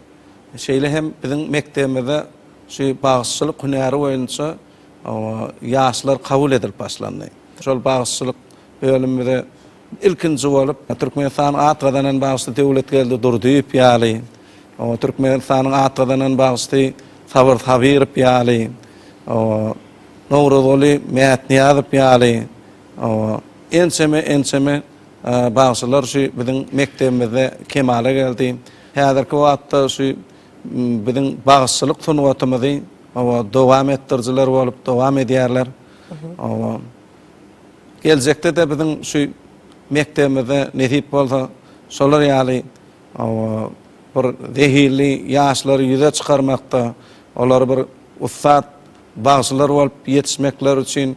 Şeýle hem biziň mektebimizde şu bagysçylyk hünäri boýunça ýaşlar kabul edilip başlandy. Şol bagysçylyk bölüminde ilkinji bolup Türkmenistan atgadan bagysly döwlet geldi durdyp ýaly. Türkmenistanyň atgadan bagysly Sabir Sabirov ýaly. Nowruzly Mätni ýazyp ýaly. Enseme bagyslar şu biziň mektebimizde kemale geldi. Häzirki wagtda şu biziň bagysçylyk sunwatymyzy dowam etdirjiler bolup dowam edýärler. Geljekde de biziň şu mektebimizde nesip bolsa şolar ýaly bir zehirli ýaşlary ýüze çykarmakda, olar bir ustad bagyslar bolup ýetişmekler üçin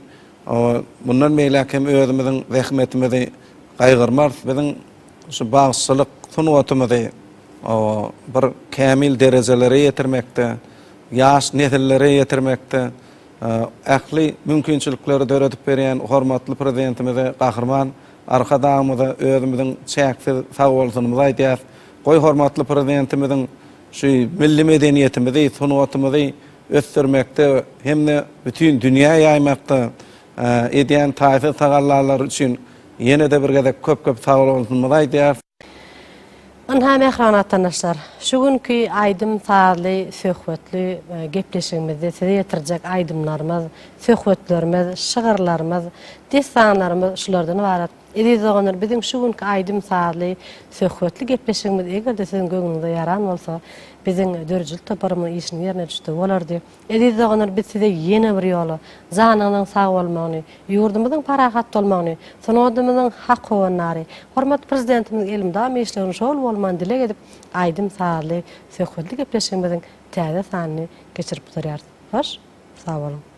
bundan meýle hem özümiziň zähmetimizi gaýgyrmaz, biziň şu bagysçylyk sunwatymyzy bir kämil derejelere ýetirmekde, ýaş nesillere ýetirmekde ähli mümkinçilikleri döredip berýän hormatly prezidentimize gahrman arkadamyza özümiziň çäksiz sag bolsunymy aýdýar. Goý hormatly prezidentimiziň şu milli medeniýetimizi, sunwatymyzy ösdürmekde hemde bütün dünýä ýaýmakda edýän taýsy sagallarlar üçin ýene-de bir gezek köp sag bolsunymy aýdýar. Anha mehran atanışlar. Şu günkü aydım saatli, söhbetli gepleşigimizde size yetirjek aydımlarımız, söhbetlerimiz, şıgırlarımız, destanlarımız şulardan ibaret. Ediz oğanlar bizim şu günkü aydım saatli, söhbetli gepleşigimiz eger de sizin göňüňize yaran bolsa, bizim dörjül toparymyň işini ýerine düşdi bolardy. Ediz oğanlar biz size ýene bir ýoly, janyňyň sag bolmagyny, ýurdumyzyň parahat bolmagyny, sonodymyzyň hak howanlary, hormat prezidentimiz elimda meşlerini şol bolman dile edip aydym saatly söhbetli gepleşigimiziň täze sanyny geçirip durýar. Hoş, sag bolun.